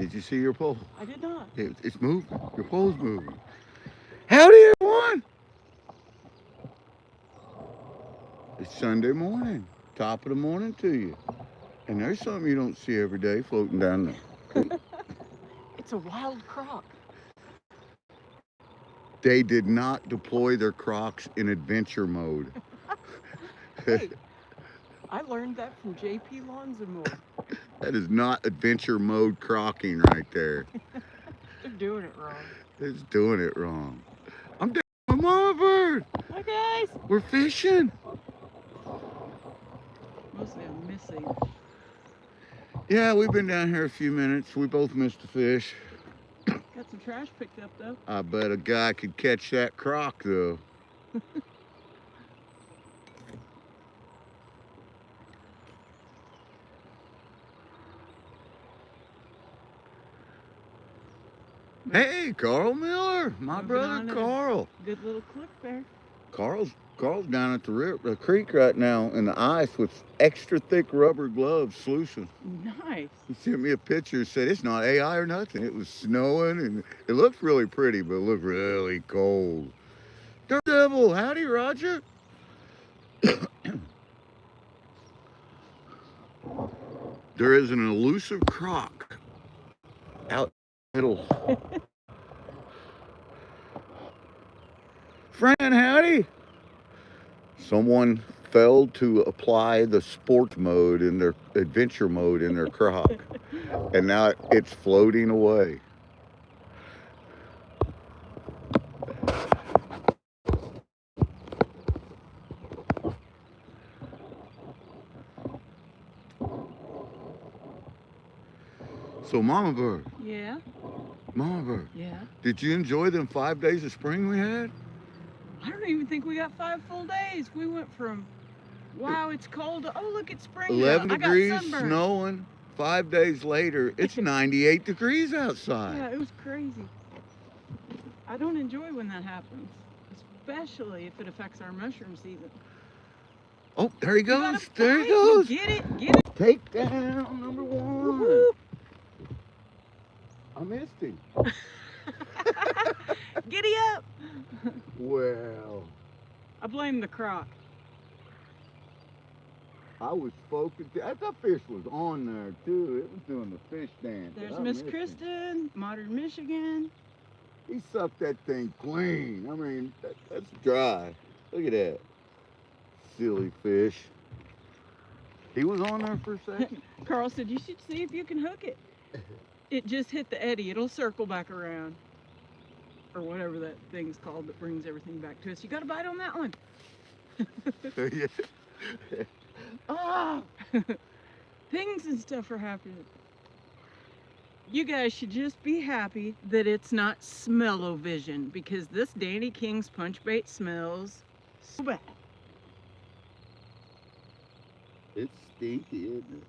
Did you see your pole? I did not. It's moving. Your pole's moving. Howdy, everyone. It's Sunday morning. Top of the morning to you. And there's something you don't see every day floating down there. It's a wild croc. They did not deploy their Crocs in adventure mode. Hey, I learned that from JP Lawns and More. That is not adventure mode crocking right there. They're doing it wrong. It's doing it wrong. I'm down with MamaBird. Hi guys. We're fishing. Mostly I'm missing. Yeah, we've been down here a few minutes. We both missed a fish. Got some trash picked up though. I bet a guy could catch that croc though. Hey, Carl Miller, my brother Carl. Good little clip there. Carl's down at the creek right now in the ice with extra thick rubber gloves sluicing. Nice. He sent me a picture, said it's not AI or nothing. It was snowing and it looked really pretty, but it looked really cold. Daredevil, howdy, Roger. There is an elusive croc out in the middle. Fran, howdy. Someone failed to apply the sport mode in their adventure mode in their croc, and now it's floating away. So MamaBird. Yeah. MamaBird. Yeah. Did you enjoy them 5 days of spring we had? I don't even think we got 5 full days. We went from, wow, it's cold, oh, look, it's spring. 11 degrees, snowing. 5 days later, it's 98 degrees outside. Yeah, it was crazy. I don't enjoy when that happens, especially if it affects our mushroom season. Oh, there he goes. There he goes. Get it, get it. Takedown number 1. Woo-hoo. I missed him. Giddy up. Well, I blame the croc. I was focused. That fish was on there too. It was doing the fish dance. There's Miss Kristen, Modern Michigan. He sucked that thing clean. I mean, that's dry. Look at that. Silly fish. He was on there for a second. Carl said, you should see if you can hook it. It just hit the eddy. It'll circle back around. Or whatever that thing's called that brings everything back to us. You got to bite on that one. Ah! Things and stuff are happening. You guys should just be happy that it's not smell-o-vision, because this Danny King's punch bait smells so bad. It's stinky, isn't it?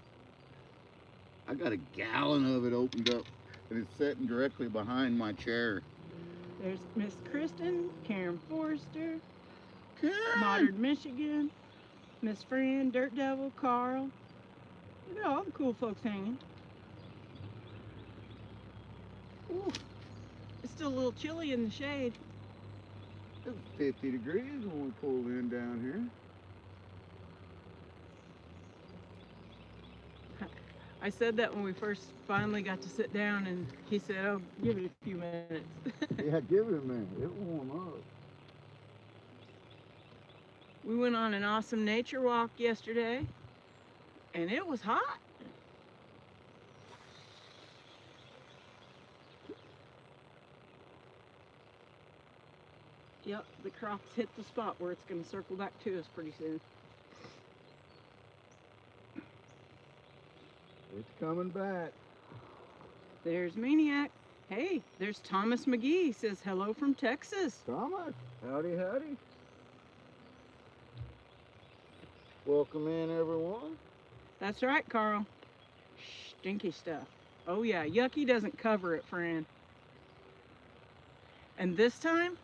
I got a gallon of it opened up, and it's sitting directly behind my chair. There's Miss Kristen, Karen Forrester, Karen. Modern Michigan, Miss Fran, Dirt Devil, Carl. Look at all the cool folks hanging. Ooh, it's still a little chilly in the shade. It was 50 degrees when we pulled in down here. I said that when we first finally got to sit down, and he said, oh, give it a few minutes. Yeah, give it a minute. It warm up. We went on an awesome nature walk yesterday, and it was hot. Yep, the crocs hit the spot where it's going to circle back to us pretty soon. It's coming back. There's Maniac. Hey, there's Thomas McGee. He says hello from Texas. Thomas, howdy, howdy. Welcome in, everyone. That's right, Carl. Stinky stuff. Oh yeah, Yucky doesn't cover it, Fran. And this time,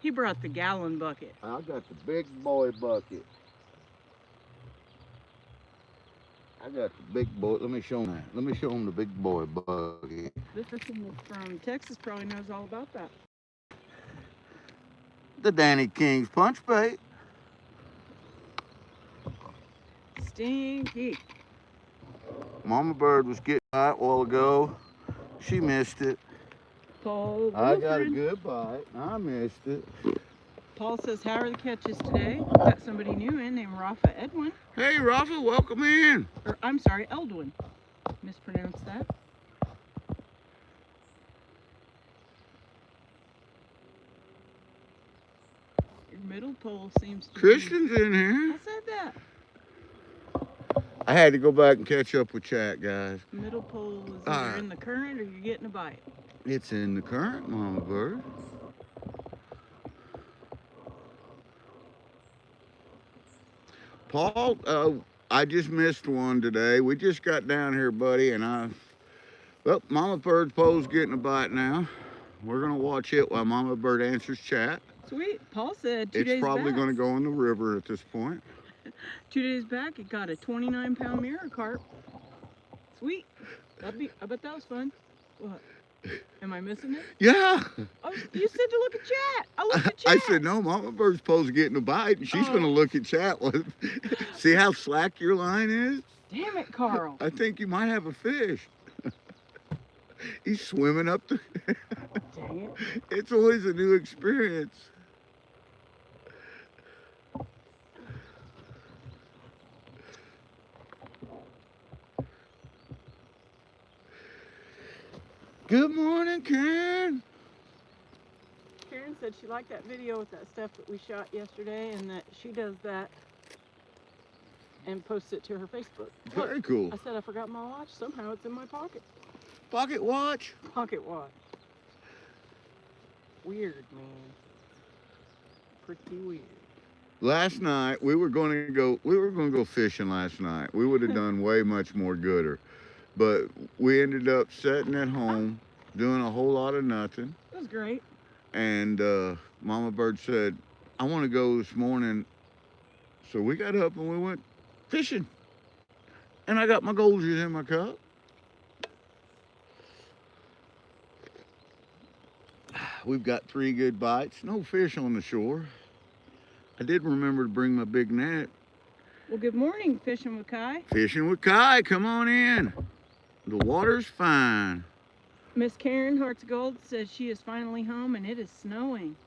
he brought the gallon bucket. I got the big boy bucket. I got the big boy. Let me show him that. Let me show him the big boy buggy. This person from Texas probably knows all about that. The Danny King's punch bait. Stinky. Mama Bird was getting a bite a while ago. She missed it. Paul I got a Wilfred. good bite. I missed it. Paul says, how are the catches today? Got somebody new in named Rafa Edwin. Hey, Rafa, welcome in. Or, I'm sorry, Eldwin. Mispronounced that. Your middle pole seems to Kristen's in be... here. I said that. I had to go back and catch up with chat, guys. Middle pole is either in the current or you're getting a bite. It's in the current, Mama Bird. Paul, I just missed one today. We just got down here, buddy, and well, Mama Bird's pole's getting a bite now. We're gonna watch it while Mama Bird answers chat. Sweet. Paul said 2 days It's probably back. gonna go in the river at this point. 2 days back, it got a 29-pound mirror carp. Sweet. I bet that was fun. What? Am I missing it? Yeah. Oh, you said to look at chat. I looked at chat. I said, no, Mama Bird's pole's getting a bite, and she's gonna look at chat. See how slack your line is? Damn it, Carl. I think you might have a fish. He's swimming up the... Dang it. It's always a new experience. Good morning, Karen. Karen said she liked that video with that stuff that we shot yesterday and that she does that and posts it to her Facebook. Very cool. I said I forgot my watch. Somehow it's in my pocket. Pocket watch? Pocket watch. Weird, man. Pretty weird. Last night we were going to go fishing last night. We would have done way much more gooder. But we ended up sitting at home doing a whole lot of nothing. It was great. And Mama Bird said, I want to go this morning. So we got up and we went fishing. And I got my Golders in my cup. We've got 3 good bites. No fish on the shore. I did remember to bring my big net. Well, good morning, Fishing with Kai. Fishing with Kai, come on in. The water's fine. Miss Karen, Hearts of Gold, says she is finally home and it is snowing.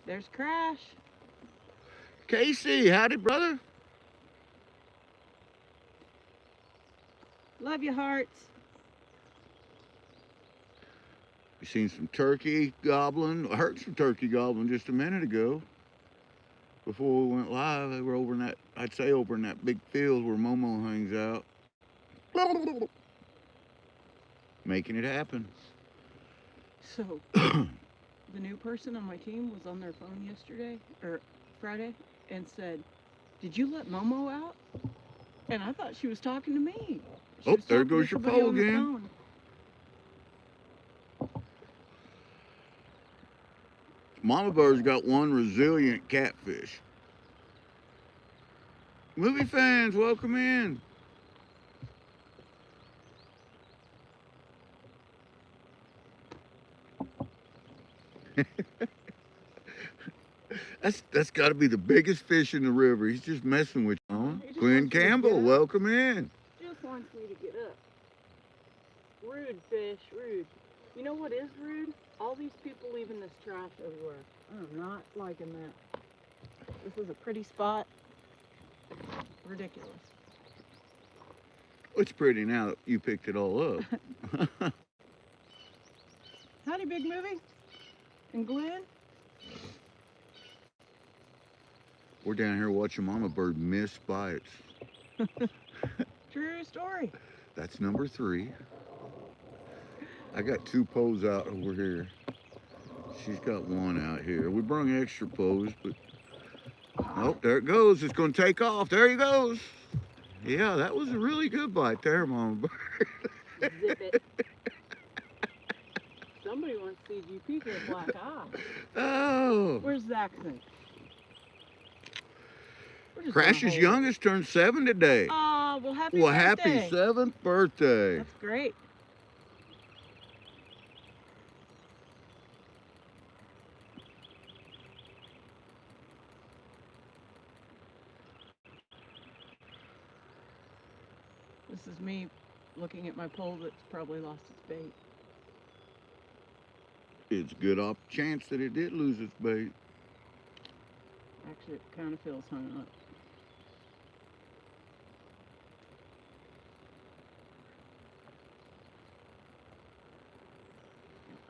There's Crash. Casey, howdy, brother. Love you, Hearts. We seen some turkey gobbling. I heard some turkey gobbling just a minute ago. Before we went live, they were over in that, I'd say over in that big field where Momo hangs out. Making it happen. So, the new person on my team was on their phone yesterday, or Friday, and said, did you let Momo out? And I thought she was talking to me. She was there talking goes to your somebody pole on the again. phone. Mama Bird's got one resilient catfish. Movie fans, welcome in. That's got to be the biggest fish in the river. He's just messing with you. Huh? Glenn Campbell, welcome in. Just wants me to get up. Rude fish, rude. You know what is rude? All these people leaving this trash everywhere. I'm not liking that. This is a pretty spot. Ridiculous. It's pretty now that you picked it all up. Howdy, Big Movie. And Glenn. We're down here watching Mama Bird miss bites. True story. That's number 3. I got 2 poles out over here. She's got 1 out here. We brung extra poles, but oh, there it goes. It's going to take off. There he goes. Yeah, that was a really good bite there, Mama Bird. Zip it. Somebody wants to see you peek at a black eye. Oh. Where's Zaxon? We're just Crash's gonna hold youngest turned 7 today. Oh, well, happy Well, birthday. happy 7th birthday. That's great. This is me looking at my pole that's probably lost its bait. It's a good chance that it did lose its bait. Actually, it kind of feels hung up.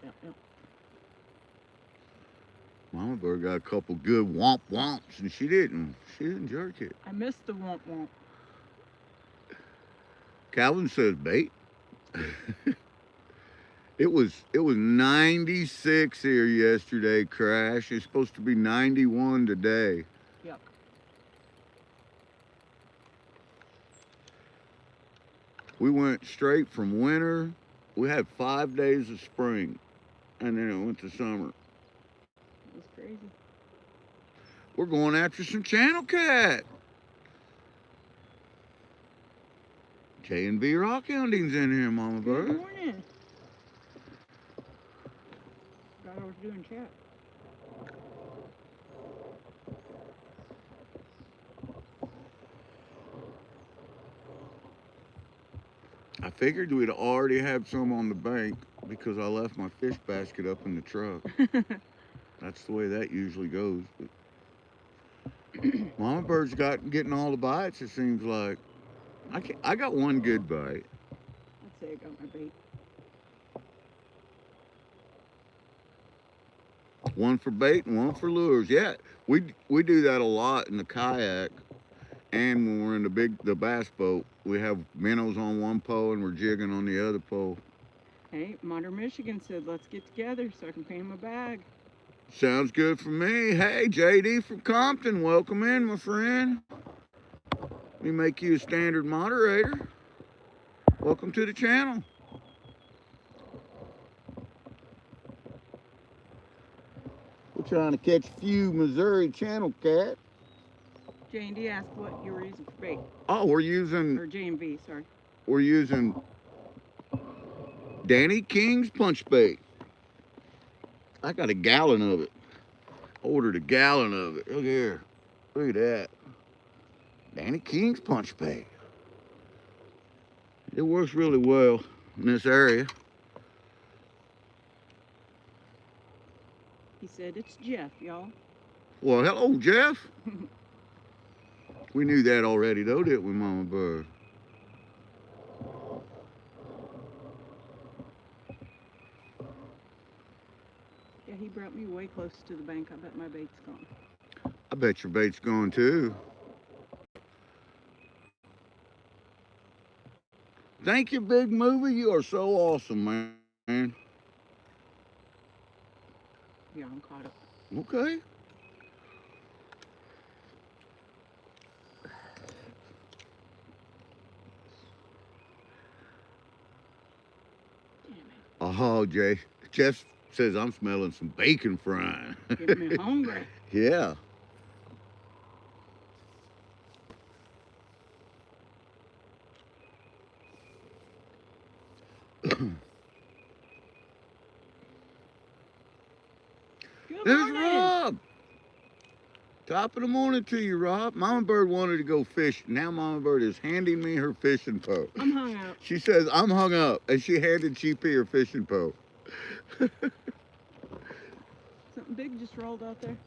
Yep. MamaBird got a couple good womp womps, and she didn't jerk it. I missed the womp womp. Calvin says bait. It was 96 here yesterday, Crash. It's supposed to be 91 today. Yep. We went straight from winter. We had 5 days of spring, and then it went to summer. It was crazy. We're going after some channel cat. K&B rock hounding's in here, Mama Good Bird. morning. Forgot I was doing chat. I figured we'd already have some on the bank because I left my fish basket up in the truck. That's the way that usually goes. But Mama Bird's getting all the bites, it seems like. I got one good bite. I'd say I got my bait. One for bait and one for lures. Yeah, we do that a lot in the kayak, and when we're in the bass boat, we have minnows on one pole and we're jigging on the other pole. Hey, Modern Michigan said, let's get together so I can pay him a bag. Sounds good for me. Hey, JD from Compton, welcome in, my friend. Let me make you a standard moderator. Welcome to the channel. We're trying to catch a few Missouri channel cat. J&D asked what you were using for bait. Oh, we're using Danny King's punch bait. I got a gallon of it. Ordered a gallon of it. Look here. Look at that. Danny King's punch bait. It works really well in this area. He said, it's Jeff, y'all. Well, hello, Jeff. We knew that already, though, didn't we, Mama Bird? Yeah, he brought me way close to the bank. I bet my bait's gone. I bet your bait's gone, too. Thank you, Big Movie. You are so awesome, man. Yeah, I'm caught up. Okay. Damn it. Oh, Jeff says I'm smelling some bacon frying. Getting me hungry. Yeah. Good There's morning. Rob. Top of the morning to you, Rob. Mama Bird wanted to go fish. Now Mama Bird is handing me her fishing pole. I'm hung up. She says, I'm hung up. And she handed GP her fishing pole. Something big just rolled out there.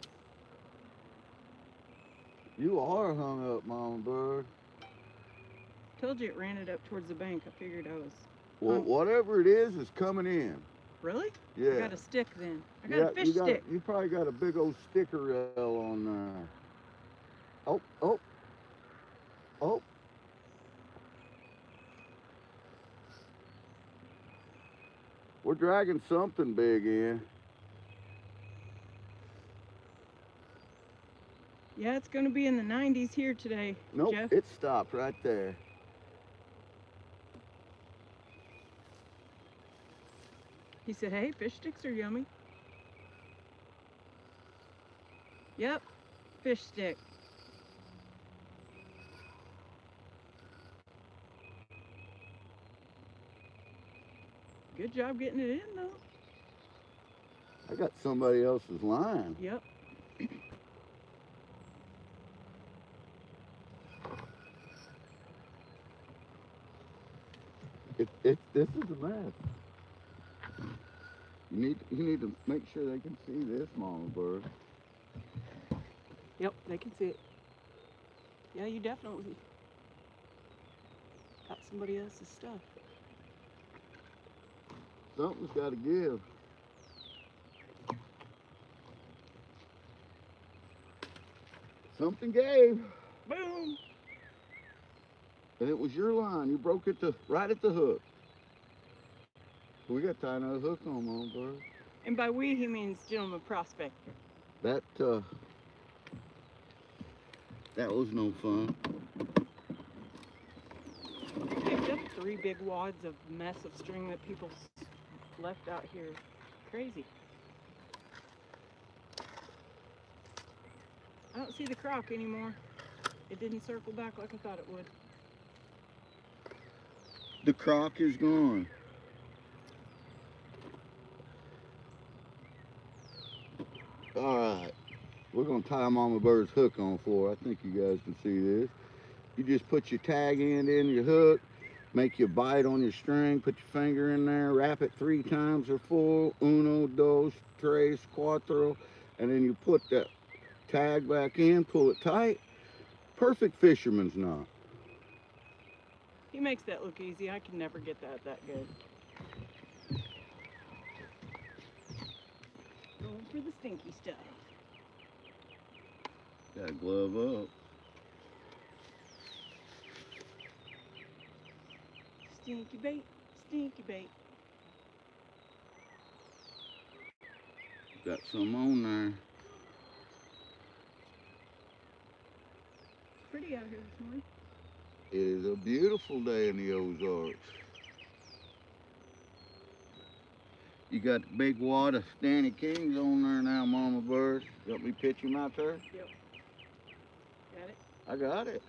You are hung up, Mama Bird. Told you it ran it up towards the bank. I figured I was. Well, whatever it is coming in. Really? Yeah. I got a stick then. I got a fish stick. You probably got a big old sticker rail on there. Oh. We're dragging something big in. Yeah, it's going to be in the 90s here today, Nope, Jeff. it stopped right there. He said, hey, fish sticks are yummy. Yep, fish stick. Good job getting it in, though. I got somebody else's line. Yep. This is a mess. You need to make sure they can see this, Mama Bird. Yep, they can see it. Yeah, you definitely got somebody else's stuff. Something's got to give. Something gave. Boom! And it was your line. You broke it right at the hook. We got to tie another hook on, Mama Bird. And by we, he means gentleman prospector. That was no fun. I picked up 3 big wads of mess of string that people left out here. Crazy. I don't see the croc anymore. It didn't circle back like I thought it would. The croc is gone. All right, we're gonna tie Mama Bird's hook on for her. I think you guys can see this. You just put your tag end in your hook, make your bite on your string, put your finger in there, wrap it 3 times or 4, uno, dos, tres, cuatro, and then you put that tag back in, pull it tight. Perfect fisherman's knot. He makes that look easy. I can never get that good. Going for the stinky stuff. Got to glove up. Stinky bait, stinky bait. Got some on there. It's pretty out here this morning. It is a beautiful day in the Ozarks. You got the big wad of Danny Kings on there now, Mama Bird. You want me to pitch him out there? Yep. Got it? I got it.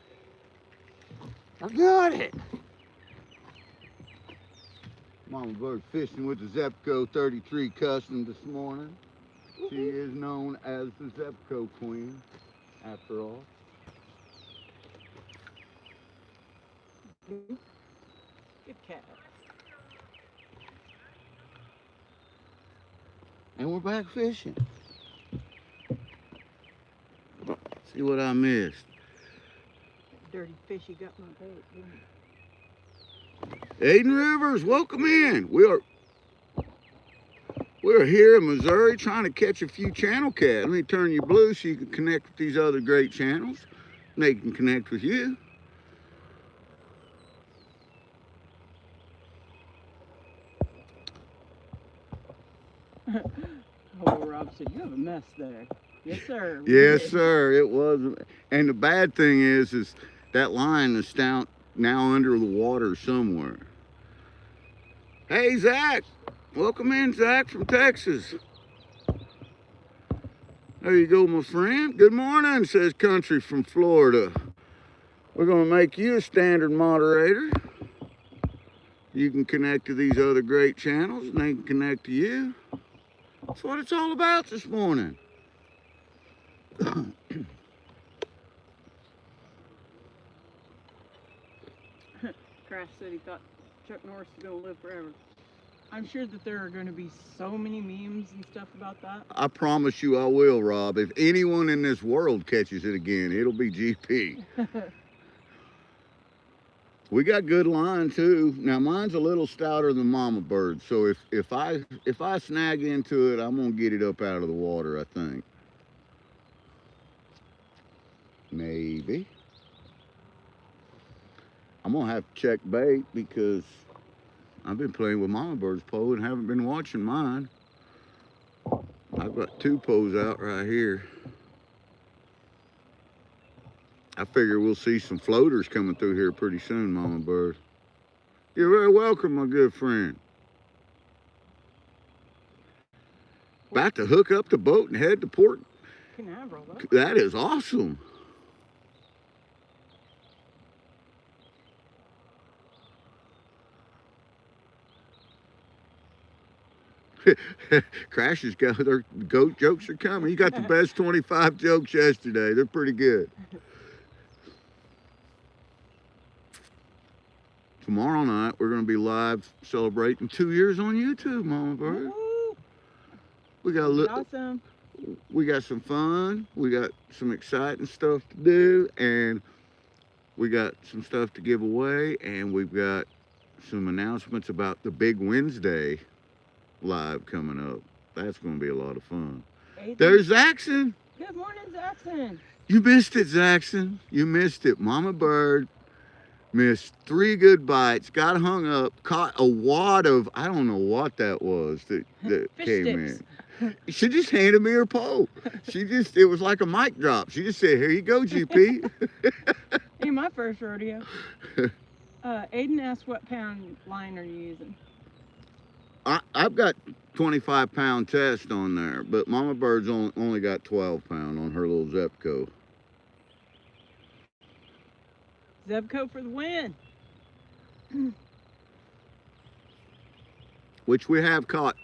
I got it. Mama Bird fishing with the Zepco 33 Custom this morning. She is known as the Zepco Queen, after all. Good cat. And we're back fishing. See what I missed. Dirty fishy got my bait, didn't it? Aiden Rivers, welcome in. We are here in Missouri trying to catch a few channel cat. Let me turn you blue so you can connect with these other great channels. And they can connect with you. Oh, Rob said, you have a mess there. Yes, sir. Yes, sir. It was. And the bad thing is that line is down now under the water somewhere. Hey, Zach. Welcome in, Zach, from Texas. There you go, my friend. Good morning, says Country from Florida. We're going to make you a standard moderator. You can connect to these other great channels, and they can connect to you. That's what it's all about this morning. Crash said he thought Chuck Norris was going to live forever. I'm sure that there are going to be so many memes and stuff about that. I promise you I will, Rob. If anyone in this world catches it again, it'll be GP. We got good line too. Now mine's a little stouter than Mama Bird, so if I snag into it, I'm gonna get it up out of the water, I think. Maybe. I'm gonna have to check bait because I've been playing with Mama Bird's pole and haven't been watching mine. I've got 2 poles out right here. I figure we'll see some floaters coming through here pretty soon, Mama Bird. You're very welcome, my good friend. About to hook up the boat and head to Port. Canaveral, though. That is awesome. Crash's got their goat jokes are coming. He got the best 25 jokes yesterday. They're pretty good. Tomorrow night we're gonna be live celebrating 2 years on YouTube, Mama Bird. Woo! We got a That'd be little, awesome. we got some fun. We got some exciting stuff to do, and we got some stuff to give away, and we've got some announcements about the big Wednesday live coming up. That's gonna be a lot of fun. Aiden. There's Zaxon. Good morning, Jackson. You missed it, Zaxon. You missed it. Mama Bird missed 3 good bites, got hung up, caught a wad of, I don't know what that was that Fish came sticks. in. She just handed me her pole. It was like a mic drop. She just said, here you go, GP. Ain't my first rodeo. Aiden asked what pound line are you using? I've got 25-pound test on there, but Mama Bird's only got 12-pound on her little Zepco. Zebco for the win. Which we have caught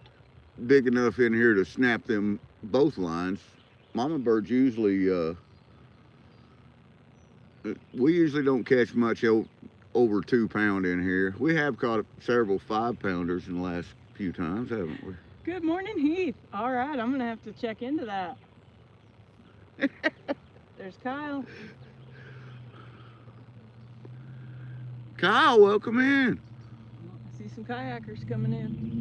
big enough in here to snap them both lines. Mama Bird's usually, we usually don't catch much over 2 pound in here. We have caught several 5-pounders in the last few times, haven't we? Good morning, Heath. All right, I'm gonna have to check into that. There's Kyle. Kyle, welcome in. I see some kayakers coming in.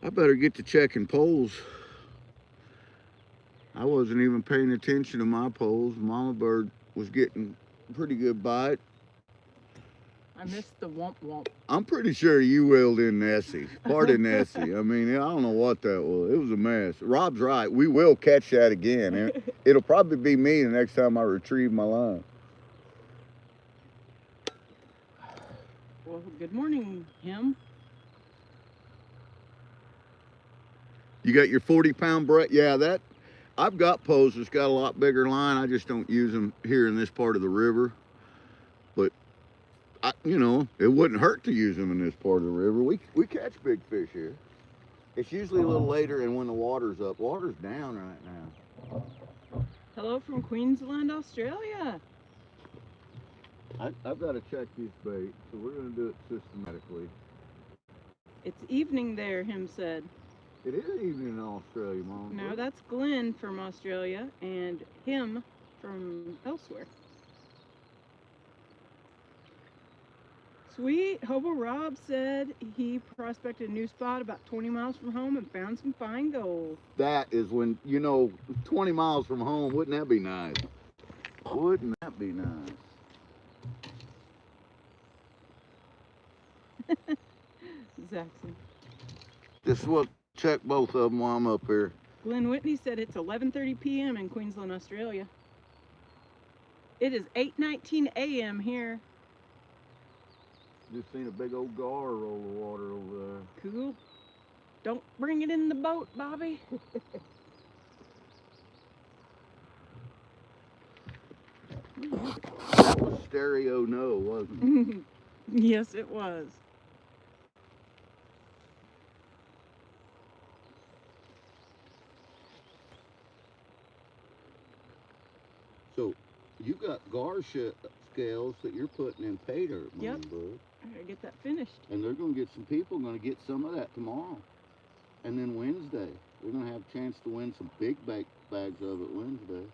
I better get to checking poles. I wasn't even paying attention to my poles. Mama Bird was getting a pretty good bite. I missed the womp womp. I'm pretty sure you wheeled in Nessie. Pardon Nessie. I mean, I don't know what that was. It was a mess. Rob's right. We will catch that again. It'll probably be me the next time I retrieve my line. Well, good morning, him. You got your 40-pound Brett? Yeah, I've got poles that's got a lot bigger line. I just don't use them here in this part of the river. But it wouldn't hurt to use them in this part of the river. We catch big fish here. It's usually a little later and when the water's up. Water's down right now. Hello from Queensland, Australia. I've got to check this bait, so we're going to do it systematically. It's evening there, him said. It is evening in Australia, Mom. No, that's Glenn from Australia and him from elsewhere. Sweet. Hobo Rob said he prospected a new spot about 20 miles from home and found some fine gold. That is when, 20 miles from home, wouldn't that be nice? Wouldn't that be nice? Jackson. Just will check both of them while I'm up here. Glenn Whitney said it's 11:30 p.m. in Queensland, Australia. It is 8:19 a.m. here. Just seen a big old gar roll the water over there. Cool. Don't bring it in the boat, Bobby. That was stereo no, wasn't it? Yes, it was. So, you got gar scales that you're putting in pay dirt, Yep. Bud. I gotta get that finished. And they're going to get some people going to get some of that tomorrow. And then Wednesday, we're going to have a chance to win some big bags of it Wednesday.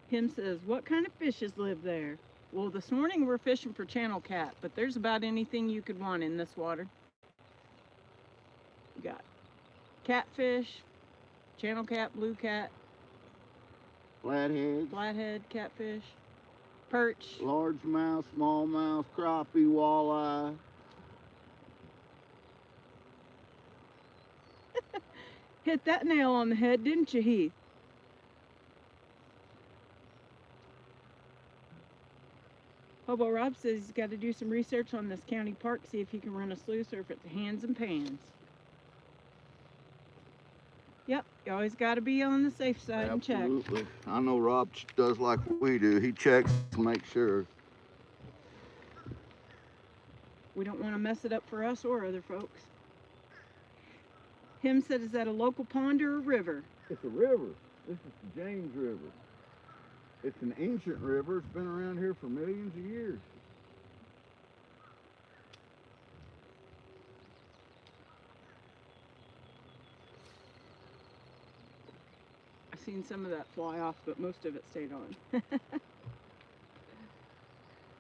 Him says, what kind of fishes live there? Well, this morning we're fishing for channel cat, but there's about anything you could want in this water. You got catfish, channel cat, blue cat, flathead, catfish, perch, largemouth, smallmouth, crappie, walleye. Hit that nail on the head, didn't you, Heath? Hobo Rob says he's got to do some research on this county park, see if he can run a sluice or if it's hands and pans. Yep, you always got to be on the safe side and check. Absolutely. I know Rob does like we do. He checks to make sure. We don't want to mess it up for us or other folks. Him said, is that a local pond or a river? It's a river. This is the James River. It's an ancient river. It's been around here for millions of years. I've seen some of that fly off, but most of it stayed on.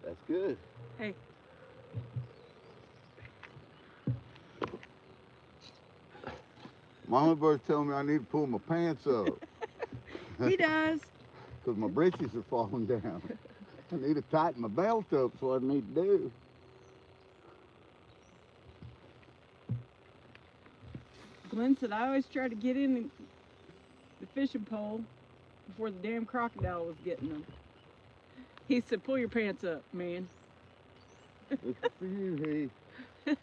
That's good. Hey. Mama Bird's telling me I need to pull my pants up. He does. Because my britches are falling down. I need to tighten my belt up, so what I need to do. Glenn said, I always try to get in the fishing pole before the damn crocodile was getting them. He said, pull your pants up, man. This is for you, he.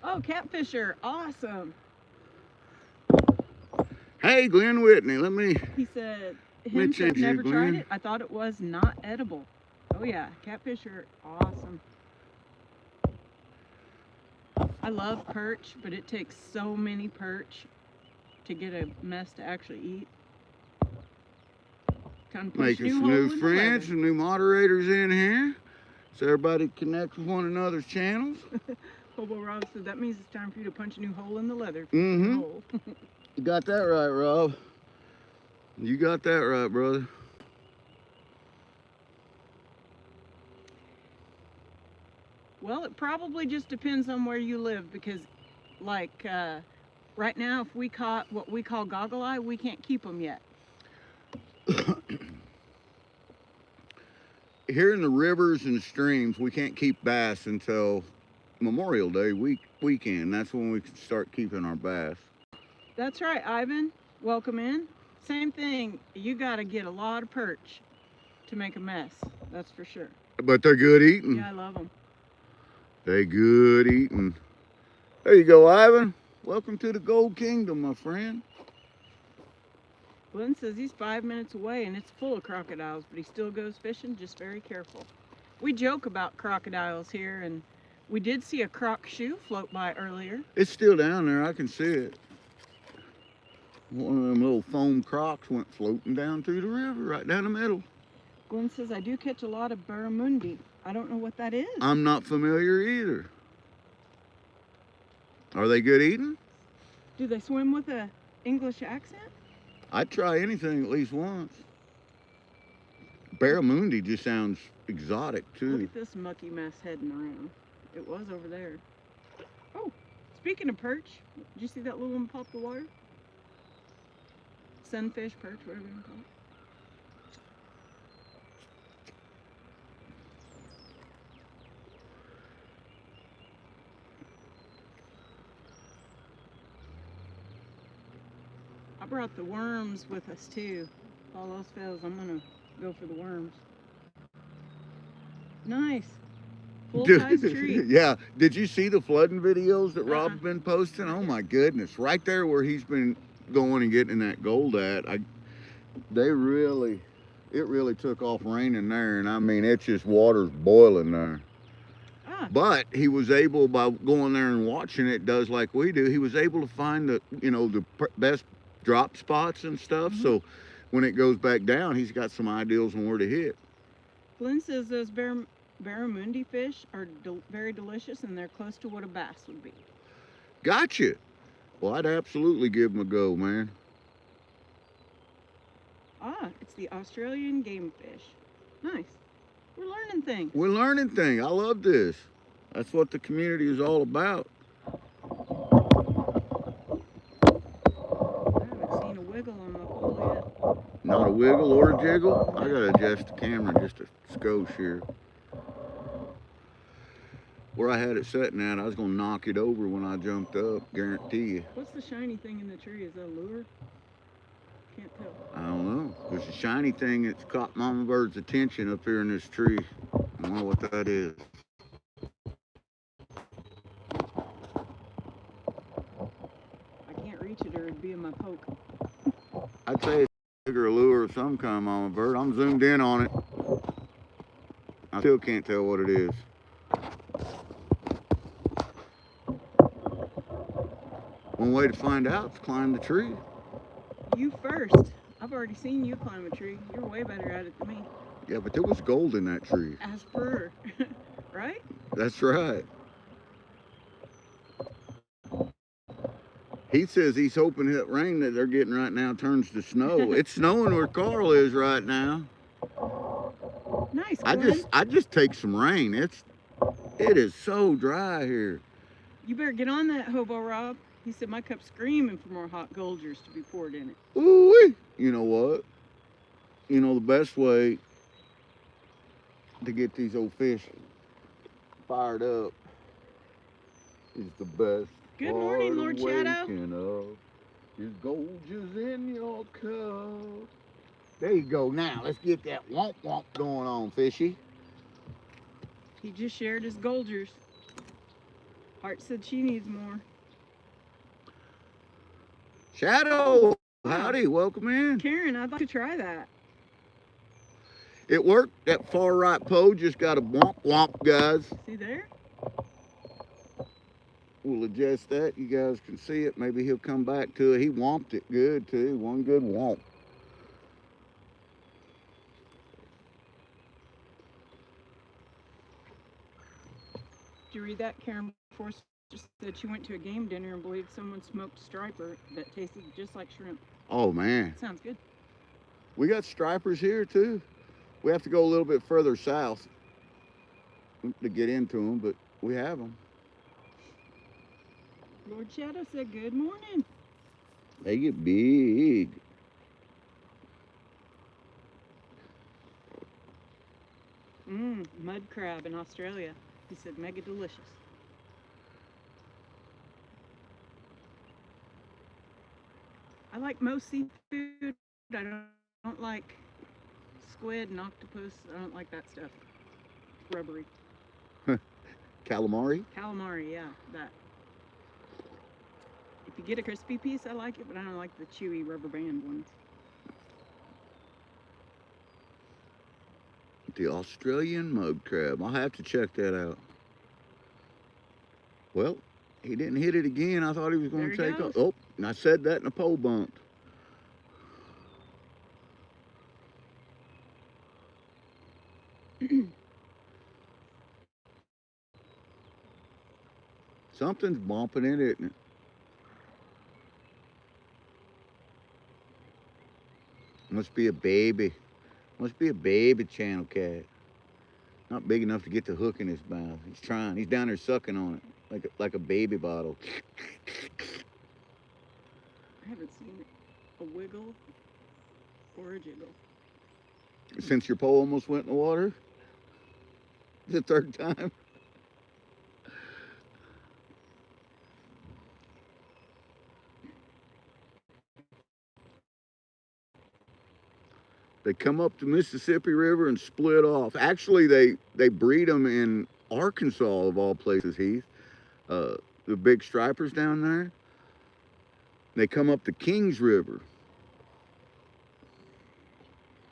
Oh, catfisher, awesome. Hey, Glenn Whitney, let me... He said, me him said change you, never tried Glenn. it. I thought it was not edible. Oh yeah, catfish are awesome. I love perch, but it takes so many perch to get a mess to actually eat. Time to push Making new some hole new in the friends, leather. some new moderators in here. So everybody connect with one another's channels. Hobo Rob said, that means it's time for you to punch a new hole in the leather. Mm-hmm. Hole. You got that right, Rob. You got that right, brother. Well, it probably just depends on where you live, because like right now, if we caught what we call goggle eye, we can't keep them yet. Here in the rivers and streams, we can't keep bass until Memorial Day weekend. That's when we can start keeping our bass. That's right, Ivan. Welcome in. Same thing. You got to get a lot of perch to make a mess. That's for sure. But they're good eating. Yeah, I love them. They good eating. There you go, Ivan. Welcome to the Gold Kingdom, my friend. Glenn says he's 5 minutes away and it's full of crocodiles, but he still goes fishing, just very careful. We joke about crocodiles here, and we did see a croc shoe float by earlier. It's still down there. I can see it. One of them little foam crocs went floating down through the river, right down the middle. Glenn says, I do catch a lot of barramundi. I don't know what that is. I'm not familiar either. Are they good eating? Do they swim with a English accent? I'd try anything at least once. Barramundi just sounds exotic Look too. at this mucky mess heading around. It was over there. Oh, speaking of perch, did you see that little one pop the water? Sunfish, perch, whatever you call it. I brought the worms with us too. If all else fails, I'm gonna go for the worms. Nice. Full-size tree. Yeah. Did you see the flooding videos that Rob's Uh-uh. been posting? Oh my goodness. Right there where he's been going and getting that gold at. It really took off raining there, and I mean, it's just water's boiling there. But he was able, by going there and watching it, does like we do, he was able to find the best drop spots and stuff. Mhm. So when it goes back down, he's got some ideas on where to hit. Glenn says those barramundi fish are very delicious, and they're close to what a bass would be. Gotcha. Well, I'd absolutely give him a go, man. It's the Australian game fish. Nice. We're learning things. We're learning things. I love this. That's what the community is all about. I haven't seen a wiggle on my pole yet. Not a wiggle or a jiggle. I gotta adjust the camera just a skosh here. Where I had it sitting at, I was gonna knock it over when I jumped up, guarantee you. What's the shiny thing in the tree? Is that a lure? Can't tell. I don't know. There's a shiny thing that's caught Mama Bird's attention up here in this tree. I don't know what that is. MamaBird being my poke. I'd say it's a bigger lure of some kind, Mama Bird. I'm zoomed in on it. I still can't tell what it is. One way to find out is climb the tree. You first. I've already seen you climb a tree. You're way better at it than me. Yeah, but there was gold in that tree. As per, right? That's right. He says he's hoping that rain that they're getting right now turns to snow. It's snowing where Carl is right now. Nice, Quinn. I just take some rain. It is so dry here. You better get on that, Hobo Rob. He said my cup's screaming for more hot Golgers to be poured in it. Ooh, you know what? You know the best way to get these old fish fired up is the best. Good morning, Lord Shadow. Waking up is Golgers in your cup. There you go. Now let's get that womp womp going on, fishy. He just shared his Golgers. Heart said she needs more. Shadow, howdy, welcome in. Karen, I'd like to try that. It worked. That far right pole just got a womp womp, guys. See there? We'll adjust that. You guys can see it. Maybe he'll come back to it. He womped it good too. One good womp. Did you read that? Karen Forster said she went to a game dinner and believed someone smoked striper that tasted just like shrimp. Oh man. Sounds good. We got stripers here too. We have to go a little bit further south to get into them, but we have them. Lord Shadow said good morning. They get big. Mud crab in Australia. He said mega delicious. I like most seafood. I don't like squid and octopus. I don't like that stuff. It's rubbery. Calamari? Calamari, yeah, that. If you get a crispy piece, I like it, but I don't like the chewy rubber band ones. The Australian mud crab. I'll have to check that out. Well, he didn't hit it again. I thought he was going to take off. Oh, and I said that and the pole bumped. Something's bumping in it, isn't it? Must be a baby. Must be a baby channel cat. Not big enough to get the hook in his mouth. He's trying. He's down there sucking on it like a baby bottle. I haven't seen a wiggle or a jiggle. Since your pole almost went in the water? The third time? They come up the Mississippi River and split off. Actually, they breed them in Arkansas, of all places, Heath. The big stripers down there. They come up the Kings River.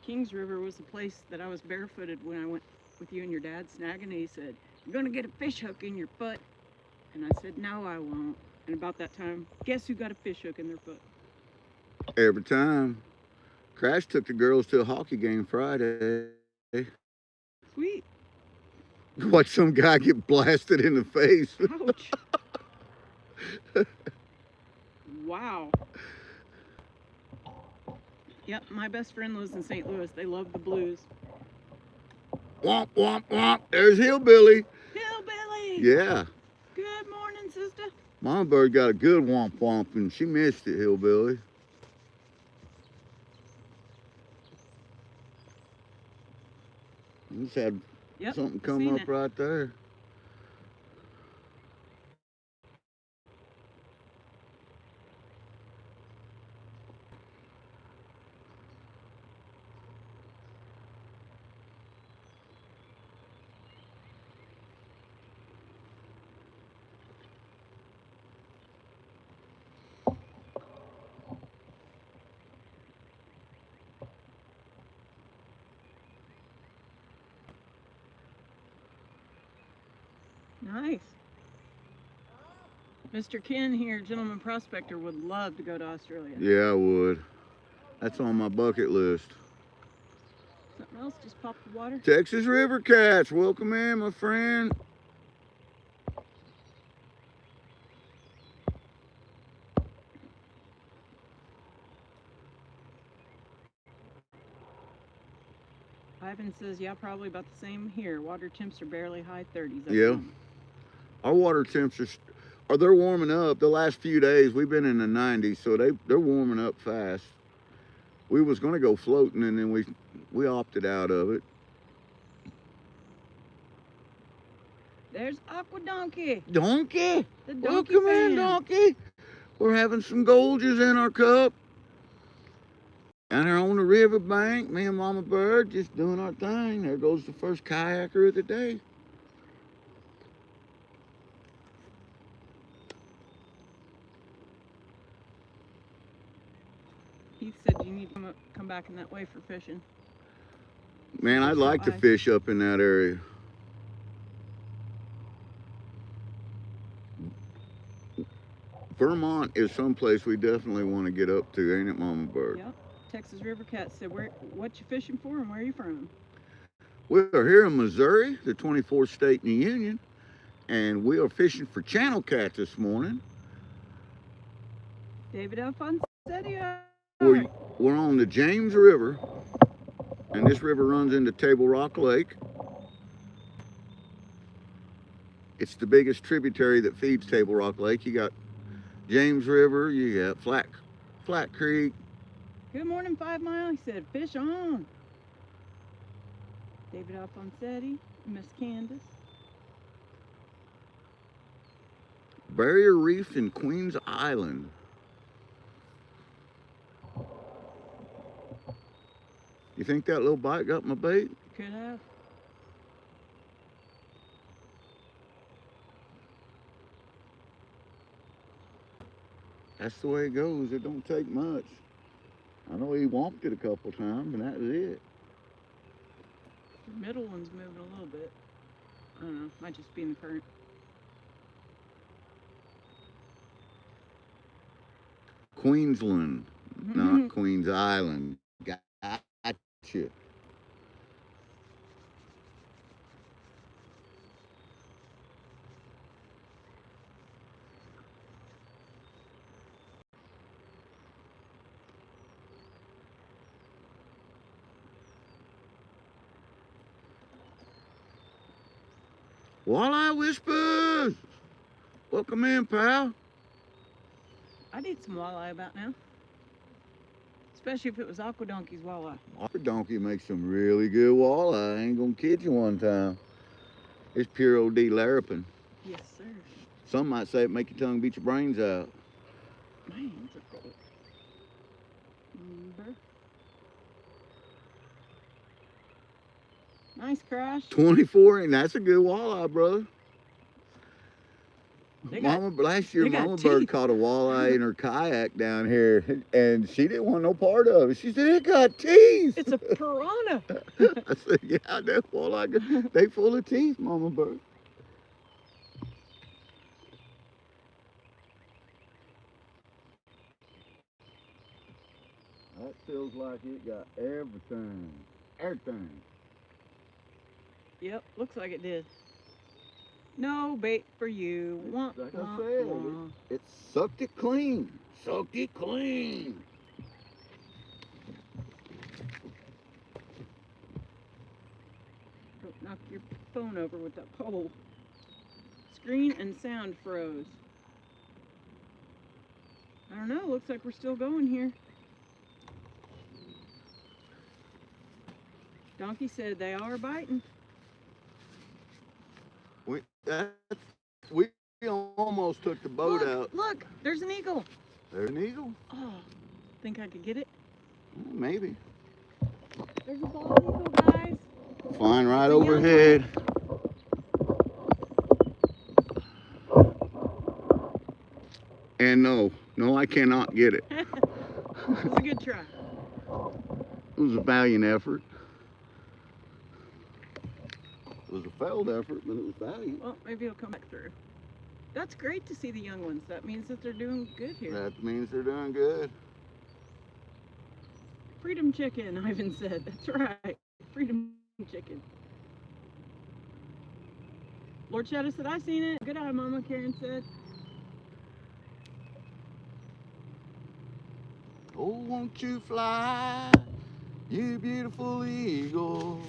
Kings River was the place that I was barefooted when I went with you and your dad snagging, and he said, "You're gonna get a fish hook in your foot." And I said, "No, I won't." And about that time, guess who got a fish hook in their foot? Every time. Crash took the girls to a hockey game Friday. Sweet. Watch some guy get blasted in the face. Ouch. Wow. Yep, my best friend lives in St. Louis. They love the Blues. Womp, womp, womp. There's Hillbilly. Hillbilly! Yeah. Good morning, sister. MamaBird got a good womp womp and she missed it, Hillbilly. He's had something come up right there. Nice. Mr. Ken here, gentleman prospector, would love to go to Australia. Yeah, I would. That's on my bucket list. Something else just popped the water. Texas River Cats, welcome in, my friend. Ivan says, yeah, probably about the same here. Water temps are barely high 30s. Yeah. Our water temps they're warming up. The last few days we've been in the 90s, so they're warming up fast. We was gonna go floating, and then we opted out of it. There's Aqua Donkey. Donkey, The donkey welcome fan. in, Donkey. We're having some Golgers in our cup. Down there on the riverbank, me and Mama Bird just doing our thing. There goes the first kayaker of the day. He said you need to come back in that way for fishing. Man, I'd like to fish up in that area. Vermont is someplace we definitely want to get up to, ain't it, Mama Bird? Yep. Texas River Cat said, what you fishing for and where are you from? We're here in Missouri, the 24th state in the Union, and we are fishing for channel cat this morning. David Alfonsetti. We're on the James River, and this river runs into Table Rock Lake. It's the biggest tributary that feeds Table Rock Lake. You got James River, you got Flat Creek. Good morning, 5 Mile. He said, fish on. David Alfonsetti, Miss Candace. Barrier Reef in Queens Island. You think that little bite got my bait? Could have. That's the way it goes. It don't take much. I know he womped it a couple times, and that was it. The middle one's moving a little bit. I don't know. Might just be in the current. Queensland, not Queens Island. Gotcha. Walleye Whispers! Welcome in, pal. I'd eat some walleye about now. Especially if it was Aqua Donkey's walleye. Aqua Donkey makes some really good walleye. I ain't gonna kid you one time. It's pure OD larrapin. Yes, sir. Some might say it make your tongue beat your brains out. My hands are cold. Nice crash. 24, and that's a good walleye, brother. Last year, Mama Bird caught a walleye in her kayak down here, and she didn't want no part of it. She said, it got teeth. It's a piranha. I said, yeah, that walleye, they full of teeth, Mama Bird. That feels like it got everything. Everything. Yep, looks like it did. No bait for you. Like I said, it sucked it clean. Sucked it clean. Don't knock your phone over with that pole. Screen and sound froze. I don't know, looks like we're still going here. Donkey said they are biting. We almost took the boat out. Look, there's an eagle. There's an eagle. Oh, think I could get it? Maybe. There's a bald eagle, guys. Flying right overhead. And no, I cannot get it. It was a good try. It was a valiant effort. It was a failed effort, but it was valiant. Well, maybe he'll come back through. That's great to see the young ones. That means that they're doing good here. That means they're doing good. Freedom chicken, Ivan said. That's right. Freedom chicken. Lord Shadow said, I seen it. Good eye, Mama, Karen said. Oh, won't you fly, you beautiful eagle?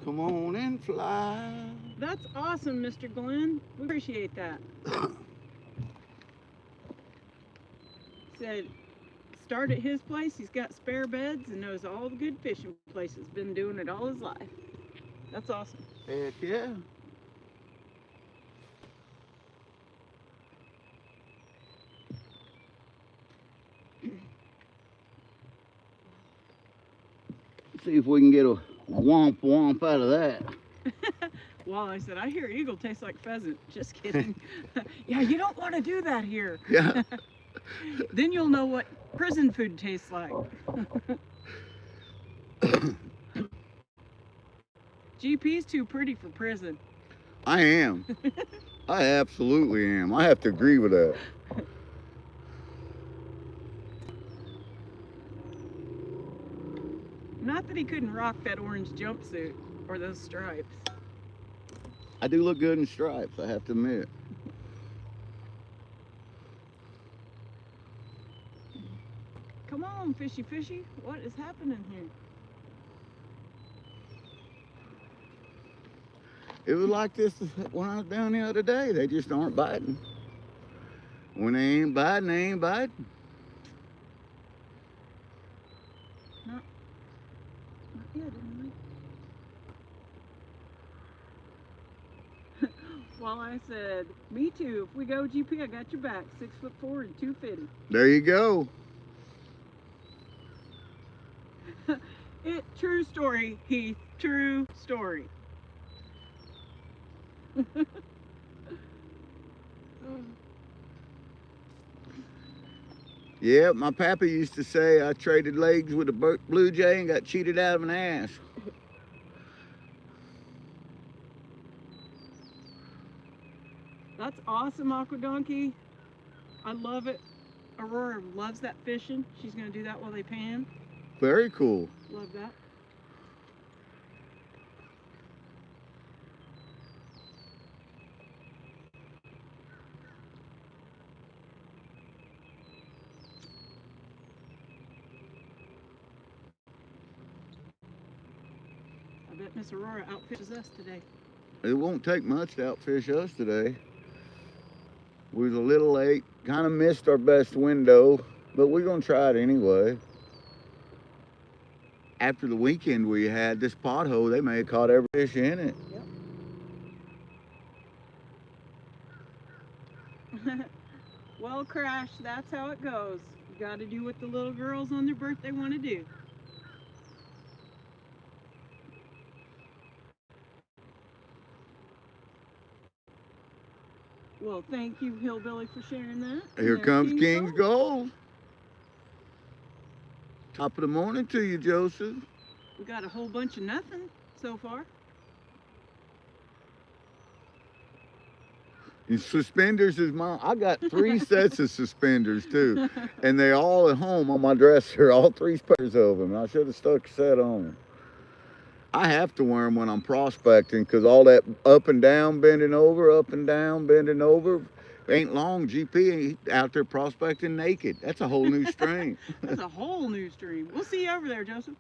Come on and fly. That's awesome, Mr. Glenn. We appreciate that. Said, start at his place. He's got spare beds and knows all the good fishing places. Been doing it all his life. That's awesome. Heck yeah. See if we can get a womp womp out of that. Well, I said, I hear eagle tastes like pheasant. Just kidding. Yeah, you don't want to do that here. Yeah. Then you'll know what prison food tastes like. GP's too pretty for prison. I am. I absolutely am. I have to agree with that. Not that he couldn't rock that orange jumpsuit or those stripes. I do look good in stripes, I have to admit. Come on, fishy fishy. What is happening here? It was like this when I was down the other day. They just aren't biting. When they ain't biting, they ain't biting. Not yet, anyway. Well, I said, me too. If we go GP, I got your back. 6'4" and 250. There you go. True story, Heath. True story. Yeah, my pappy used to say I traded legs with a blue jay and got cheated out of an ass. That's awesome, Aqua Donkey. I love it. Aurora loves that fishing. She's going to do that while they pan. Very cool. Love that. I bet Miss Aurora outfishes us today. It won't take much to outfish us today. We was a little late, kind of missed our best window, but we're going to try it anyway. After the weekend we had, this pothole, they may have caught every fish in it. Yep. Well, Crash, that's how it goes. You got to do what the little girls on their birthday want to do. Well, thank you, Hillbilly, for sharing that. Here comes King's Gold. Top of the morning to you, Joseph. We got a whole bunch of nothing so far. And suspenders is mine. I got 3 sets of suspenders too, and they all at home on my dresser. All 3 pairs of them. I should have stuck a set on. I have to wear them when I'm prospecting because all that up and down, bending over, up and down, bending over. Ain't long. GP ain't out there prospecting naked. That's a whole new stream. That's a whole new stream. We'll see you over there, Joseph.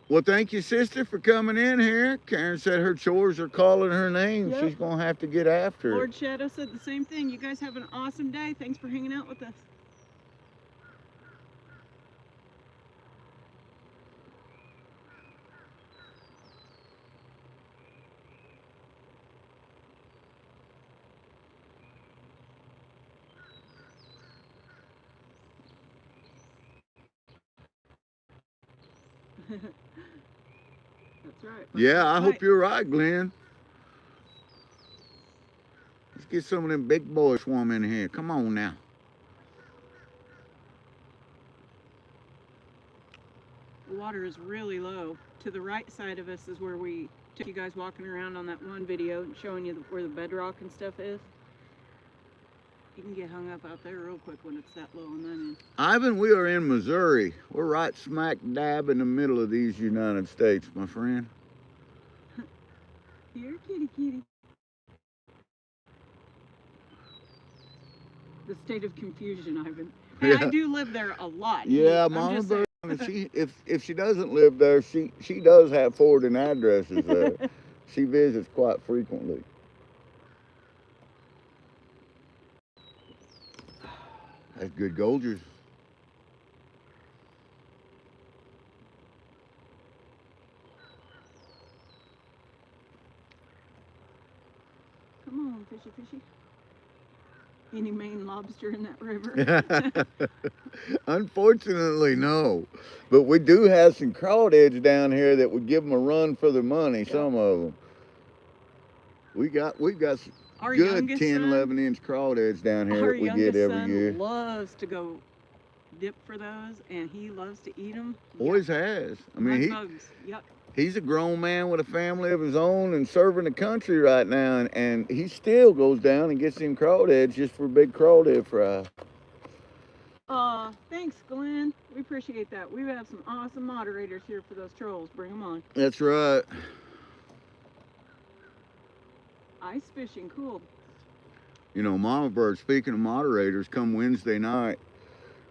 Well, thank you, sister, for coming in here. Karen said her chores are calling her name. Yep. She's going to have to get after it. Lord Shadow said the same thing. You guys have an awesome day. Thanks for hanging out with us. That's right. Yeah, I hope you're right, Glenn. Let's get some of them big boys swarming in here. Come on now. The water is really low. To the right side of us is where we took you guys walking around on that one video showing you where the bedrock and stuff is. You can get hung up out there real quick when it's that low on that end. Ivan, we are in Missouri. We're right smack dab in the middle of these United States, my friend. Here, kitty, kitty. The state of confusion, Ivan. Hey, Yeah. I do live there a lot. Yeah, Mama Bird. If she doesn't live there, she does have forwarding addresses there. She visits quite frequently. That's good Golders. Come on, fishy, fishy. Any Maine lobster in that river? Unfortunately, no. But we do have some crawdads down here that would give them a run for their money, Yep. some of them. We've got Our good youngest 10, son, 11-inch crawdads down here our that we youngest get every son year. loves to go dip for those, and he loves to eat them. Always has. I mean, bugs. Yep. he's a grown man with a family of his own and serving the country right now, and he still goes down and gets them crawdads just for a big crawdad fry. Thanks, Glenn. We appreciate that. We have some awesome moderators here for those trolls. Bring them on. That's right. Ice fishing, cool. You know, Mama Bird, speaking of moderators, come Wednesday night,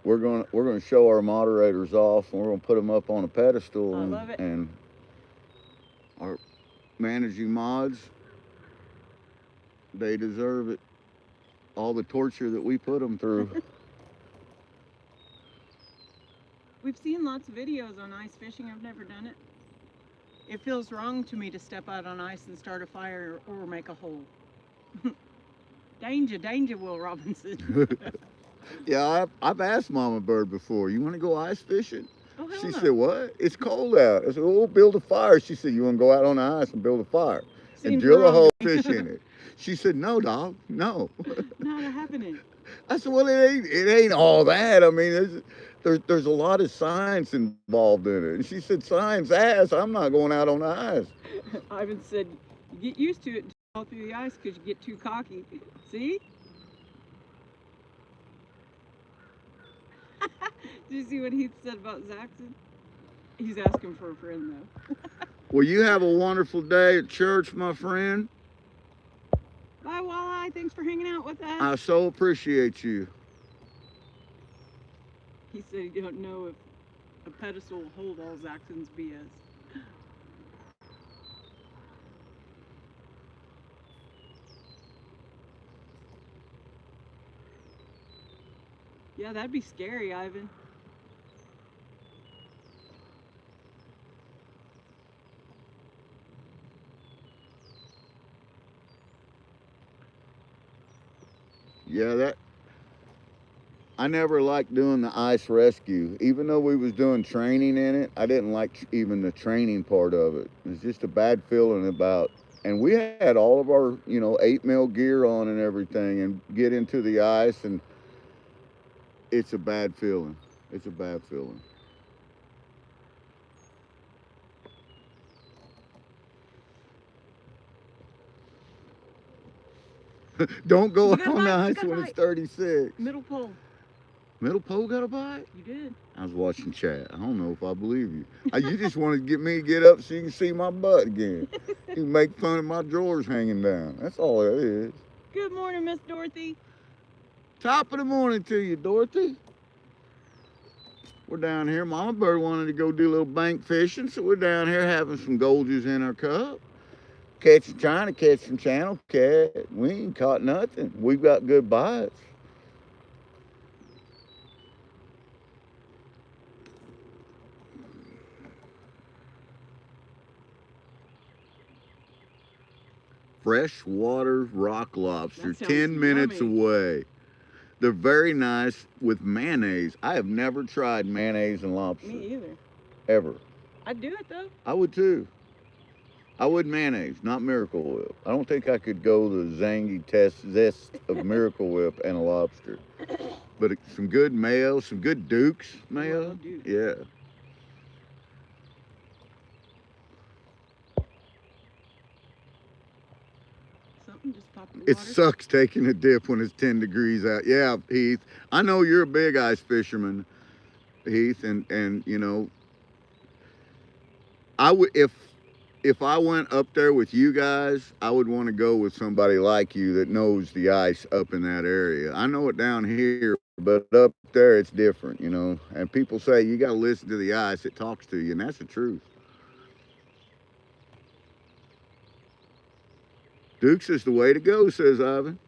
we're gonna show our moderators off, and we're gonna put them up on a pedestal. I love it. And our managing mods, they deserve it. All the torture that we put them through. We've seen lots of videos on ice fishing. I've never done it. It feels wrong to me to step out on ice and start a fire or make a hole. Danger, danger, Will Robinson. Yeah, I've asked Mama Bird before, you want to go ice fishing? Oh, hell She no. said, what? It's cold out. I said, well, we'll build a fire. She said, you want to go out on the ice and build a fire and Seems drill a wrong hole, to me. fish in it? She said, no, dog, no. Not happening. I said, well, it ain't all that. I mean, there's a lot of science involved in it. And she said, science ass, I'm not going out on the ice. Ivan said, you get used to it and fall through the ice because you get too cocky. See? Did you see what he said about Zaxxon? He's asking for a friend, though. Well, you have a wonderful day at church, my friend. Bye, Walleye. Thanks for hanging out with us. I so appreciate you. He said he don't know if a pedestal will hold all Zaxxon's BS. Yeah, that'd be scary, Ivan. Yeah, I never liked doing the ice rescue. Even though we was doing training in it, I didn't like even the training part of it. It was just a bad feeling about, and we had all of our, 8 mil gear on and everything, and get into the ice, and it's a bad feeling. It's a bad feeling. Don't go out on the ice when it's 36. Middle pole. Middle pole got a bite? You did. I was watching chat. I don't know if I believe you. You just wanted to get me to get up so you can see my butt again. You can make fun of my drawers hanging down. That's all it is. Good morning, Miss Dorothy. Top of the morning to you, Dorothy. We're down here. Mama Bird wanted to go do a little bank fishing, so we're down here having some Golders in our cup. Trying to catch some channel cat. We ain't caught nothing. We've got good bites. Freshwater rock lobster, 10 minutes away. They're very nice with mayonnaise. I have never tried mayonnaise and lobster. Me either. Ever. I'd do it, though. I would too. I would mayonnaise, not Miracle Whip. I don't think I could go the zangy zest of Miracle Whip and a lobster. But some good mayo, some good Duke's mayo. Duke. Yeah. top of the It water. sucks taking a dip when it's 10 degrees out. Yeah, Heath. I know you're a big ice fisherman, Heath, and you know, I would if I went up there with you guys, I would want to go with somebody like you that knows the ice up in that area. I know it down here, but up there it's different, you know. And people say you got to listen to the ice; it talks to you, and that's the truth. Dukes is the way to go, says Ivan.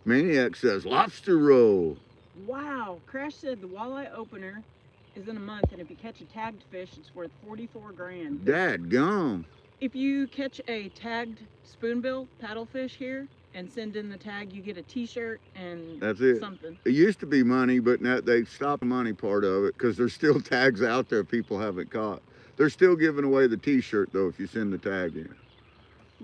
Maniac says lobster roll. Wow, Crash said the walleye opener is in a month, and if you catch a tagged fish, it's worth 44 grand. Dad gum. If you catch a tagged spoonbill paddlefish here and send in the tag, you get a T-shirt and That's it. something. It used to be money, but now they stopped the money part of it because there's still tags out there people haven't caught. They're still giving away the T-shirt though if you send the tag in.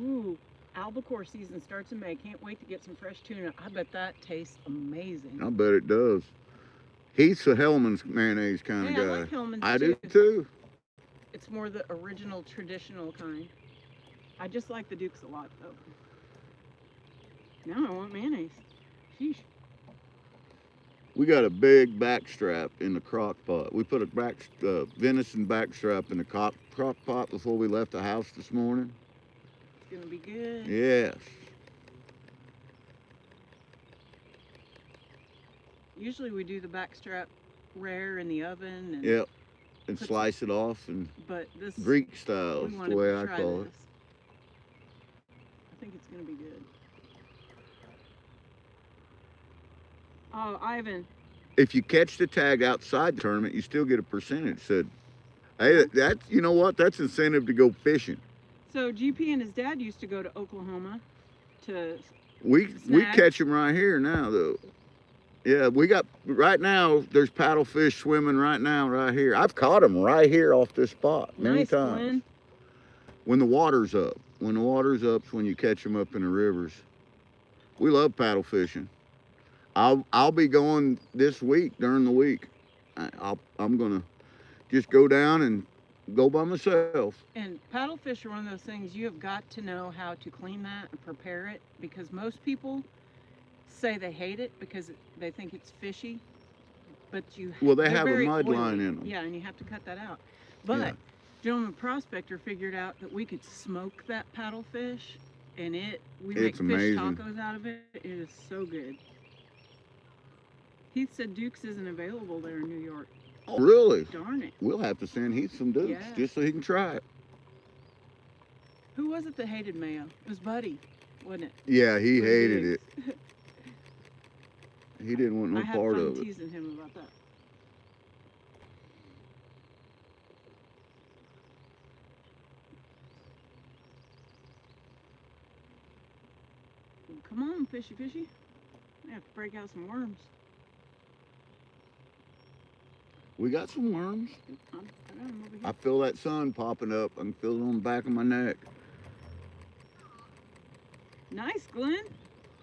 Ooh, albacore season starts in May. Can't wait to get some fresh tuna. I bet that tastes amazing. I bet it does. He's a Hellman's mayonnaise kind Hey, of I guy. like Hellman's I too. do too. It's more the original, traditional kind. I just like the Dukes a lot, though. Now I want mayonnaise. Sheesh. We got a big backstrap in the crock pot. We put a venison backstrap in the crock pot before we left the house this morning. It's gonna be good. Yes. Usually we do the backstrap rare in the oven. And Yep. And slice it off and But this Greek style we is wanted the way to I try call this. it. I think it's gonna be good. Oh, Ivan. If you catch the tag outside the tournament, you still get a percentage. Said, hey, that's you know what? That's incentive to go fishing. So GP and his dad used to go to Oklahoma to We snag. catch them right here now though. Yeah, we got right now. There's paddlefish swimming right now, right here. I've caught them right here off this spot many Nice, times. Glenn. When the water's up, when the water's up's when you catch them up in the rivers. We love paddle fishing. I'll be going this week during the week. I'm gonna just go down and go by myself. And paddlefish are one of those things you have got to know how to clean that and prepare it, because most people say they hate it because they think it's fishy, but Well, they they're have a very mud oily. line in them. Yeah, and you have to cut that out. But Yeah. Gentleman Prospector figured out that we could smoke that paddlefish, and we make It's fish amazing. tacos out of it. It is so good. Heath said Duke's isn't available there in New York. Oh, really? Darn it. We'll have to send Heath some dukes Yeah. just so he can try it. Who was it that hated mayo? It was Buddy, wasn't it? Yeah, he For hated Dukes. it. He didn't want no I had part fun of it. teasing him about that. Come on, fishy, fishy. I have to break out some worms. We got some worms. I got them over here. I feel that sun popping up. I can feel it on the back of my neck. Nice, Glenn.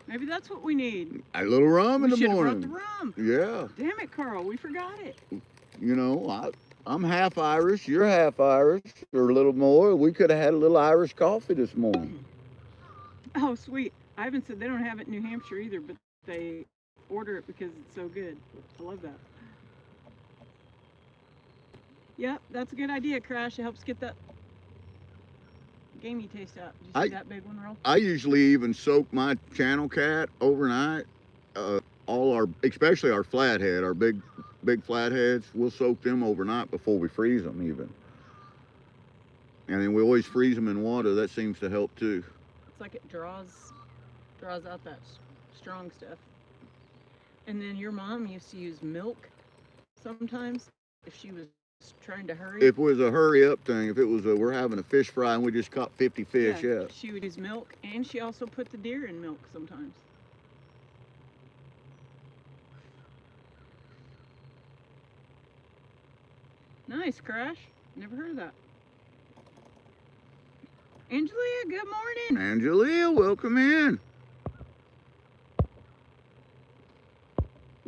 Maybe that's what we need. A little rum in We the should have brought morning. the rum. Yeah. Damn it, Carl. We forgot it. You know, I'm half Irish. You're half Irish, or a little more. We could have had a little Irish coffee this morning. Oh, sweet. Ivan said they don't have it in New Hampshire either, but they order it because it's so good. I love that. Yep, that's a good idea, Crash. It helps get that gamey taste out. Did you see that big one roll? I usually even soak my channel cat overnight. Especially our flathead, our big flatheads, we'll soak them overnight before we freeze them even. And then we always freeze them in water. That seems to help too. It's like it draws out that strong stuff. And then your mom used to use milk sometimes if she was trying to hurry. If it was a hurry up thing, if it was we're having a fish fry and we just caught 50 fish, yeah. She would use milk, and she also put the deer in milk sometimes. Nice, Crash. Never heard of that. Angelia, good morning. Angelia, welcome in.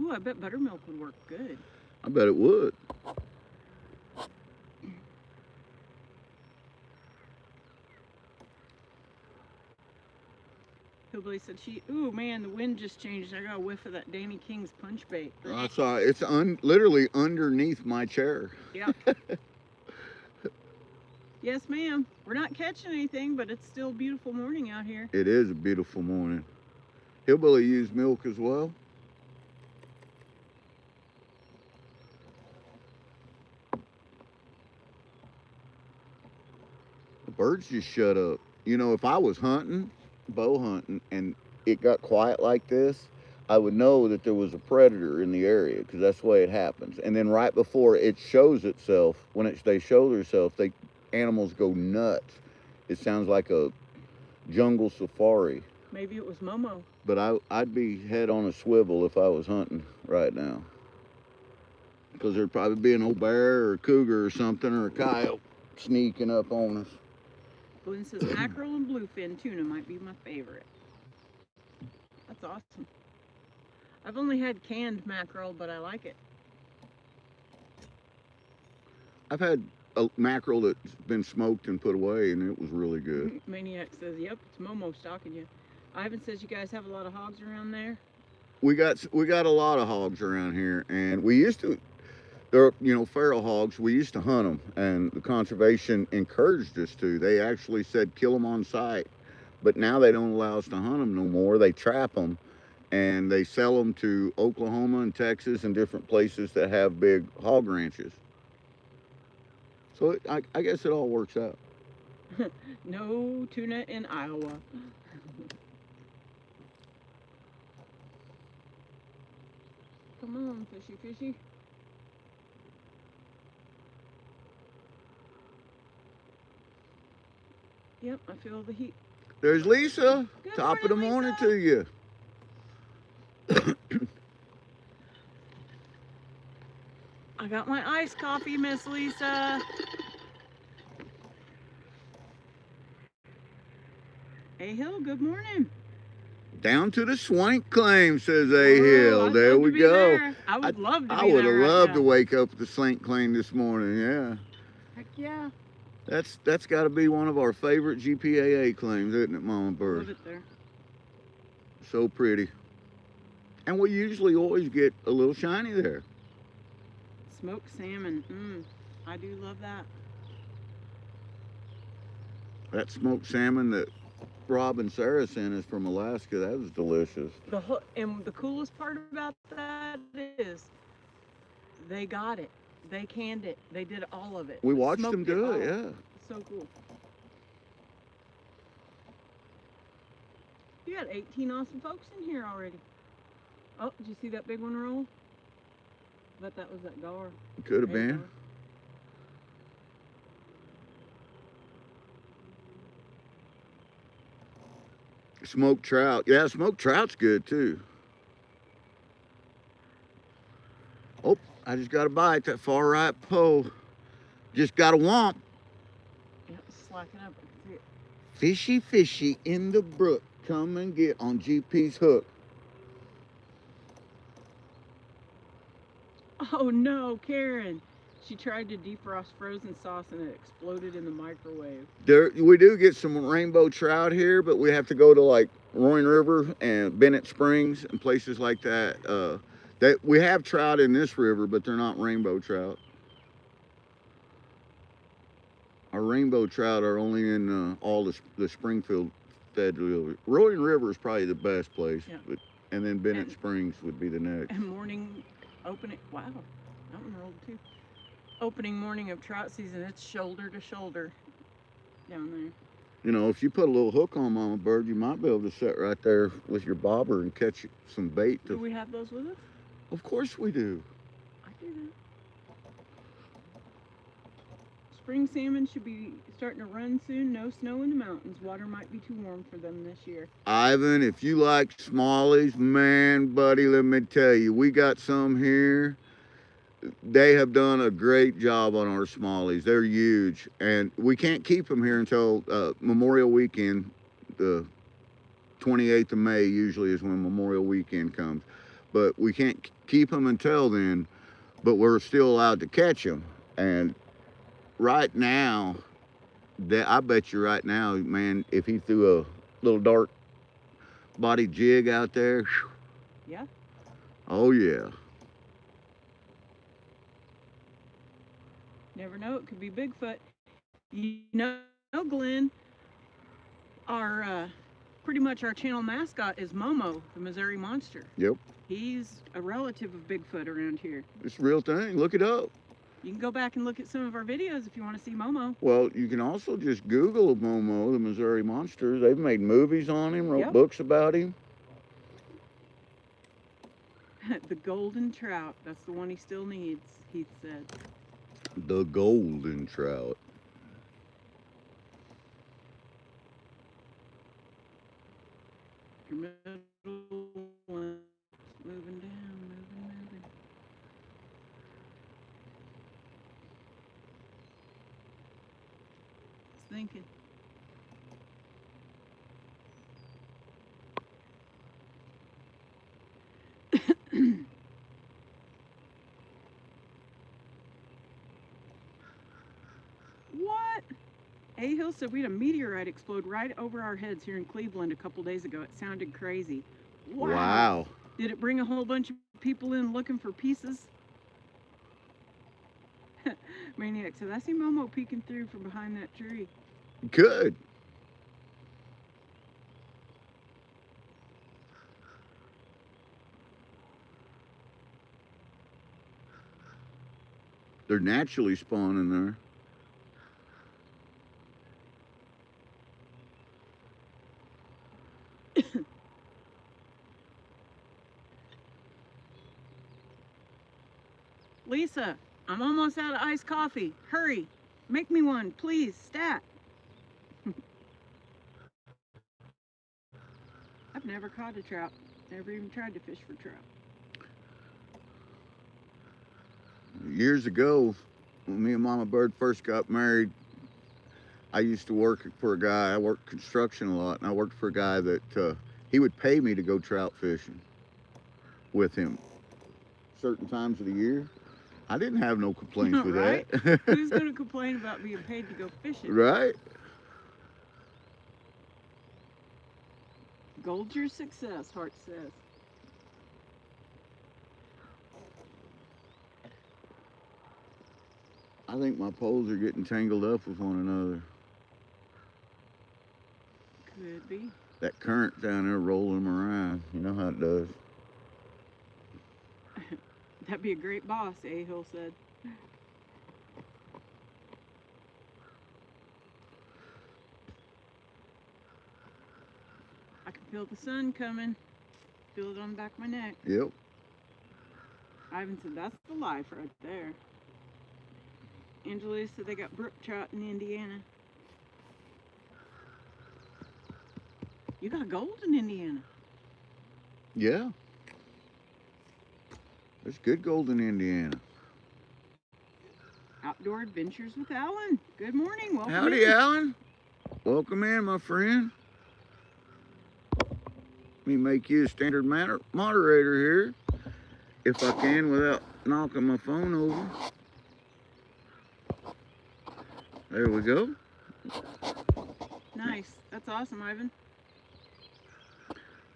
Ooh, I bet buttermilk would work good. I bet it would. Hillbilly said ooh man, the wind just changed. I got a whiff of that Danny King's punch bait. I saw it's literally underneath my chair. Yeah. Yes, ma'am. We're not catching anything, but it's still a beautiful morning out here. It is a beautiful morning. Hillbilly used milk as well. The birds just shut up. You know, if I was hunting, bow hunting, and it got quiet like this, I would know that there was a predator in the area because that's the way it happens. And then right before it shows itself, when they show themselves, animals go nuts. It sounds like a jungle safari. Maybe it was Momo. But I'd be head on a swivel if I was hunting right now. Because there'd probably be an old bear or a cougar or something or a coyote sneaking up on us. Glenn says mackerel and bluefin tuna might be my favorite. That's awesome. I've only had canned mackerel, but I like it. I've had a mackerel that's been smoked and put away, and it was really good. Maniac says, yep, it's Momo stalking you. Ivan says, you guys have a lot of hogs around there? We got a lot of hogs around here, and we used to, they're, you know, feral hogs, we used to hunt them, and the conservation encouraged us to. They actually said kill them on sight, but now they don't allow us to hunt them no more. They trap them, and they sell them to Oklahoma and Texas and different places that have big hog ranches. So I guess it all works out. No tuna in Iowa. Come on, fishy, fishy. Yep, I feel the heat. There's Lisa. Good Top of the morning Lisa. to you. I got my iced coffee, Miss Lisa. Hey Hill, good morning. Down to the swank claim, says A Hill. I'd There love we to be go. there. I would love to be I would there have right loved now. to wake up at the swank claim this morning. Yeah. Heck yeah. That's got to be one of our favorite GPAA claims, isn't it, Mama Bird? Love it there. So pretty. And we usually always get a little shiny there. Smoked salmon. I do love that. That smoked salmon that Rob and Sarah sent us from Alaska, that was delicious. And the coolest part about that is they got it. They canned it. They did all of it. We watched Smoked them do it, all. yeah. So cool. You got 18 awesome folks in here already. Oh, did you see that big one roll? I bet that was that gar. Could have been. Smoked trout. Yeah, smoked trout's good too. Oh, I just got a bite. That far right pole. Just got a womp. Yeah, it's slacking up. I can see it. Fishy, fishy in the brook. Come and get on GP's hook. Oh no, Karen. She tried to defrost frozen sauce and it exploded in the microwave. We do get some rainbow trout here, but we have to go to like Roaring River and Bennett Springs and places like that. We have trout in this river, but they're not rainbow trout. Our rainbow trout are only in all the Springfield fed. Roaring River is probably the best place, yeah. And then Bennett Springs would be the next. And morning opening, wow, that one rolled too. Opening morning of trout season, it's shoulder to shoulder down there. You know, if you put a little hook on Mama Bird, you might be able to sit right there with your bobber and catch some bait. Do we have those with us? Of course we do. I do that. Spring salmon should be starting to run soon. No snow in the mountains. Water might be too warm for them this year. Ivan, if you like smallies, man, buddy, let me tell you, we got some here. They have done a great job on our smallies. They're huge, and we can't keep them here until Memorial Weekend. The 28th of May usually is when Memorial Weekend comes, but we can't keep them until then, but we're still allowed to catch them. And right now, I bet you right now, man, if he threw a little dart body jig out there. Whew. Yeah. Oh yeah. Never know. It could be Bigfoot. You know, Glenn, our pretty much our channel mascot is Momo, the Missouri Monster. Yep. He's a relative of Bigfoot around here. It's a real thing. Look it up. You can go back and look at some of our videos if you want to see Momo. Well, you can also just Google Momo, the Missouri Monster. They've made movies on him, wrote Yep. books about him. The golden trout. That's the one he still needs, Heath said. The golden trout. Your middle one. Moving down, moving. It's thinking. What? A Hill said we had a meteorite explode right over our heads here in Cleveland a couple days ago. It sounded crazy. Wow. Did it bring a whole bunch of people in looking for pieces? Maniac said, I see Momo peeking through from behind that tree. Good. They're naturally spawning there. Lisa, I'm almost out of iced coffee. Hurry, make me one, please, stat. I've never caught a trout. Never even tried to fish for trout. Years ago, when me and MamaBird first got married, I used to work for a guy. I worked construction a lot, and I worked for a guy that he would pay me to go trout fishing with him certain times of the year. I didn't have no complaints with Right? that. Who's going to complain about being paid to go fishing? Right? Gold's your success, Hart says. I think my poles are getting tangled up with one another. Could be. That current down there rolling them around. You know how it does. That'd be a great boss, A Hill said. I can feel the sun coming. Feel it on the back of my neck. Yep. Ivan said, that's the life right there. Angela said they got brook trout in Indiana. You got gold in Indiana. Yeah. There's good gold in Indiana. Outdoor Adventures with Alan. Good morning. Welcome Howdy, in. Alan. Welcome in, my friend. Let me make you a standard moderator here, if I can, without knocking my phone over. There we go. Nice. That's awesome, Ivan.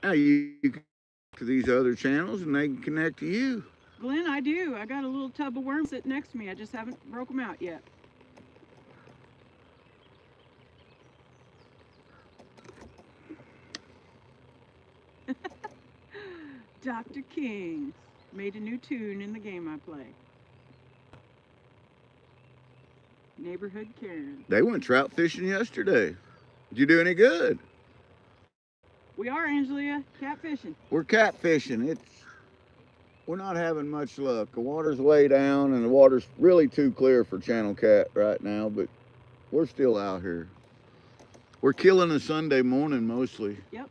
Now you can connect to these other channels and they can connect to you. Glenn, I do. I got a little tub of worms sitting next to me. I just haven't broke them out yet. Dr. King made a new tune in the game I play. Neighborhood Karen. They went trout fishing yesterday. Did you do any good? We are, Angelia, catfishing. We're catfishing. We're not having much luck. The water's way down and the water's really too clear for channel cat right now, but we're still out here. We're killing a Sunday morning mostly. Yep.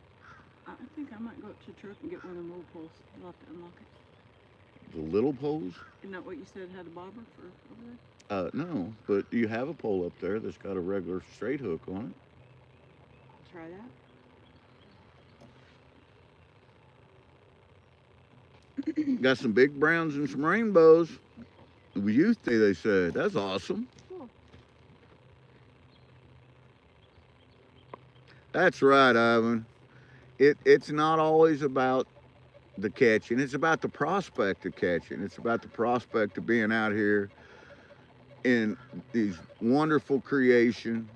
I think I might go up to the truck and get one of them little poles. You'll have to unlock it. The little poles? Isn't that what you said had a bobber for over there? No, but you have a pole up there that's got a regular straight hook on I'll try that. it. Got some big browns and some rainbows. It was youth day, they said. That's awesome. Cool. That's right, Ivan. It's not always about the catching. It's about the prospect of catching. It's about the prospect of being out here in these wonderful creation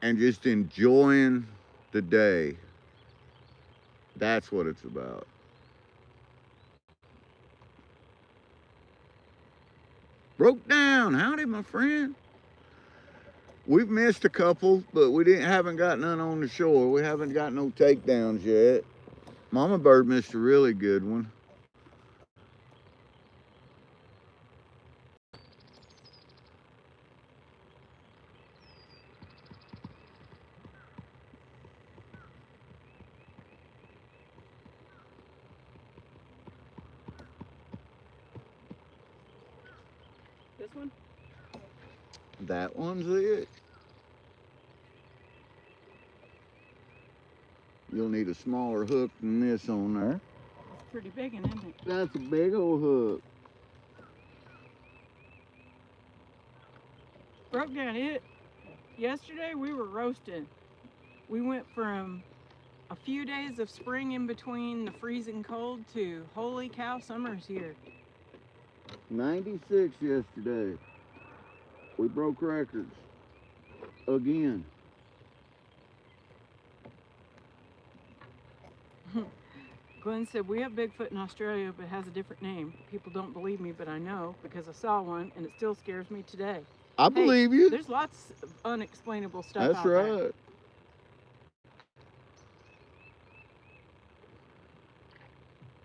and just enjoying the day. That's what it's about. Broke down. Howdy, my friend. We've missed a couple, but we haven't got none on the shore. We haven't got no takedowns yet. Mama Bird missed a really good one. This one? That one's it. You'll need a smaller hook than this on there. It's pretty big, isn't it? That's a big old hook. Broke down it. Yesterday we were roasting. We went from a few days of spring in between the freezing cold to holy cow, summer's here. 96 yesterday. We broke records. Again. Glenn said, we have Bigfoot in Australia, but it has a different name. People don't believe me, but I know because I saw one, and it still scares me today. I believe you. There's lots of unexplainable stuff That's out there. right.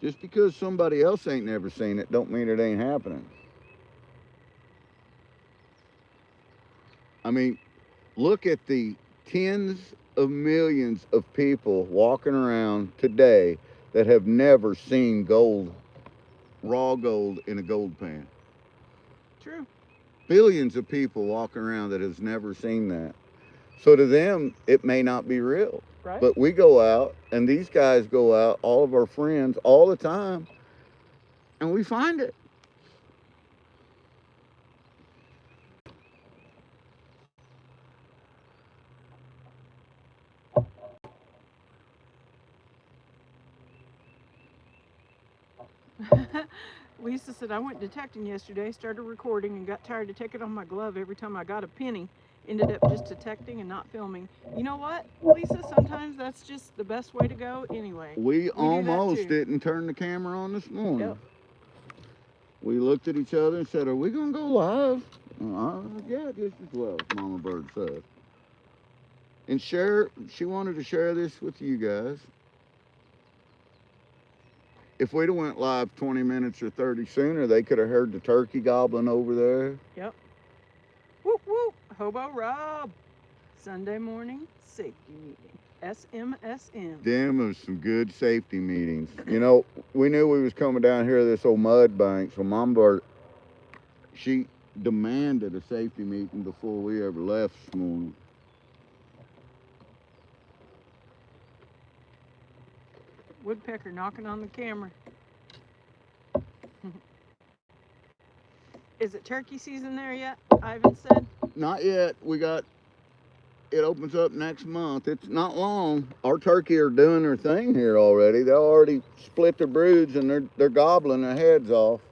Just because somebody else ain't never seen it, don't mean it ain't happening. I mean, look at the tens of millions of people walking around today that have never seen gold, raw gold in a gold pan. True. Billions of people walking around that has never seen that. So to them, it may not be real. Right. But we go out, and these guys go out, all of our friends, all the time, and we find it. Lisa said, I went detecting yesterday, started recording, and got tired of taking on my glove every time I got a penny. Ended up just detecting and not filming. You know what, Lisa? Sometimes that's just the best way to go anyway. We almost too. didn't turn the camera on this morning. Yep. We looked at each other and said, are we going to go live? Yeah, just as well, as Mama Bird said. And she wanted to share this with you guys. If we'd have went live 20 minutes or 30 sooner, they could have heard the turkey gobbling over there. Yep. Whoop, whoop. Hobo Rob. Sunday morning safety meeting. SMSM. Them was some good safety meetings. You know, we knew we was coming down here to this old mud bank, so Mama Bird, she demanded a safety meeting before we ever left this morning. Woodpecker knocking on the camera. Is it turkey season there yet? Ivan said. Not yet. It opens up next month. It's not long. Our turkey are doing their thing here already. They already split their broods and they're gobbling their heads off.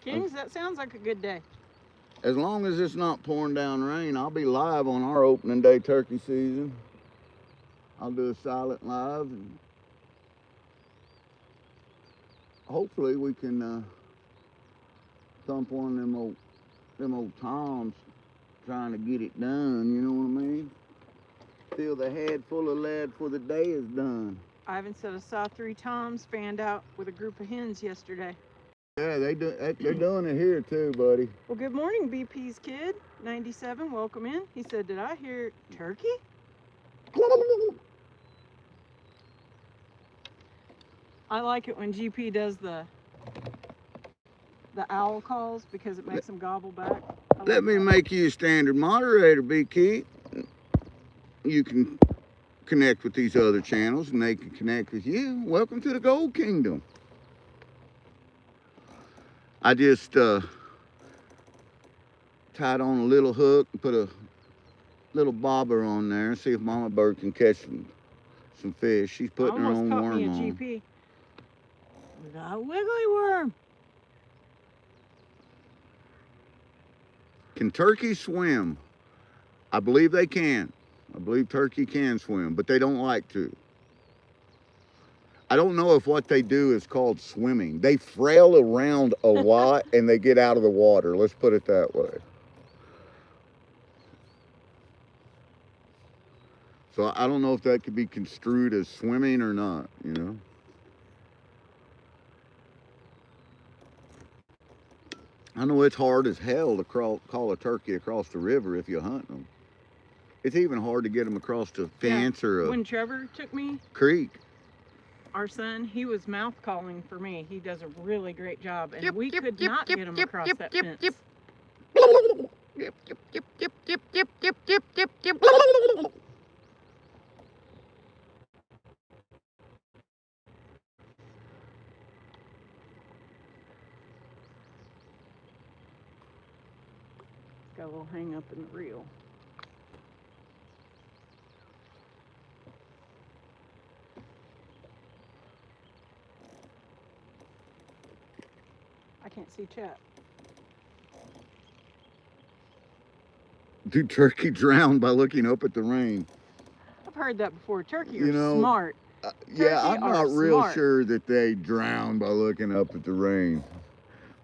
Kings, that sounds like a good day. As long as it's not pouring down rain, I'll be live on our opening day turkey season. I'll do a silent live, and hopefully we can thump one of them old toms trying to get it done, you know what I mean? Fill the head full of lead for the day is done. Ivan said I saw 3 toms fanned out with a group of hens yesterday. Yeah, they're doing it here too, buddy. Well, good morning, BP's kid. 97, welcome in. He said, did I hear turkey? I like it when GP does the owl calls because it makes them gobble back. Let me make you a standard moderator, BK. You can connect with these other channels and they can connect with you. Welcome to the Gold Kingdom. I just tied on a little hook and put a little bobber on there and see if Mama Bird can catch some fish. She's putting her Almost own caught worm me a on. GP. We got a wiggly worm. Can turkeys swim? I believe they can. I believe turkey can swim, but they don't like to. I don't know if what they do is called swimming. They frail around a lot and they get out of the water. Let's put it that way. So I don't know if that could be construed as swimming or not, you know. I know it's hard as hell to call a turkey across the river if you hunt them. It's even hard to get them across the fence or a When Trevor took me, creek. our son, he was mouth calling for me. He does a really great job, and Yip, we yip, could yip, not yip, get him yip, across yip, that yip, fence. yip. Yip, yip, yip, yip, yip, yip, yip, yip, yip, yip, yip. Got a little hang up in the reel. I can't see chat. Do turkey drown by looking up at the rain? I've heard that before. Turkey You are know, smart. Yeah, Turkey I'm are not real smart. sure that they drown by looking up at the rain.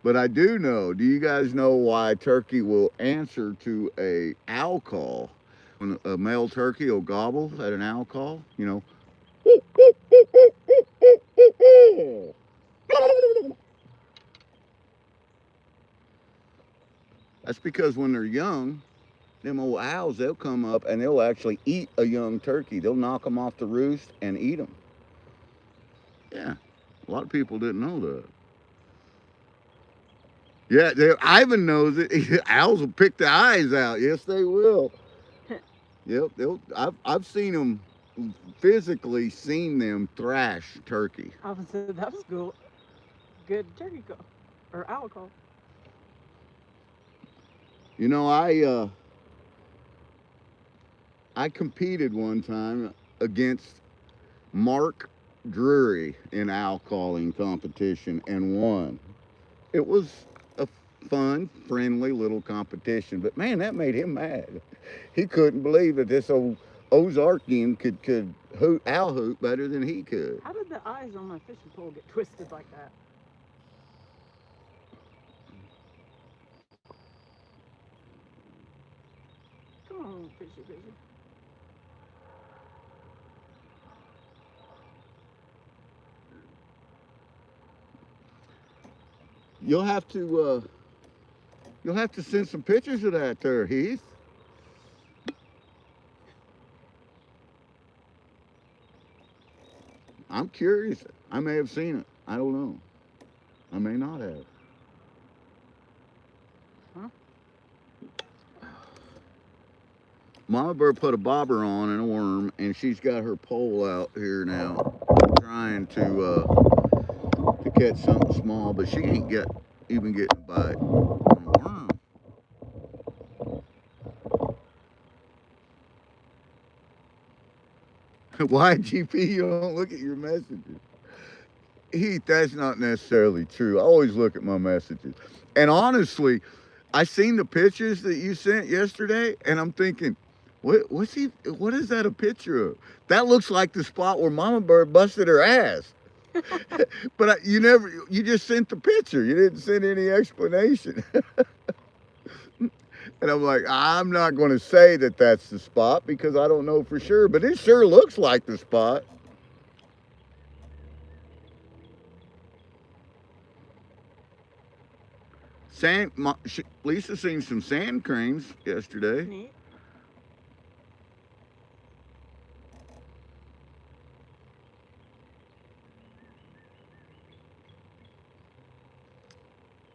But I do know, do you guys know why turkey will answer to a owl call? When a male turkey will gobble at an owl call, you know. That's because when they're young, them old owls, they'll come up and they'll actually eat a young turkey. They'll knock them off the roost and eat them. Yeah, a lot of people didn't know that. Yeah, Ivan knows it. Owls will pick the eyes out. Yes, they will. Yep, I've seen them, physically seen them thrash turkey. Alvin said that was cool. Good turkey call or owl call. You know, I competed one time against Mark Drury in owl calling competition and won. It was a fun, friendly little competition, but man, that made him mad. He couldn't believe that this old Ozarkian could hoot owl hoot better than he could. How did the eyes on my fishing pole get twisted like that? Come on, fishy, fishy. You'll have to send some pictures of that there, Heath. I'm curious. I may have seen it. I don't know. I may not have. Huh? MamaBird put a bobber on and a worm, and she's got her pole out here now, trying to catch something small, but she ain't even getting a bite on a worm. Why, GP, you don't look at your messages? Heath, that's not necessarily true. I always look at my messages. And honestly, I seen the pictures that you sent yesterday, and I'm thinking, what is that a picture of? That looks like the spot where MamaBird busted her ass. But you just sent the picture. You didn't send any explanation. And I'm like, I'm not going to say that that's the spot because I don't know for sure, but it sure looks like the spot. Lisa seen some sand cranes yesterday. Neat.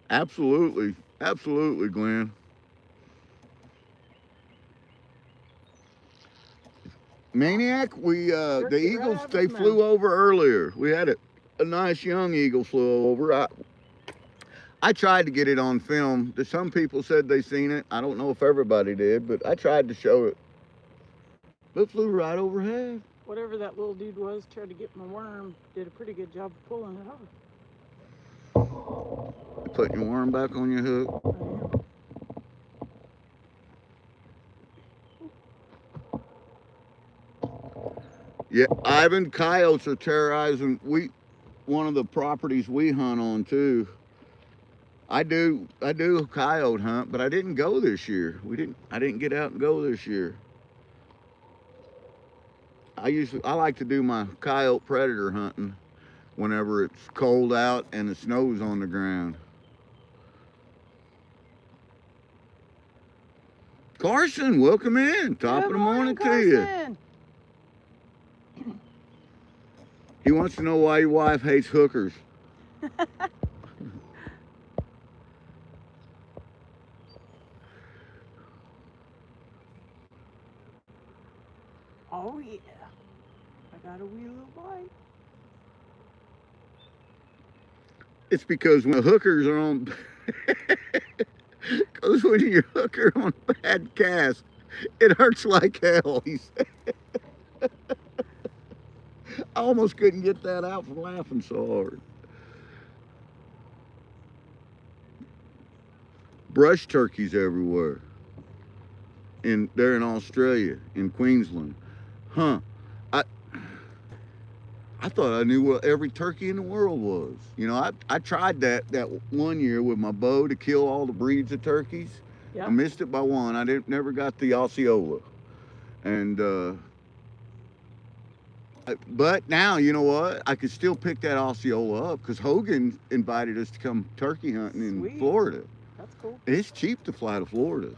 Absolutely, absolutely, Glenn. Maniac, the eagles, they flew over earlier. We had a nice young eagle flew over. I tried to get it on film. Some people said they seen it. I don't know if everybody did, but I tried to show it. It flew right overhead. Whatever that little dude was, tried to get my worm. Did a pretty good job of pulling it off. Putting your worm back on your hook. I am. Yeah, Ivan, coyotes are terrorizing one of the properties we hunt on too. I do coyote hunt, but I didn't go this year. I didn't get out and go this year. I like to do my coyote predator hunting whenever it's cold out and the snow's on the ground. Carson, welcome in. Top of the morning to you. He wants to know why your wife hates hookers. Oh yeah, I got a wee little bite. It's because when the hookers are on, because when your hooker on a bad cast, it hurts like hell. He said. I almost couldn't get that out from laughing so hard. Brush turkeys everywhere. They're in Australia, in Queensland. Huh. I thought I knew what every turkey in the world was. You know, I tried that one year with my bow to kill all the breeds of turkeys. Yep. I missed it by one. I never got the Osceola. And but now, you know what? I could still pick that Osceola up because Hogan invited us to come turkey hunting in Florida. That's cool. It's cheap to fly to Florida.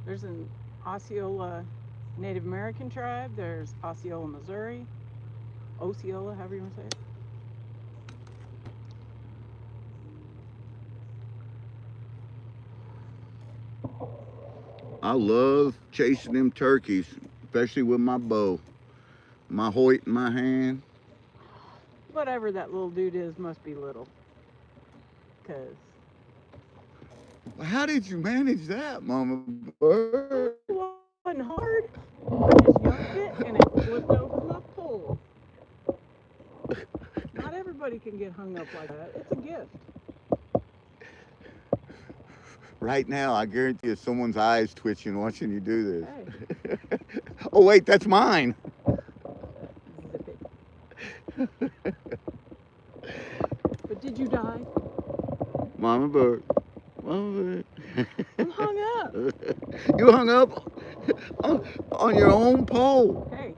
There's an Osceola Native American tribe. There's Osceola, Missouri. Osceola, however you want to say it. I love chasing them turkeys, especially with my bow. My Hoyt in my hand. Whatever that little dude is must be little. Because how did you manage that, Mama Bird? it wasn't hard. I just yanked it and it flipped over my pole. Not everybody can get hung up like that. It's a gift. Right now, I guarantee you someone's eyes twitching watching you do this. Hey. Oh, wait, that's mine. Zip it. But did you die? Mama Bird. Mama Bird. I'm hung up. You hung up on your own pole. Hey,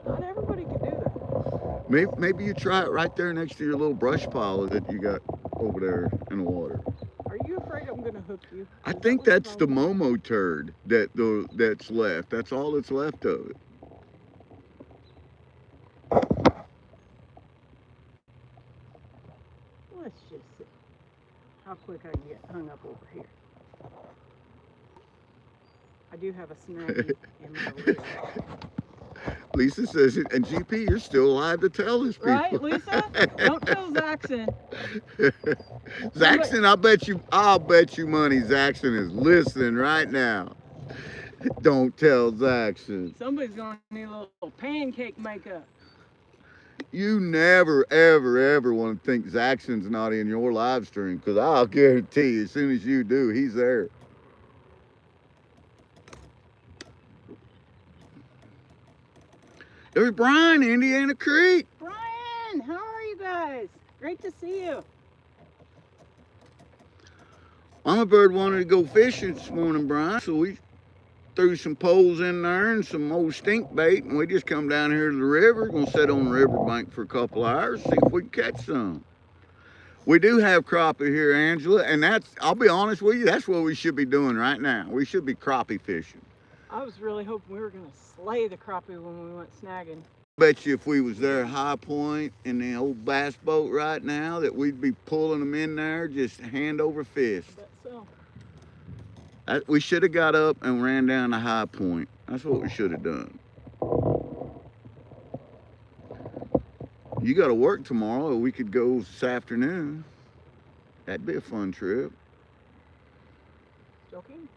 not everybody can do that. Maybe you try it right there next to your little brush pile that you got over there in the water. Are you afraid I'm going to hook you? I think that's the Momo turd that's left. That's all that's left of it. Let's just see how quick I can get hung up over here. I do have a snaggie in my wrist. Lisa says it, and GP, you're still alive to tell this people. Right, Lisa? Don't tell Zaxon. Zaxon, I'll bet you money Zaxon is listening right now. Don't tell Zaxon. Somebody's going to need a little pancake makeup. You never, ever, ever want to think Zaxon's not in your live stream, because I'll guarantee you, as soon as you do, he's there. There's Brian, Indiana Creek. Brian, how are you guys? Great to see you. MamaBird wanted to go fishing this morning, Brian, so we threw some poles in there and some old stink bait, and we just come down here to the river. Gonna sit on the riverbank for a couple hours, see if we can catch some. We do have crappie here, Angela, and I'll be honest with you, that's what we should be doing right now. We should be crappie fishing. I was really hoping we were going to slay the crappie when we went snagging. Bet you if we was there at High Point in the old bass boat right now, that we'd be pulling them in there just hand over fist. I bet so. We should have got up and ran down to High Point. That's what we should have done. You got to work tomorrow, or we could go this afternoon. That'd be a fun trip. Joking?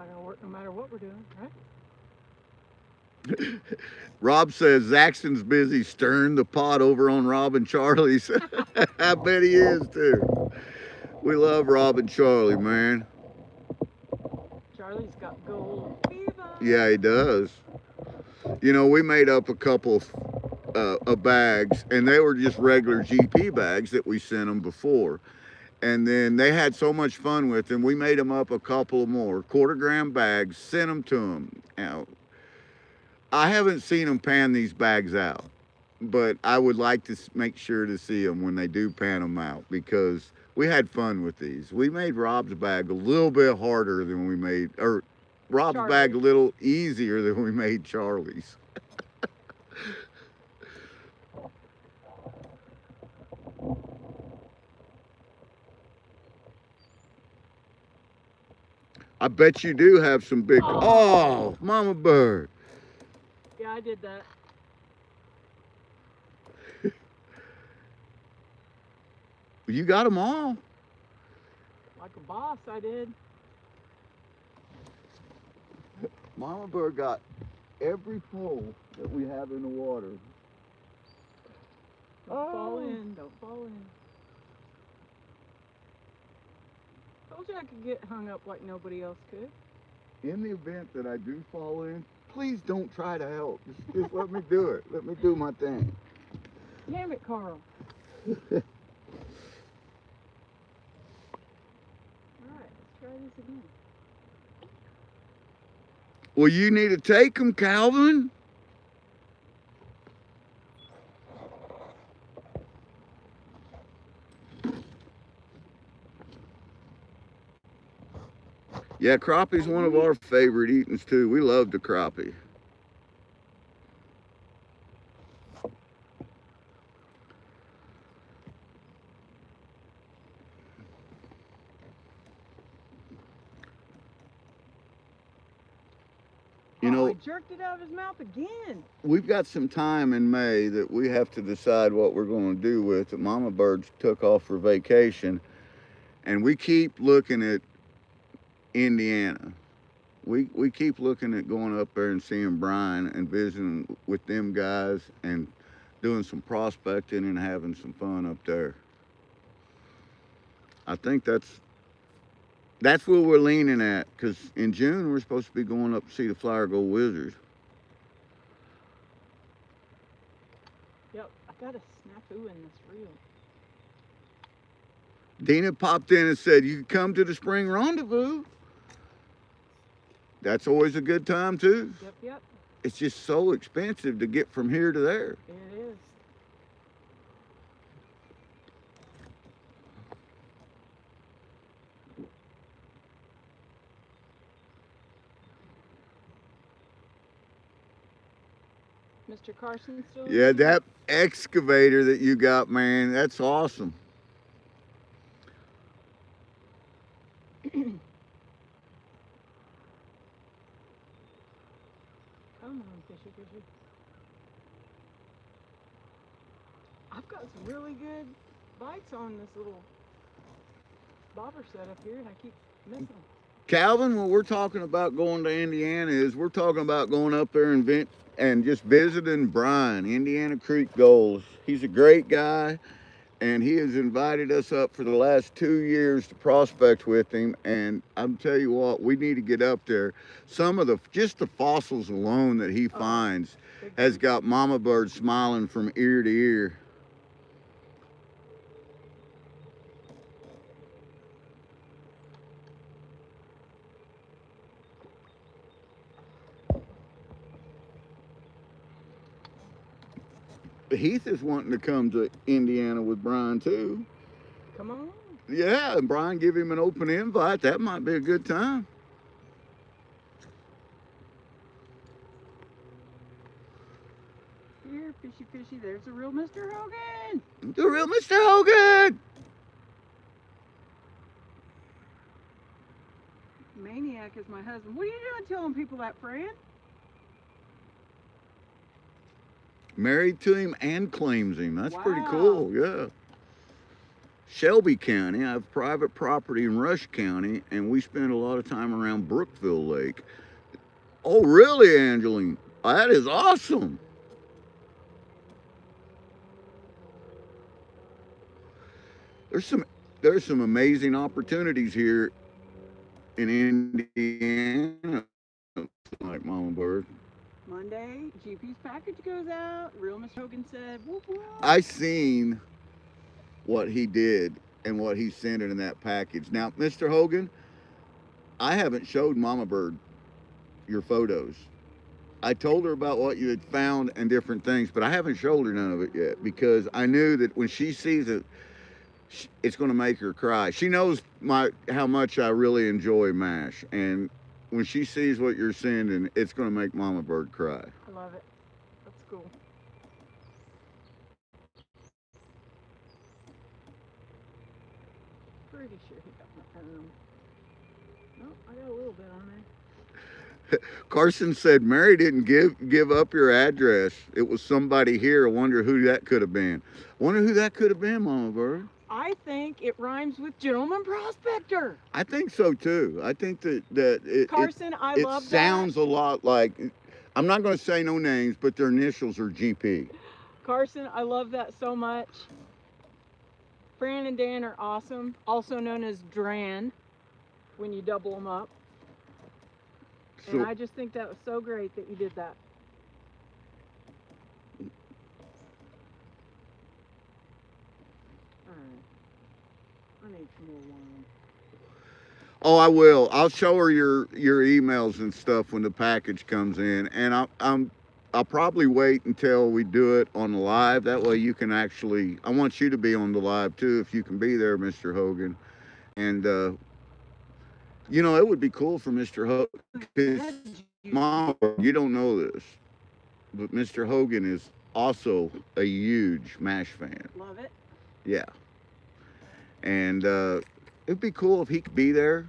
I gotta work no matter what we're doing, right? Rob says Zaxton's busy stirring the pot over on Rob and Charlie's. I bet he is too. We love Rob and Charlie, man. Charlie's got gold fever. Yeah, he does. You know, we made up a couple of bags, and they were just regular GP bags that we sent them before. And then they had so much fun with them, we made them up a couple more quarter-gram bags, sent them to them. Now, I haven't seen them pan these bags out, but I would like to make sure to see them when they do pan them out, because we had fun with these. We made Rob's bag a little bit harder than we made, or Rob's Charlie. bag a little easier than we made Charlie's. I bet you do have some big. Oh, Mama Bird. Yeah, I did that. You got them all. Like a boss, I did. Mama Bird got every pole that we have in the water. Don't fall in, don't fall in. Told you I could get hung up like nobody else could. In the event that I do fall in, please don't try to help. Just let me do it. Let me do my thing. Damn it, Carl. Alright, let's try this again. Well, you need to take them, Calvin. Yeah, crappie's one of our favorite eatings too. We love the crappie. You know, I jerked it out of his mouth again. We've got some time in May that we have to decide what we're going to do with it. Mama Bird took off for vacation, and we keep looking at Indiana. We keep looking at going up there and seeing Brian and visiting with them guys and doing some prospecting and having some fun up there. I think that's where we're leaning at, because in June we're supposed to be going up to see the Flower Gold Wizards. Yep, I got a snafu in this reel. Dina popped in and said, you can come to the spring rendezvous. That's always a good time too. Yep. It's just so expensive to get from here to there. It is. Mr. Carson still? Yeah, that excavator that you got, man, that's awesome. Come on, fishy. I've got some really good bites on this little bobber set up here, and I keep missing them. Calvin, what we're talking about going to Indiana is we're talking about going up there and just visiting Brian, Indiana Creek Goals. He's a great guy, and he has invited us up for the last 2 years to prospect with him. And I'm tell you what, we need to get up there. Some of just the fossils alone that he finds has got Mama Bird smiling from ear to ear. Heath is wanting to come to Indiana with Brian too. Come on. Yeah, and Brian give him an open invite. That might be a good time. Here, fishy. There's the real Mr. Hogan. The real Mr. Hogan. Maniac is my husband. What are you doing telling people that, Fran? Married to him and claims him. That's pretty Wow. cool, yeah. Shelby County. I have private property in Rush County, and we spend a lot of time around Brookville Lake. Oh, really, Angeline? That is awesome. There's some there's some amazing opportunities here in Indiana, like Mama Bird. Monday, GP's package goes out. Real Mr. Hogan said, whoop whoop. I seen what he did and what he sent in that package. Now, Mr. Hogan, I haven't showed Mama Bird your photos. I told her about what you had found and different things, but I haven't showed her none of it yet because I knew that when she sees it, it's going to make her cry. She knows how much I really enjoy MASH, and when she sees what you're sending, it's going to make Mama Bird cry. I love it. That's cool. Pretty sure he got my Nope, I got a little bit on there. Carson said Mary didn't give up your address. It was somebody here. I wonder who that could have been. I wonder who that could have been, Mama Bird. I think it rhymes with Gentleman Prospector. I think so too. I think that it Carson, I love it that. sounds a lot like, I'm not going to say no names, but their initials are GP. Carson, I love that so much. Fran and Dan are awesome, also known as Dran when you double them up. So, And I just think that was so great that you did that. Alright. I need some more wine. oh, I will. I'll show her your emails and stuff when the package comes in, and I'll probably wait until we do it on the live. That way you can actually. I want you to be on the live too, if you can be there, Mr. Hogan. And you know, it would be cool for Mr. Hogan. Mom, you don't know this, but Mr. Hogan is also a huge MASH fan. Love it. Yeah. And it'd be cool if he could be there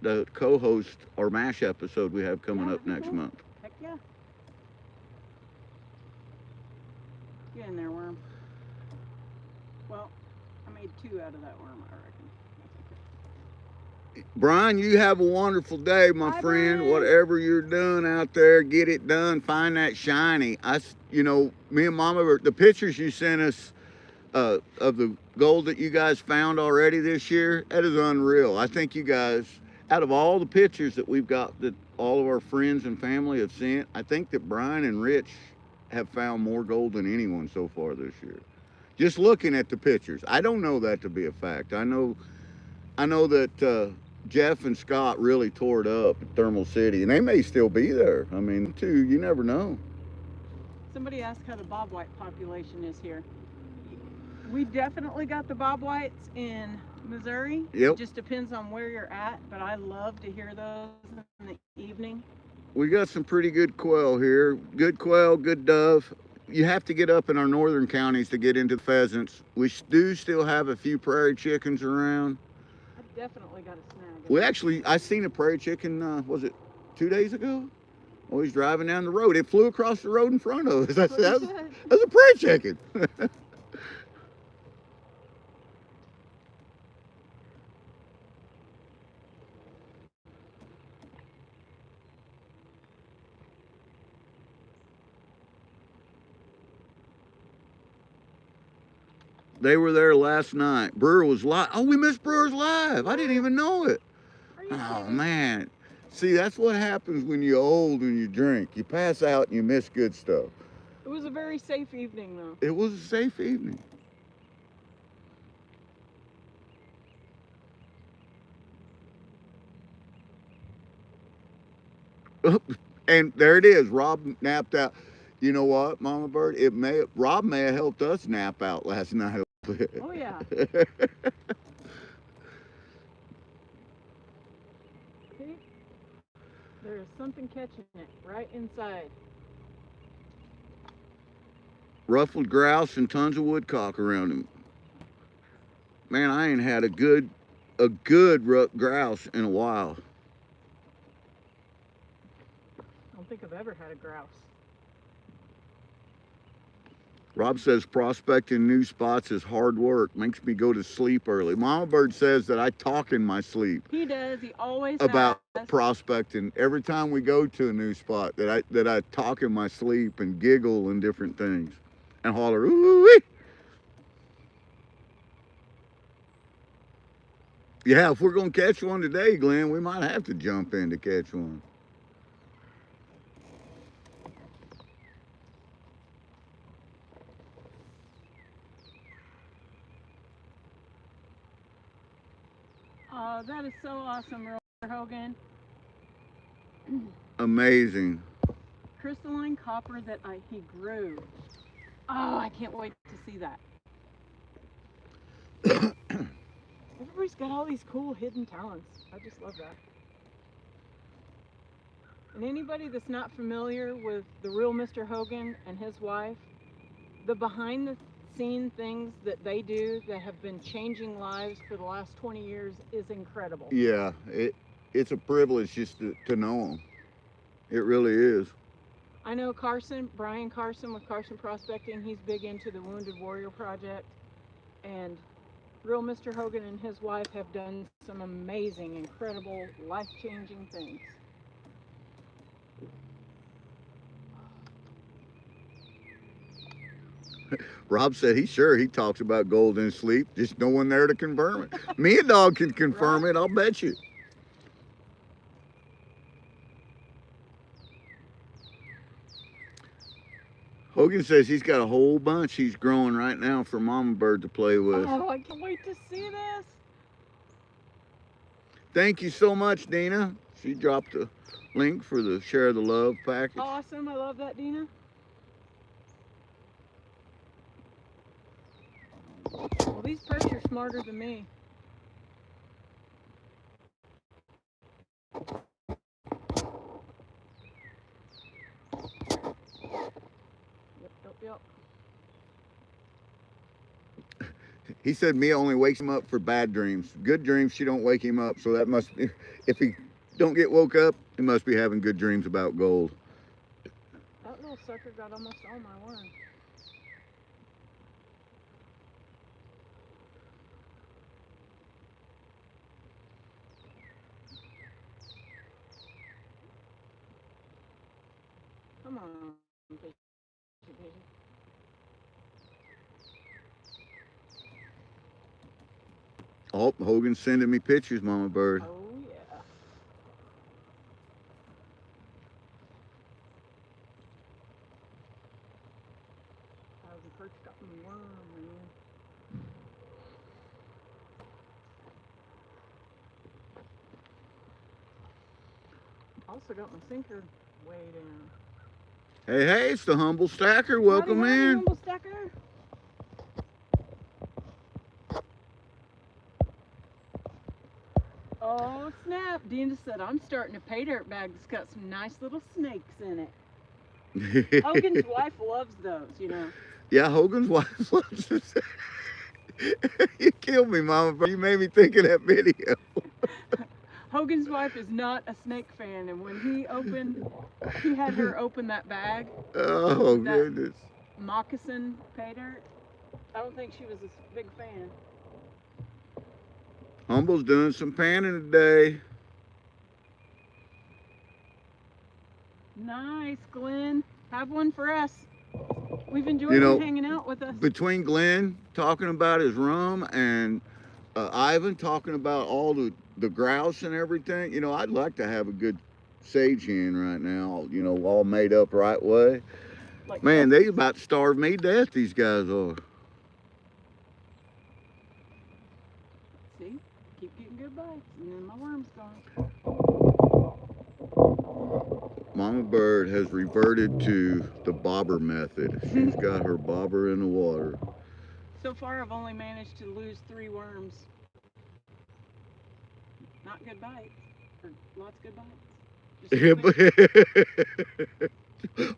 to co-host our MASH episode we have coming up next month. Heck yeah. Get in there, worm. Well, I made 2 out of that worm, I reckon. Brian, you have a wonderful day, my Bye, friend. Brian. Whatever you're doing out there, get it done. Find that shiny. You know, me and Mama, the pictures you sent us of the gold that you guys found already this year, that is unreal. I think you guys, out of all the pictures that we've got that all of our friends and family have sent, I think that Brian and Rich have found more gold than anyone so far this year. Just looking at the pictures. I don't know that to be a fact. I know that Jeff and Scott really tore it up at Thermal City, and they may still be there. I mean, too, you never know. Somebody asked how the bobwhite population is here. We definitely got the bobwhites in Missouri. Yep. It just depends on where you're at, but I love to hear those in the evening. We got some pretty good quail here. Good quail, good dove. You have to get up in our northern counties to get into the pheasants. We do still have a few prairie chickens around. I definitely got a snag. We actually, I seen a prairie chicken, was it 2 days ago? I was driving down the road. It flew across the road in front of us. I said, that's a prairie chicken. They were there last night. Brewer was live. Oh, we missed Brewer's live. I didn't even know it. Oh, man. See, that's what happens when you're old and you drink. You pass out and you miss good stuff. It was a very safe evening, though. It was a safe evening. And there it is. Rob napped out. You know what, Mama Bird? Rob may have helped us nap out last night a little bit. Oh, yeah. See? There's something catching it right inside. Ruffled grouse and tons of woodcock around him. Man, I ain't had a good grouse in a while. I don't think I've ever had a grouse. Rob says prospecting new spots is hard work. Makes me go to sleep early. Mama Bird says that I talk in my sleep He does. He always about has. prospecting. Every time we go to a new spot, that I talk in my sleep and giggle and different things, and holler ooh wee. Yeah, if we're gonna catch one today, Glenn, we might have to jump in to catch one. Oh, that is so awesome, Roger Hogan. Amazing. Crystalline copper that he grew. Oh, I can't wait to see that. Everybody's got all these cool hidden talents. I just love that. And anybody that's not familiar with the real Mr. Hogan and his wife, the behind the scene things that they do that have been changing lives for the last 20 years is incredible. Yeah, it's a privilege just to know them. It really is. I know Brian Carson with Carson Prospecting, he's big into the Wounded Warrior Project. And real Mr. Hogan and his wife have done some amazing, incredible, life-changing things. Rob said he talks about gold in sleep, just no one there to confirm it. Me and Dog can confirm Right. it, I'll bet you. Hogan says he's got a whole bunch he's growing right now for Mama Bird to play with. Oh, I can't wait to see this. Thank you so much, Dina. She dropped a link for the Share the Love package. Awesome. I love that, Dina. Well, these perch are smarter than me. Yep. He said Mia only wakes him up for bad dreams. Good dreams, she don't wake him up. So that must, if he don't get woke up, he must be having good dreams about gold. That little sucker got almost all my worms. Come on, baby. Oh, Hogan's sending me pictures, Mama Bird. Oh, yeah. How's the perch got me worm, man? Also got my sinker way down. Hey, it's the Humble Stacker. Welcome Howdy, in. Humble Stacker. Oh, snap. Dina said, I'm starting a pay dirt bag that's got some nice little snakes in it. Hogan's wife loves those, you know. Yeah, Hogan's wife loves this. You killed me, Mama Bird. You made me think of that video. Hogan's wife is not a snake fan, and when he had her open that bag, Oh, that goodness. moccasin pay dirt, I don't think she was a big fan. Humble's doing some panning today. Nice, Glenn. Have one for us. We've enjoyed you hanging out with us. Between Glenn talking about his rum and Ivan talking about all the grouse and everything, I'd like to have a good sage hen right now, all made up right way. Like Man, they about to starve me to death, these guys are. See? Keep getting good bites, and then my worm's gone. Mama Bird has reverted to the bobber method. She's got her bobber in the water. So far, I've only managed to lose 3 worms. Not good bites, or lots of good bites.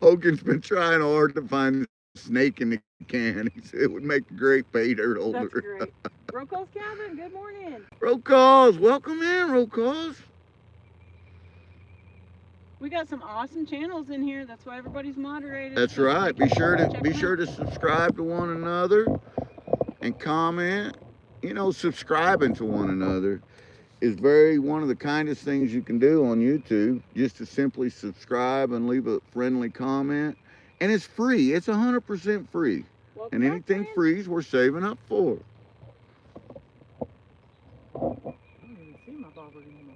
Hogan's been trying hard to find the snake in the can. He said it would make a great pay dirt holder. That's great. Roll calls, Calvin. Good morning. Roll calls. Welcome in, roll calls. We got some awesome channels in here. That's why everybody's moderated. That's so right. they Be can sure to check be 'em sure out. to subscribe to one another and comment. You know, subscribing to one another is one of the kindest things you can do on YouTube. Just to simply subscribe and leave a friendly comment, and it's free. It's 100% free. Welcome And back, anything friends. free is we're saving up for. I don't even see my bobber anymore.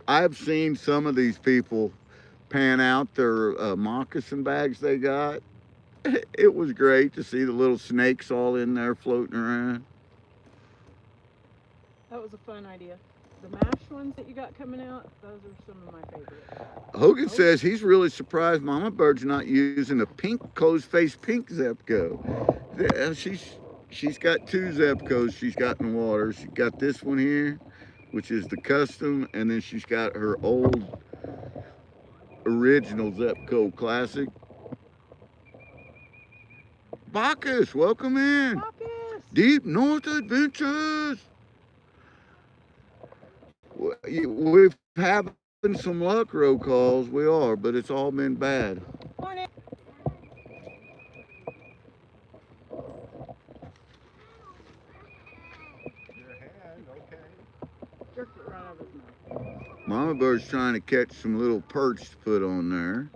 I've seen some of these people pan out their moccasin bags they got. It was great to see the little snakes all in there floating around. That was a fun idea. The mash ones that you got coming out, those are some of my favorites. Hogan says he's really surprised Mama Bird's not using a pink closed face pink Zepco. Yeah, she's got two Zepcos she's got in the water. She's got this one here, which is the custom, and then she's got her old original Zepco Classic. Bacchus, welcome in. Bacchus! Deep North Adventures. We've having some luck roll calls, we are, but it's all been bad. Morning. Jerked it right out of his mouth. Mama Bird's trying to catch some little perch to put on there.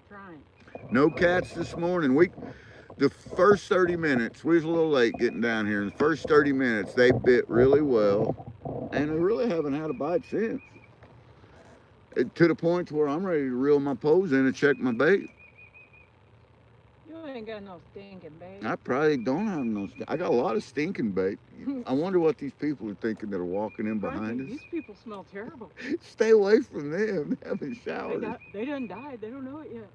Trying. No cats this morning. The first 30 minutes, we was a little late getting down here. In the first 30 minutes, they bit really well, and they really haven't had a bite since. To the point where I'm ready to reel my poles in and check my bait. You ain't got no stinking bait. I probably don't have no. I got a lot of stinking bait. I wonder what these people are thinking that are walking in behind us. These people smell terrible. Stay away from them. They haven't showered. They done died. They don't know it yet.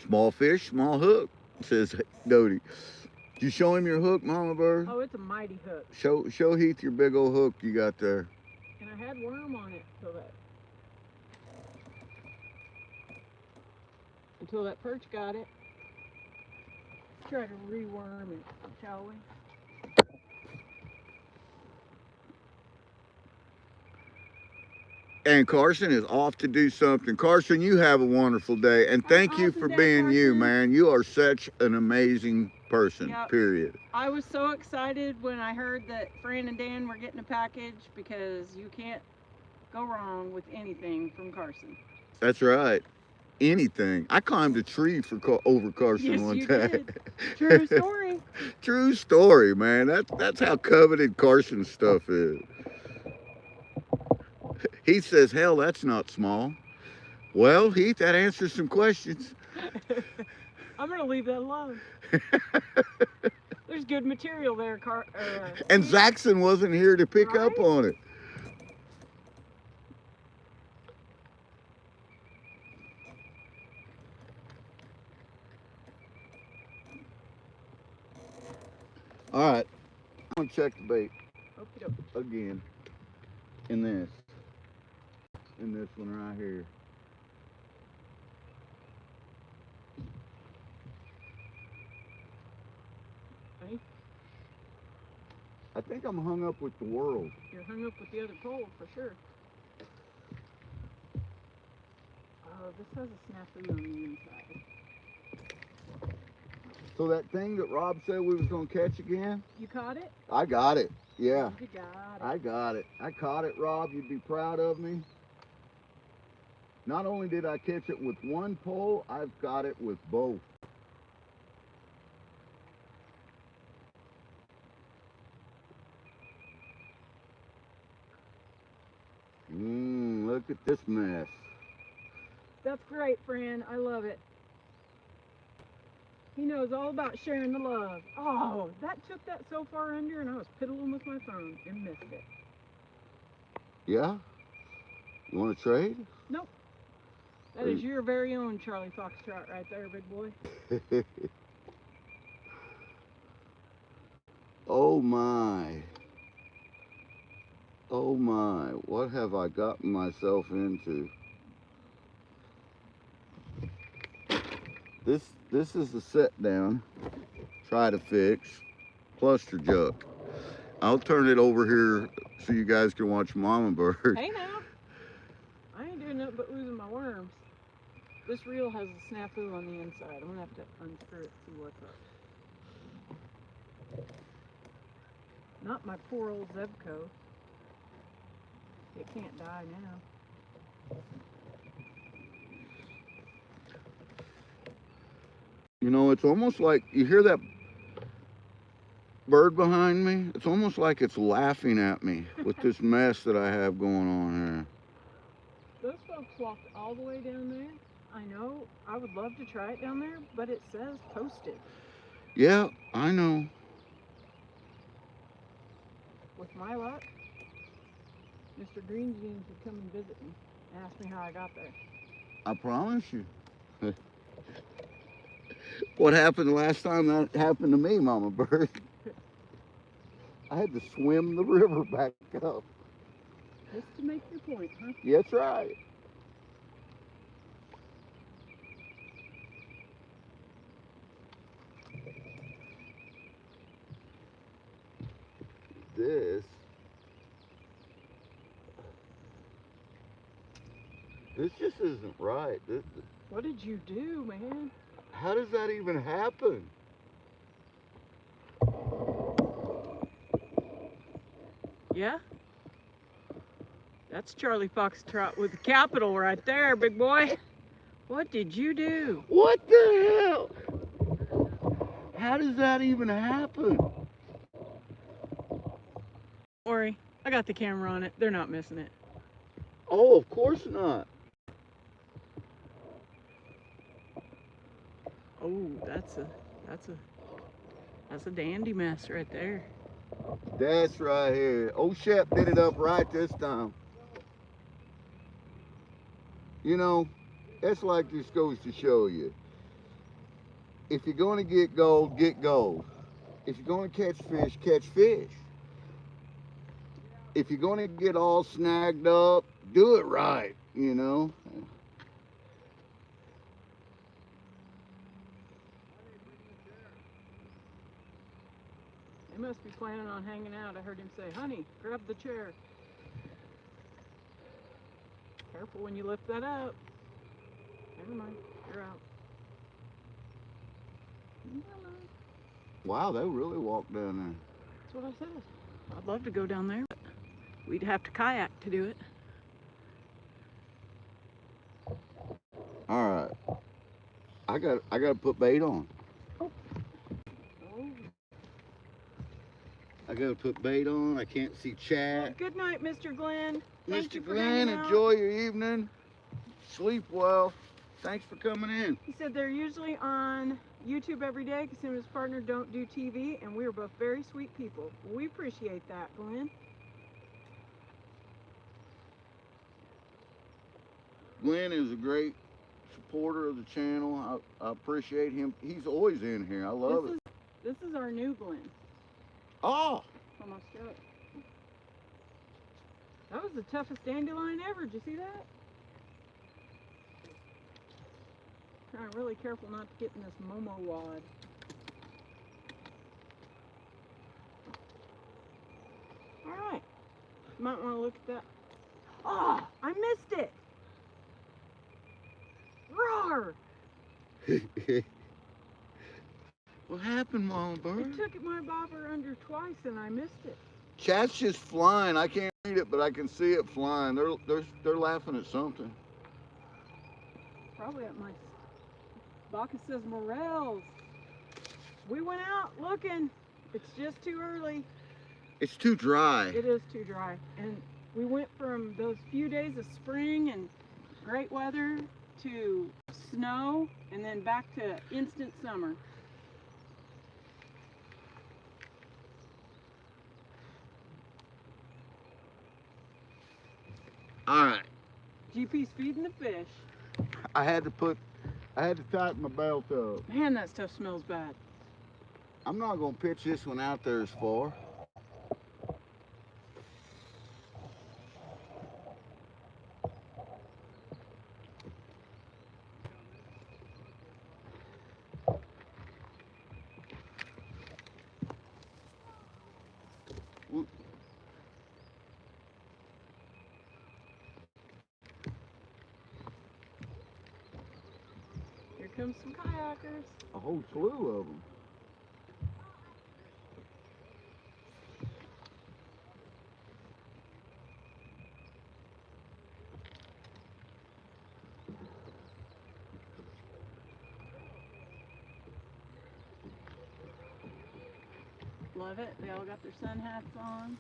Small fish, small hook, says Dodie. Did you show him your hook, Mama Bird? Oh, it's a mighty hook. Show Heath your big old hook you got there. And I had worm on it until that perch got it. Let's try to reworm it, shall we? And Carson is off to do something. Carson, you have a wonderful day. And thank you for being you, man. You are such an amazing person, period. I was so excited when I heard that Fran and Dan were getting a package because you can't go wrong with anything from Carson. That's right. Anything. I climbed a tree over Carson one time. Did. True story. True story, man. That's how coveted Carson stuff is. He says, hell, that's not small. Well, Heath, that answers some questions. I'm going to leave that alone. There's good material there, and Zaxxon wasn't here to pick up on it. All right, I'm going to check the bait again in this one right here. I think I'm hung up with the world. You're hung up with the other pole for sure. Oh, this has a snafu on the inside. So that thing that Rob said we was going to catch again? You caught it? I got it. Yeah. You got it. I got it. I caught it, Rob. You'd be proud of me. Not only did I catch it with one pole, I've got it with both. Look at this mess. That's great, Fran. I love it. He knows all about sharing the love. Oh, that took that so far under, and I was piddling with my phone and missed it. Yeah? You want to trade? Nope. That is your very own Charlie Foxtrot right there, big boy. Oh my. Oh my. What have I gotten myself into? This is the set down. Try to fix cluster juck. I'll turn it over here so you guys can watch Mama Bird. Hey now, I ain't doing nothing but losing my worms. This reel has a snafu on the inside. I'm gonna have to unscrew it, see what's up. Not my poor old Zebco. It can't die now. You know, it's almost like you hear that bird behind me. It's almost like it's laughing at me with this mess that I have going on Those folks walked all the way down there. I know, I would love to try it down there, but it says posted. here. Yeah, I know. With my luck, Mr. Green Jeans would come and visit me and ask me how I got there. I promise you. What happened last time that happened to me, Mama Bird? I had to swim the river back up. Just to make your point, huh? Yeah, that's right. This just isn't right. What did you do, man? How does that even happen? Yeah? That's Charlie Foxtrot with the capital right there, big boy. What did you do? What the hell? How does that even happen? Don't worry, I got the camera on it. They're not missing it. Oh, of course not. Oh, that's a dandy mess right there. That's right here. Old Shep did it up right this time. You know, that's like this goes to show you. If you're going to get gold, get gold. If you're going to catch fish, catch fish. If you're going to get all snagged up, do it right, you know. They must be planning on hanging out. I heard him say, honey, grab the chair. Careful when you lift that up. Never mind, you're out. Never mind. Wow, they really walked down there. That's what I said. I'd love to go down there, but we'd have to kayak to do it. All right. I got to put bait on. Oh. I got to put bait on. I can't see chat. Well, good night, Mr. Glenn. Thank you Mr. for Glenn, hanging out. enjoy your evening. Sleep well. Thanks for coming in. He said they're usually on YouTube every day because him and his partner don't do TV, and we are both very sweet people. We appreciate that, Glenn. Glenn is a great supporter of the channel. I appreciate him. He's always in here. I love it. This is our new Glenn Oh, from Australia. That was the toughest dandelion ever. Did you see that? Trying really careful not to get in this Momo wad. Alright. You might want to look at that. Oh, I missed it! Roar! what happened, Mama It Bird? took my bobber under twice and I missed it. Chat's just flying. I can't read it, but I can see it flying. They're laughing at something. Probably at my Bacchus says morels. We went out looking. It's just too early. It's too dry. It is too dry. And we went from those few days of spring and great weather to snow and then back to instant summer. All right. GP's feeding the fish. I had to tighten my belt up. Man, that stuff smells bad. I'm not gonna pitch this one out there as far. them some kayakers. A whole slew of them. Love it. They all got their sun hats on.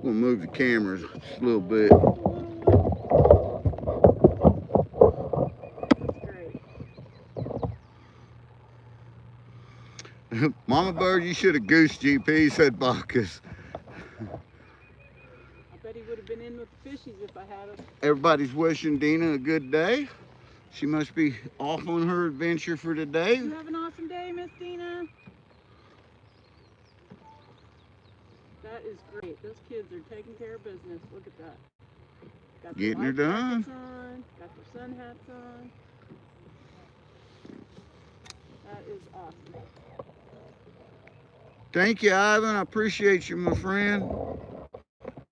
We'll move the cameras just a little bit. That's great. Mama Bird, you should have goosed GP, said Bacchus. I bet he would have been in with the fishies if I had him. Everybody's wishing Dina a good day. She must be off on her adventure for today. You have an awesome day, Miss Dina. That is great. Those kids are taking care of business. Look at that. Got their Getting her life done. jackets on, got their sun hats on. That is awesome. Thank you, Ivan. I appreciate you, my friend.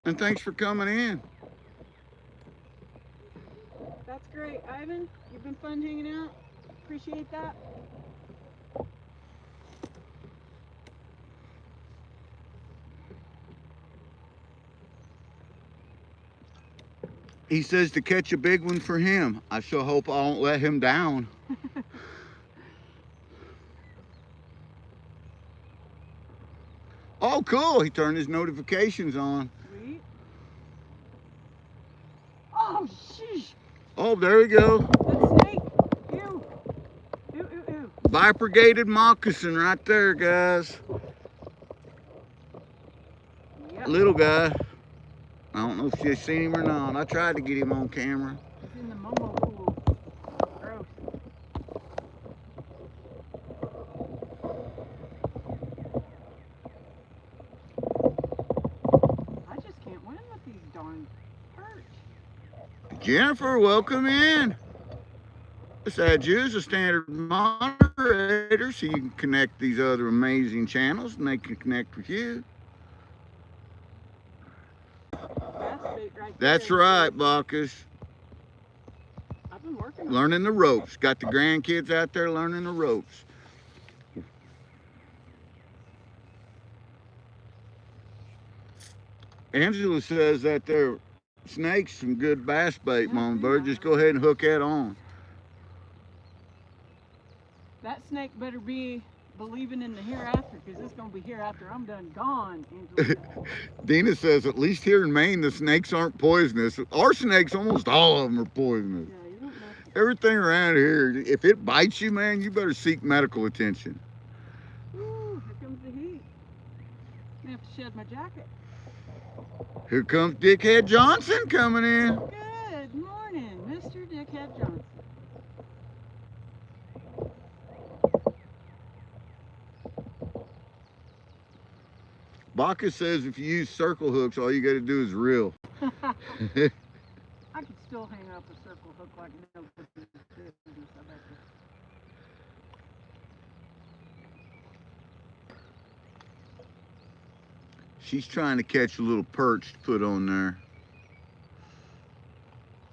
And thanks for coming in. That's great. Ivan, you've been fun hanging out. Appreciate that. He says to catch a big one for him. I sure hope I won't let him down. Oh, cool. He turned his notifications on. Sweet. Oh, sheesh. Oh, there we go. That snake. Ew. Ew, ew, ew. Bifurcated moccasin right there, guys. Yep. Little guy. I don't know if you've seen him or not. I tried to get him on camera. He's in the Momo pool. Gross. I just can't win with these darn perch. Jennifer, welcome in. Let's add you as a standard moderator so you can connect these other amazing channels and they can connect with you. Bass bait right That's there. right, Bacchus. I've been working on Learning the ropes. Got the grandkids out there learning the ropes. Angela says that there snake's some good bass bait, Mama Bird. Just go ahead and hook that on. that snake better be believing in the hereafter, because it's going to be here after I'm done gone, Angela. Dina says at least here in Maine the snakes aren't poisonous. Our snakes, almost all of them are poisonous. Yeah, you don't know. Everything around here, if it bites you, man, you better seek medical attention. Ooh, here comes the heat. I have to shed my jacket. Here comes Dickhead Johnson coming in. Good morning, Mr. Dickhead Johnson. Bacchus says if you use circle hooks, all you got to do is reel. I could still hang up a circle hook like nobody's business, I bet you. She's trying to catch a little perch to put on there.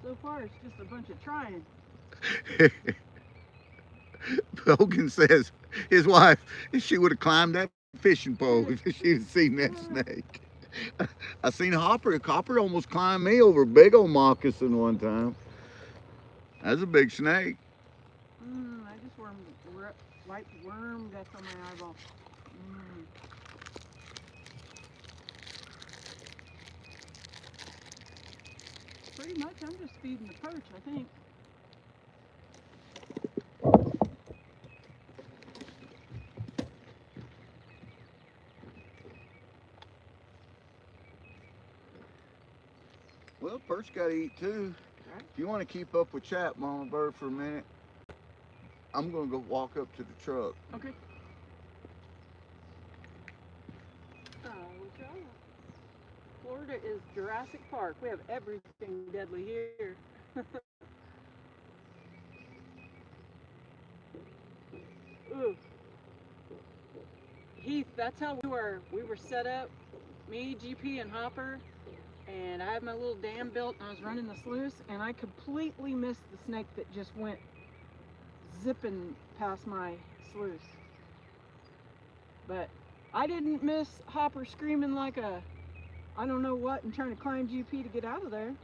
So far, it's just a bunch of trying. Hogan says his wife, if she would have climbed that fishing pole, if she'd have seen that snake. I seen Hopper. Hopper almost climbed me over a big old moccasin one time. That's a big snake. I just white worm that's on my eyeball. Pretty much, I'm just feeding the perch, I think. Well, perch got to eat too. Right. If you want to keep up with chat, Mama Bird, for a minute, I'm going to go walk up to the truck. Okay. Florida is Jurassic Park. We have everything deadly here. Ooh. Heath, that's how we were set up. Me, GP, and Hopper. And I had my little dam built and I was running the sluice and I completely missed the snake that just went zipping past my sluice. But I didn't miss Hopper screaming like a I don't know what and trying to climb GP to get out of there.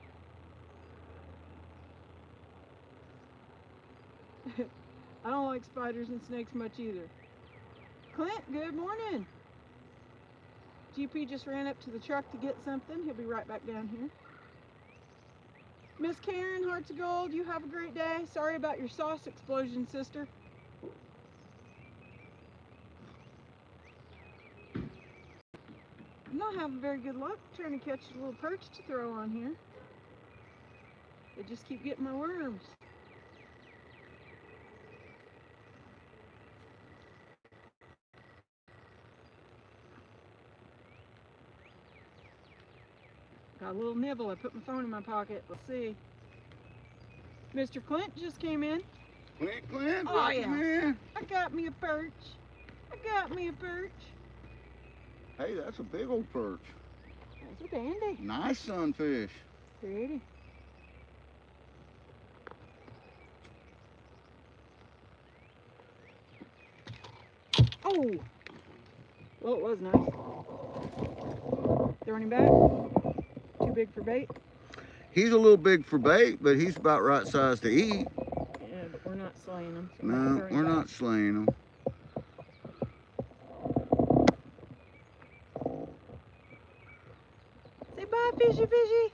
I don't like spiders and snakes much either. Clint, good morning. GP just ran up to the truck to get something. He'll be right back down here. Miss Karen, Hearts of Gold, you have a great day. Sorry about your sauce explosion, sister. I'm not having very good luck trying to catch a little perch to throw on here. They just keep getting my worms. Got a little nibble. I put my phone in my pocket. Let's see. Mr. Clint just came in. Clint, Oh, welcome yeah. in. I got me a perch. I got me a perch. Hey, that's a big old perch. That's a dandy. Nice sunfish. Pretty. Oh! Well, it was nice. Throwing him back. Too big for bait. He's a little big for bait, but he's about right size to eat. Yeah, but we're not slaying him. So No, we're not slaying him. Say bye, fishy, fishy.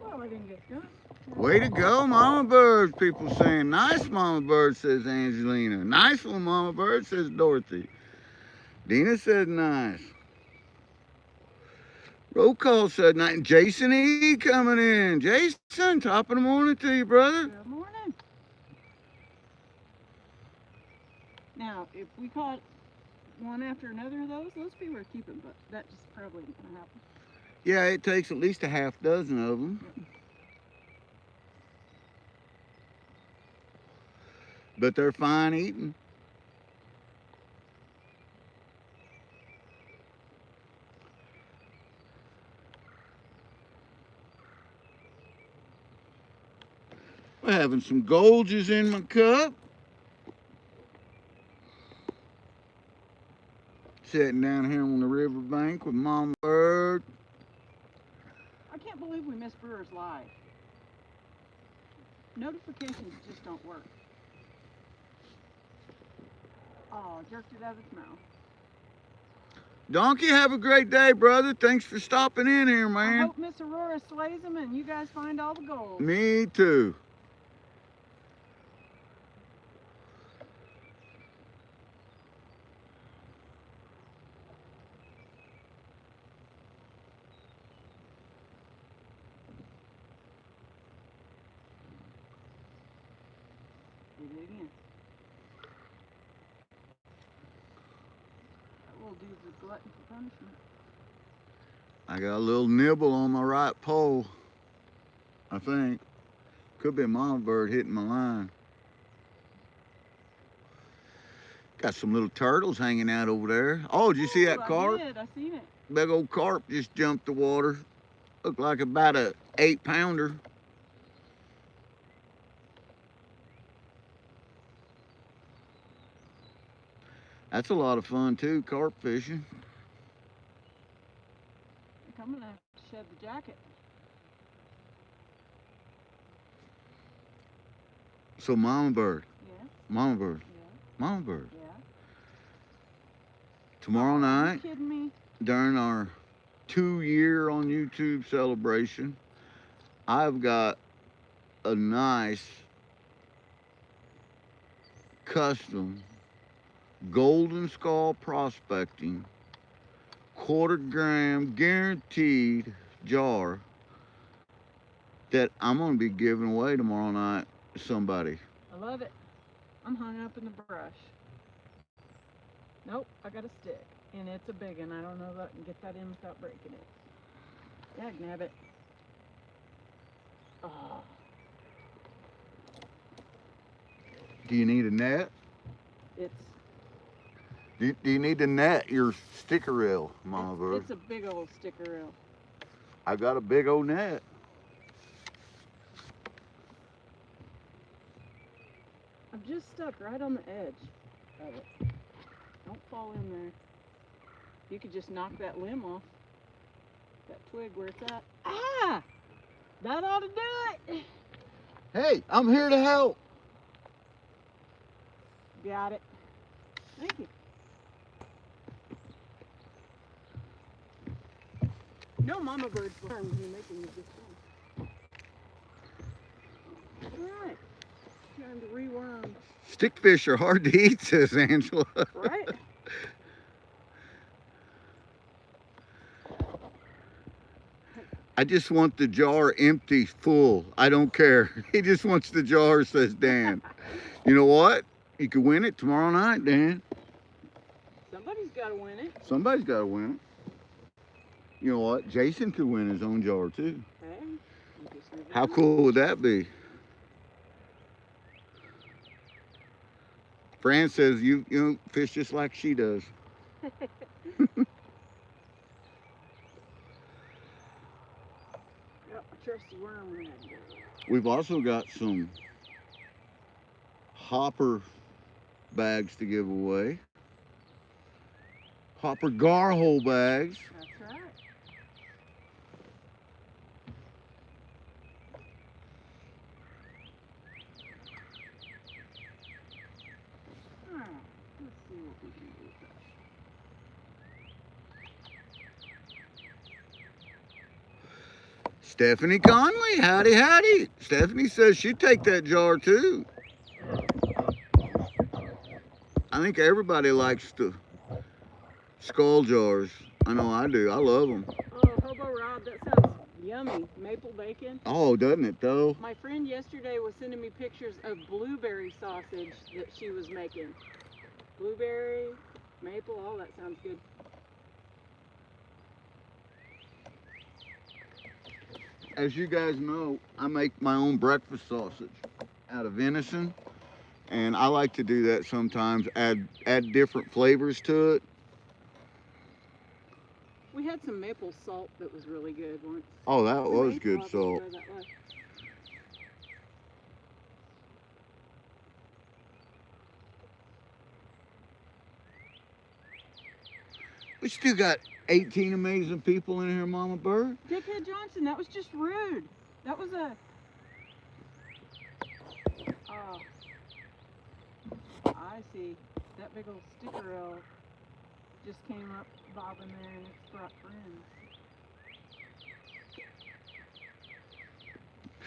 Well, I didn't get good. Way to go, Mama Bird, people saying. Nice, Mama Bird, says Angelina. Nice one, Mama Bird, says Dorothy. Dina said nice. Roll call said nice. Jason E. coming in. Jason, top of the morning to you, brother. Good morning. Now, if we caught one after another of those be worth keeping, but that just probably ain't gonna happen. Yeah, it takes at least a half dozen of them. But they're fine eating. We're having some Golges in my cup. Sitting down here on the riverbank with Mama Bird. I can't believe we missed Brewers Live. Notifications just don't work. Oh, jerked it out of its mouth. Donkey, have a great day, brother. Thanks for stopping in here, I man. hope Miss Aurora slays them and you guys find all the gold. Me too. Did it again. That little dude's a glutton for punishment. I got a little nibble on my right pole, I think. Could be a Mama Bird hitting my line. Got some little turtles hanging out over there. Oh, did you see that carp? I did. I seen it. Big old carp just jumped the water. Looked like about a 8-pounder. That's a lot of fun too, carp fishing. I'm gonna have to shed the jacket. So Mama Bird, Yeah. Mama Bird, Yeah. Mama Bird. Yeah. Tomorrow Are night, you kidding me? during our 2-year on YouTube celebration, I've got a nice custom golden skull prospecting 1/4 gram guaranteed jar that I'm going to be giving away tomorrow night to somebody. I love it. I'm hung up in the brush. Nope, I got a stick. And it's a big one. I don't know that I can get that in without breaking it. Yeah, nab it. Oh. Do you need a net? It's Do you need to net your sticker reel, Mama Bird? It's a big old sticker reel. I got a big old net. I'm just stuck right on the edge of it. Don't fall in there. You could just knock that limb off. That twig where it's at. Ah! That ought to do it. Hey, I'm here to help. Got it. Thank you. No MamaBird farms in making of this thing. Alright. Time to reworm. Stickfish are hard to eat, says Angela. Right? I just want the jar empty, full. I don't care. He just wants the jar, says Dan. You know what? You could win it tomorrow night, Dan. Somebody's got to win it. Somebody's got to win it. You know what? Jason could win his own jar, too. Hey, you just never How know. cool would that be? Fran says you know fish just like she does. Yep, I trust the worm red. We've also got some hopper bags to give away. Hopper garhole bags. That's right. Alright, let's see what we can do with that. Stephanie Conley, howdy, howdy. Stephanie says she'd take that jar too. I think everybody likes the skull jars. I know I do. I love them. Oh, Hobo Rob, that sounds yummy. Maple bacon. Oh, doesn't it though? My friend yesterday was sending me pictures of blueberry sausage that she was making. Blueberry, maple, all that sounds good. As you guys know, I make my own breakfast sausage out of venison. And I like to do that sometimes, add different flavors to it. We had some maple salt that was really good once. Oh, that Some was maple, good I'll salt. enjoy that one. We still got 18 amazing people in here, Mama Bird. Dickhead Johnson, that was just rude. That was a... Oh. I see. That big old sticker reel just came up bobbing there and it's brought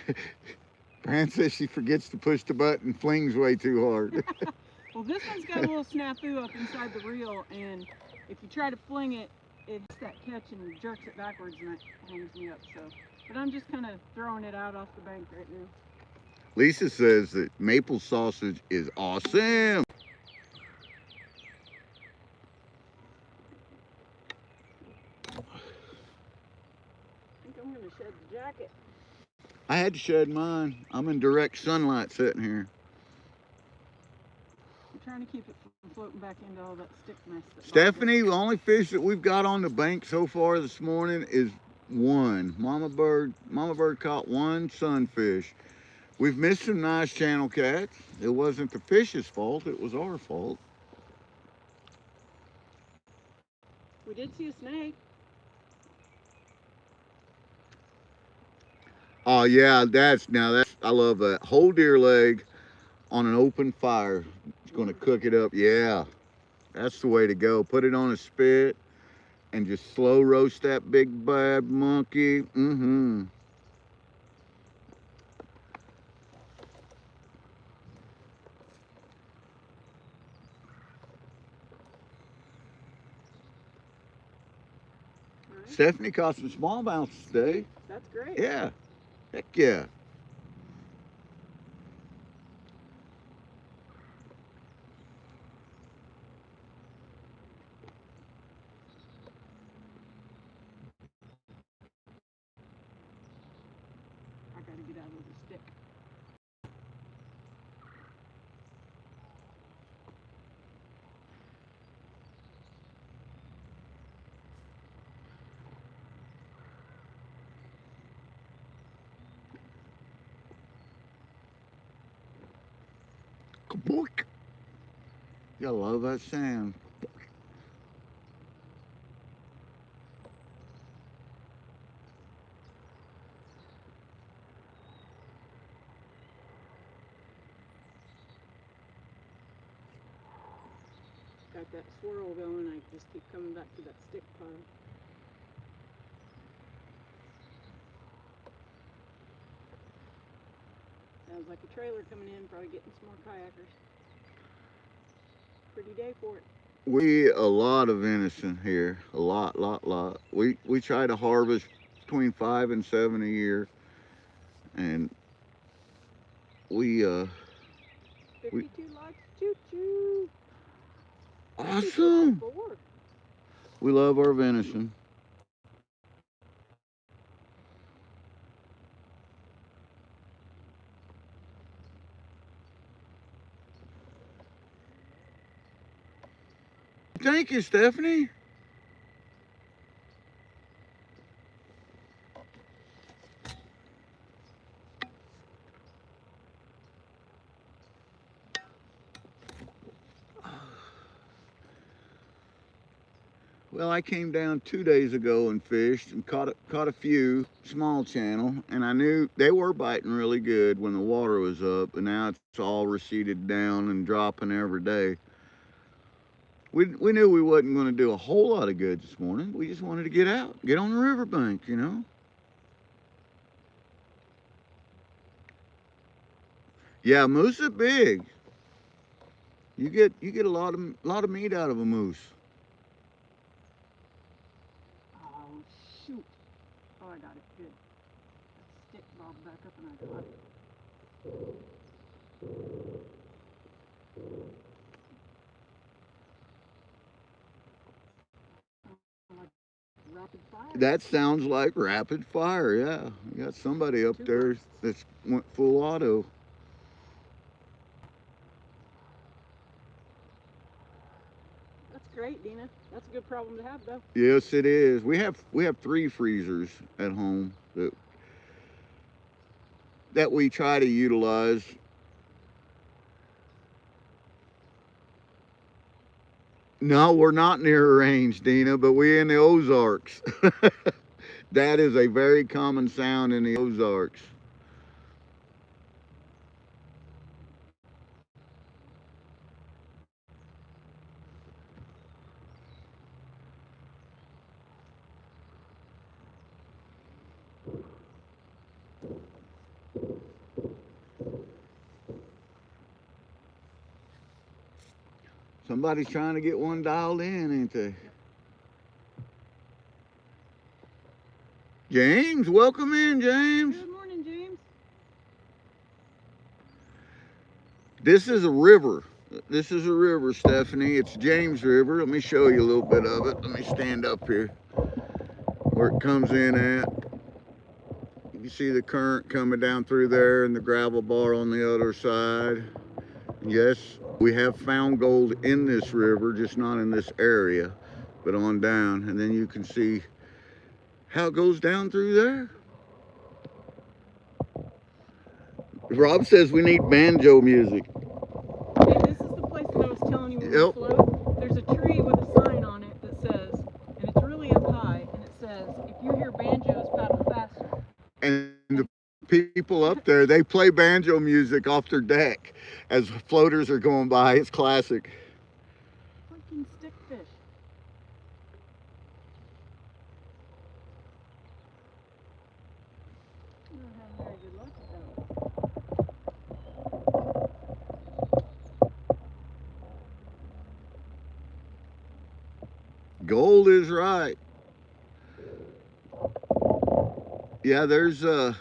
friends. Fran says she forgets to push the button, flings way too hard. Well, this one's got a little snafu up inside the reel, and if you try to fling it, it hits that catch and jerks it backwards, and that hangs me up. So, but I'm just kind of throwing it out off the bank right now. Lisa says that maple sausage is awesome. I think I'm going to shed the jacket. I had to shed mine. I'm in direct sunlight sitting here. I'm trying to keep it from floating back into all that stick mess. That Stephanie, the only fish that we've got on the bank so far this morning is one. Mama Bird caught one sunfish. We've missed some nice channel cats. It wasn't the fish's fault, it was our fault. We did see a snake. Oh yeah, that's I love that. Whole deer leg on an open fire. It's gonna cook it up. Yeah. That's the way to go. Put it on a spit and just slow roast that big bad monkey. Mm-hmm. All right. Stephanie caught some smallmouth today. That's great. Yeah. Heck yeah. I got to get out of the stick. Boink. You love that sound. Got that swirl going. I just keep coming back to that stick pile. Sounds like a trailer coming in, probably getting some more kayakers. Pretty day for it. We eat a lot of venison here. A lot. We try to harvest between 5 and 7 a year. And we 52 lots, choo-choo. awesome. We love our venison. Thank you, Stephanie. Well, I came down 2 days ago and fished and caught a few small channel, and I knew they were biting really good when the water was up, and now it's all receded down and dropping every day. We knew we wasn't going to do a whole lot of good this morning. We just wanted to get out, get on the riverbank, you know. Yeah, moose are big. You get a lot of meat out of a moose. Oh, shoot. Oh, I got it. Good. That stick bobbed back up and I got it. Like rapid fire. That sounds like rapid fire, yeah. You got somebody up there that's went full auto. That's great, Dina. That's a good problem to have, though. Yes, it is. We have 3 freezers at home that we try to utilize. No, we're not near a range, Dina, but we're in the Ozarks. That is a very common sound in the Ozarks. Somebody's trying to get one dialed in, ain't they? James, welcome in, James. Good morning, James. This is a river. This is a river, Stephanie. It's James River. Let me show you a little bit of it. Let me stand up here where it comes in at. You see the current coming down through there and the gravel bar on the other side. Yes, we have found gold in this river, just not in this area, but on down. And then you can see how it goes down through there. Rob says we need banjo music. Hey, this is the place that I was telling you when we float. There's a tree with a sign on it that says, and it's really up high, and it says, if you hear banjos, paddle faster. And the people up there, they play banjo music off their deck as floaters are going by. It's classic. Freaking stickfish. I'm not having very good luck with that. Gold is right. Yeah, there's a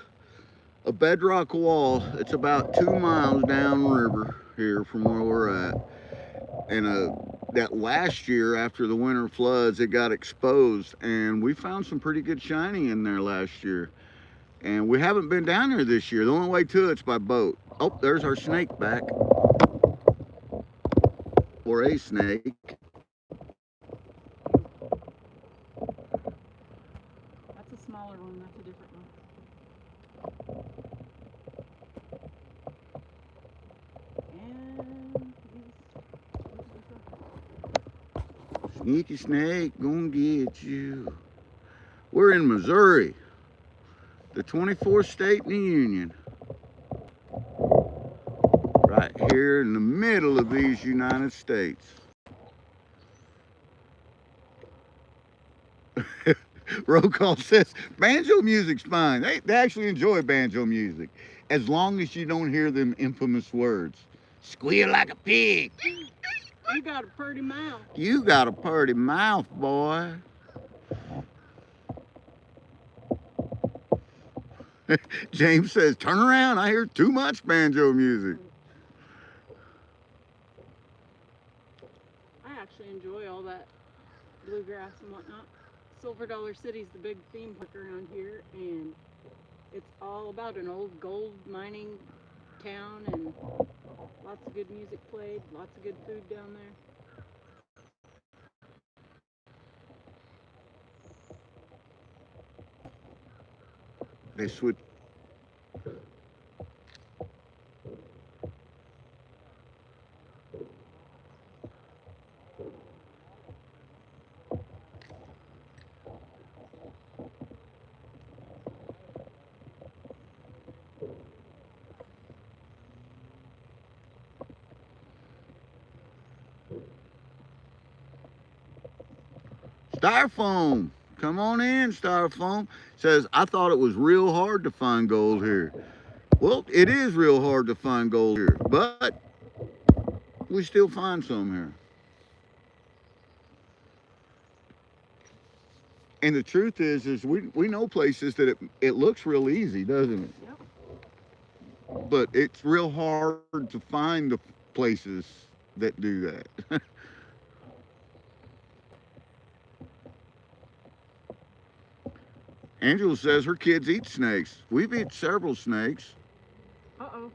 bedrock wall. It's about 2 miles downriver here from where we're at. And that last year after the winter floods, it got exposed, and we found some pretty good shiny in there last year. And we haven't been down there this year. The only way to it's by boat. Oh, there's our snake back. Or a snake. That's a smaller one. That's a different one. And Sneaky snake gonna get you. We're in Missouri, the 24th state in the Union. Right here in the middle of these United States. Roll call says banjo music's fine. They actually enjoy banjo music as long as you don't hear them infamous words. Squeal like a pig. You got a pretty mouth. You got a pretty mouth, boy. James says, turn around. I hear too much banjo music. I actually enjoy all that bluegrass and whatnot. Silver Dollar City's the big theme park around here, and it's all about an old gold mining town, and lots of good music played, lots of good food down there. They switch. Styrofoam. Come on in, Styrofoam. Says, I thought it was real hard to find gold here. Well, it is real hard to find gold here, but we still find some here. And the truth is we know places that it looks real easy, doesn't it? Yep. But it's real hard to find the places that do that. Angela says her kids eat snakes. We've eaten several snakes. Uh-oh.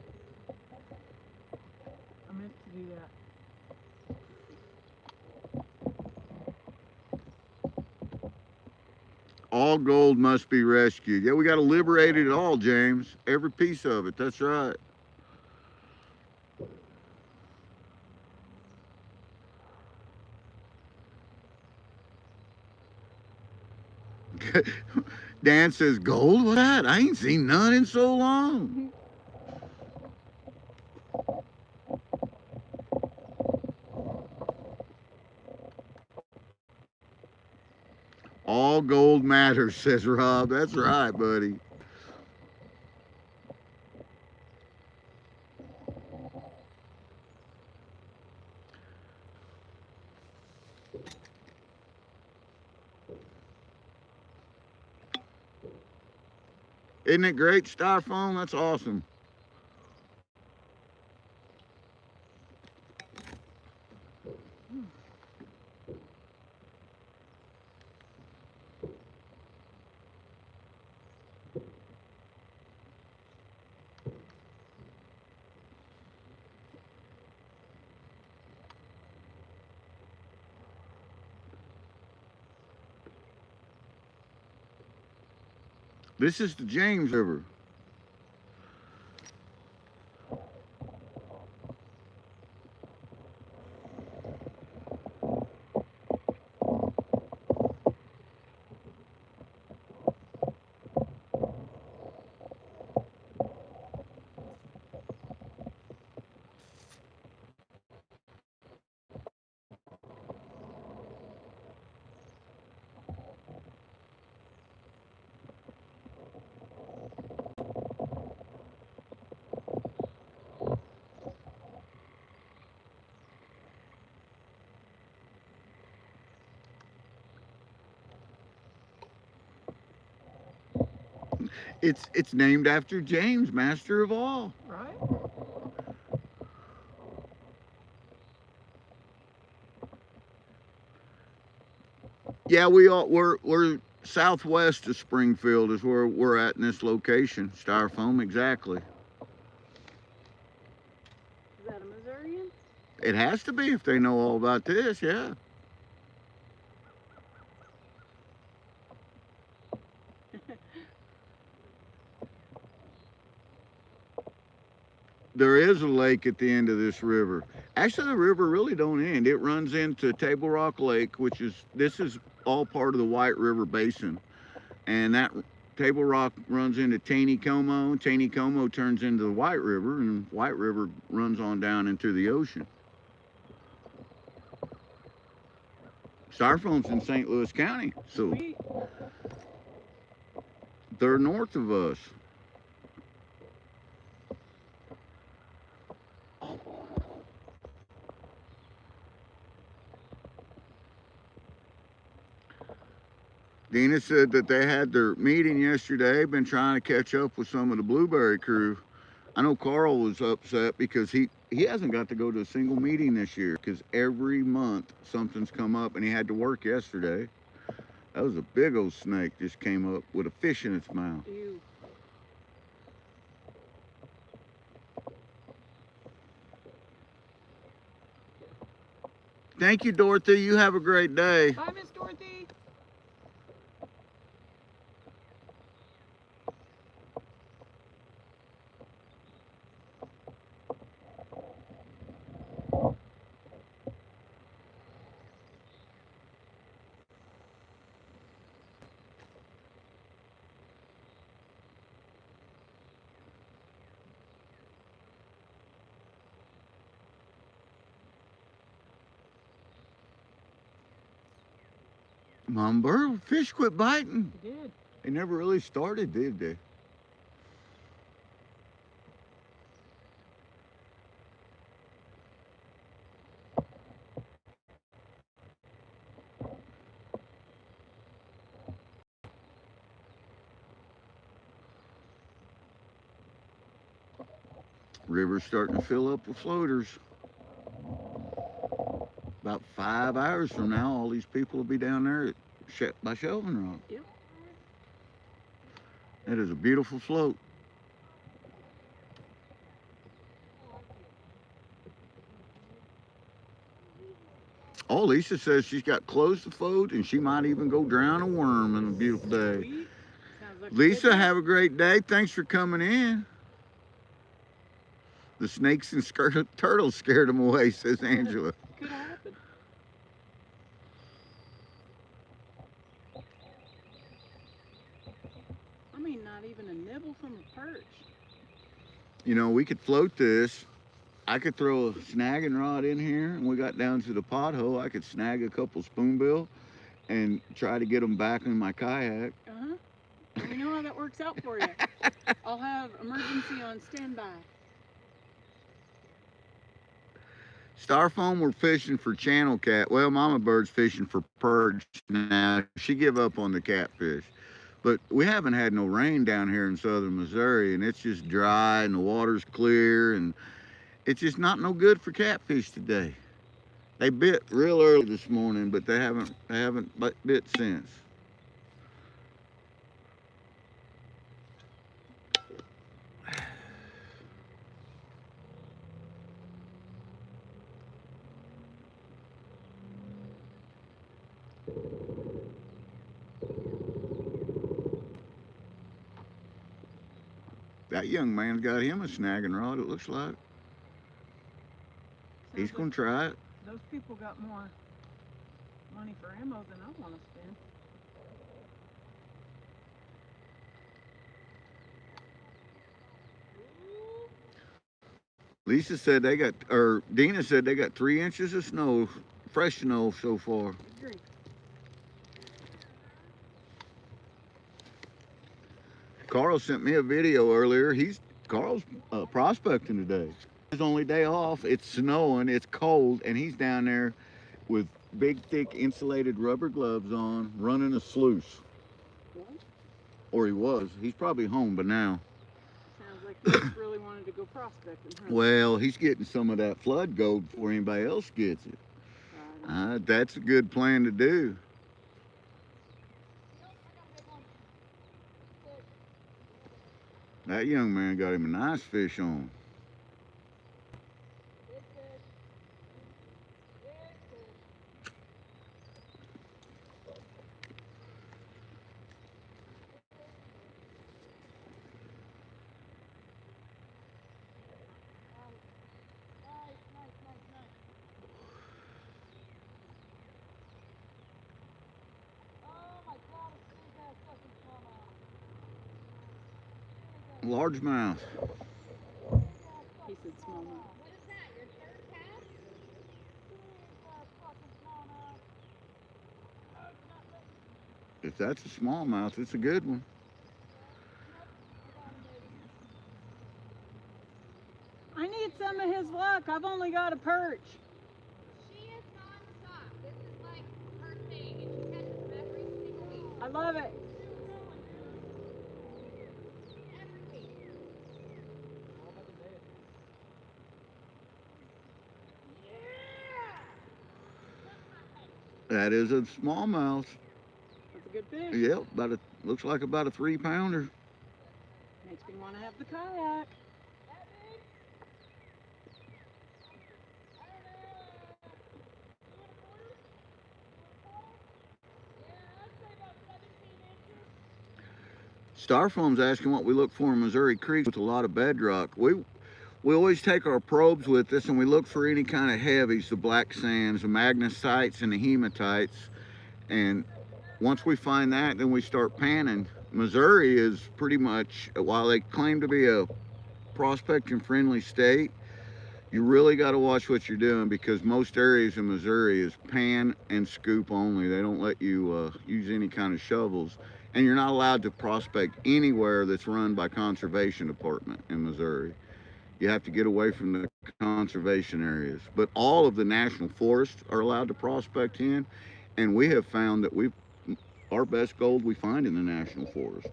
I meant to do that. All gold must be rescued. Yeah, we got to liberate it all, James. Every piece of it. That's right. Dan says, gold? What's that? I ain't seen none in so long. All gold matters, says Rob. That's right, buddy. Isn't it great, Styrofoam? That's awesome. This is the James River. It's named after James, master of all. Right? Yeah, we're southwest of Springfield is where we're at in this location. Styrofoam, exactly. Is that a Missourian? It has to be if they know all about this, yeah. There is a lake at the end of this river. Actually, the river really don't end. It runs into Table Rock Lake, which is this is all part of the White River Basin, and that Table Rock runs into Taneycomo. Taneycomo turns into the White River, and White River runs on down into the ocean. Styrofoam's in St. Louis County, so Sweet. they're north of us. Dina said that they had their meeting yesterday, been trying to catch up with some of the blueberry crew. I know Carl was upset because he hasn't got to go to a single meeting this year because every month something's come up and he had to work yesterday. That was a big old snake just came up with a fish in its mouth. Ew. Thank you, Dorothy. You have a great day. Bye, Miss Dorothy. MamaBird, fish quit biting. You did. They never really started, did they? River's starting to fill up with floaters. About 5 hours from now, all these people will be down there by Shelvin Rock. Yep. That is a beautiful float. Oh, Lisa says she's got clothes to fold and she might even go drown a worm in a beautiful day. Sweet. Sounds like a Lisa, good have a great day. Thanks for coming in. The snakes and turtles scared them away, says Angela. Could happen. I mean, not even a nibble from a perch. You know, we could float this. I could throw a snagging rod in here, and we got down to the pothole. I could snag a couple spoonbill and try to get them back in my kayak. Uh-huh. Let me know how that works out for you. I'll have emergency on standby. Styrofoam, we're fishing for channel cat. Well, MamaBird's fishing for perch now. She give up on the catfish. But we haven't had no rain down here in southern Missouri, and it's just dry, and the water's clear, and it's just not no good for catfish today. They bit real early this morning, but they haven't bit since. That young man's got him a snagging rod, it looks like. He's Sounds gonna like try it. those people got more money for ammo than I want to spend. Lisa said they got, or Dina said they got 3 inches of snow, fresh snow so far. Agree. Carl sent me a video earlier. Carl's prospecting today. His only day off. It's snowing, it's cold, and he's down there with big, thick, insulated rubber gloves on, running a sluice. What? Or he was. He's probably home by now. Sounds like he just really wanted to go prospecting, huh? Well, he's getting some of that flood gold before anybody else gets it. That's a good plan to do. That young man got him a nice fish on. largemouth. He said smallmouth. If that's a smallmouth, it's a good one. I need some of his luck. I've only got a perch. She is non-stop. This is like her thing, and she catches them every single week. I love it. Every week. That is a smallmouth. That's a good fish. Yep, looks like about a 3-pounder. Makes me want to have the kayak. Styrofoam's asking what we look for in Missouri Creek with a lot of bedrock. We always take our probes with us and we look for any kind of heavies, the black sands, the magnesites, and the hematites. And once we find that, then we start panning. Missouri is pretty much, while they claim to be a prospecting friendly state, you really got to watch what you're doing, because most areas in Missouri is pan and scoop only. They don't let you use any kind of shovels, and you're not allowed to prospect anywhere that's run by conservation department in Missouri. You have to get away from the conservation areas, but all of the national forests are allowed to prospect in, and we have found that our best gold we find in the national forest.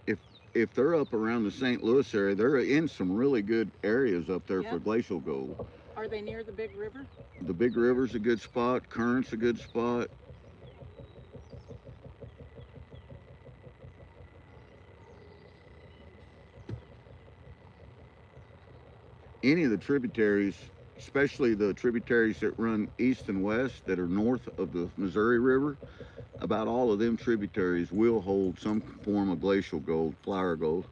if if they're up around the St. Louis area, they're in some really good areas up there for Yep. glacial gold. Are they near the big river? The Big River's a good spot. Current's a good spot. Any of the tributaries, especially the tributaries that run east and west that are north of the Missouri River, about all of them tributaries will hold some form of glacial gold, flour gold.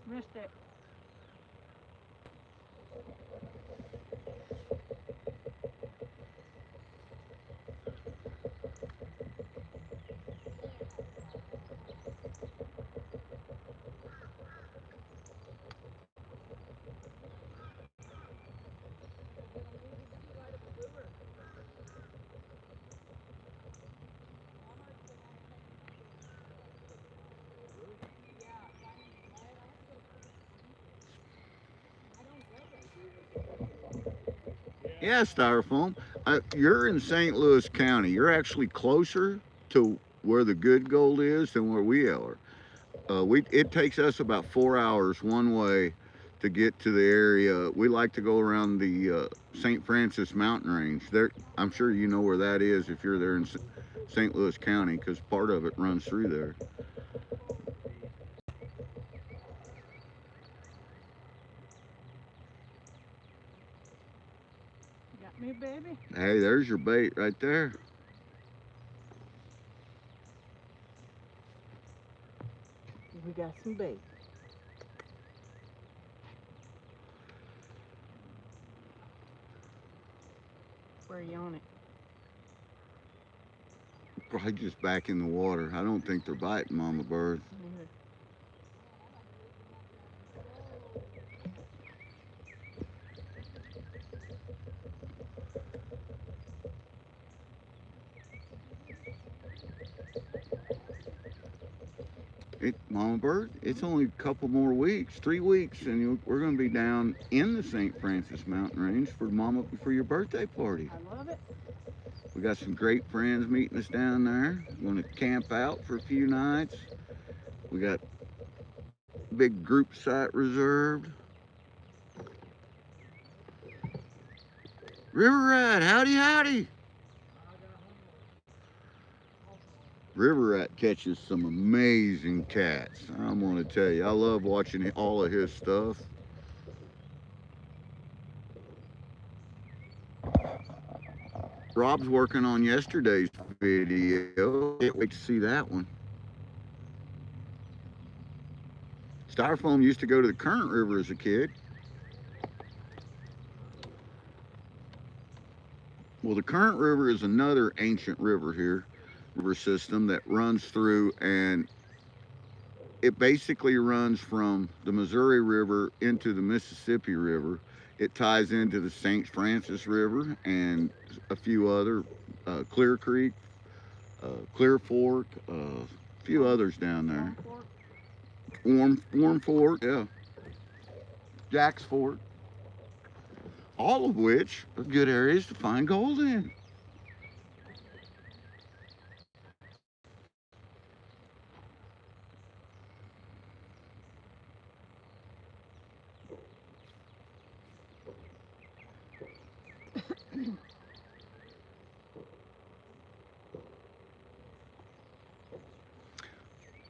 Missed it. Yeah, Styrofoam. You're in St. Louis County. You're actually closer to where the good gold is than where we are. It takes us about 4 hours one way to get to the area. We like to go around the St. Francis mountain range. There, I'm sure you know where that is if you're there in St. Louis County, because part of it runs through there. You got me, baby? Hey, there's your bait right there. We got some bait. Where are you on it? Probably just back in the water. I don't think they're biting, MamaBird. Neither. MamaBird, it's only a couple more weeks, 3 weeks, and we're going to be down in the St. Francis mountain range for your birthday party. I love it. We got some great friends meeting us down there. We're going to camp out for a few nights. We got big group site reserved. River Ride, howdy, howdy. River Rat catches some amazing cats. I'm gonna tell you, I love watching all of his stuff. Rob's working on yesterday's video. Can't wait to see that one. Styrofoam used to go to the Current River as a kid. Well, the Current River is another ancient river here, river system that runs through, and it basically runs from the Missouri River into the Mississippi River. It ties into the St. Francis River and a few other, Clear Creek, Clear Fork, a few others down there. Warm Fork, yeah. Jack's Fork. All of which are good areas to find gold in.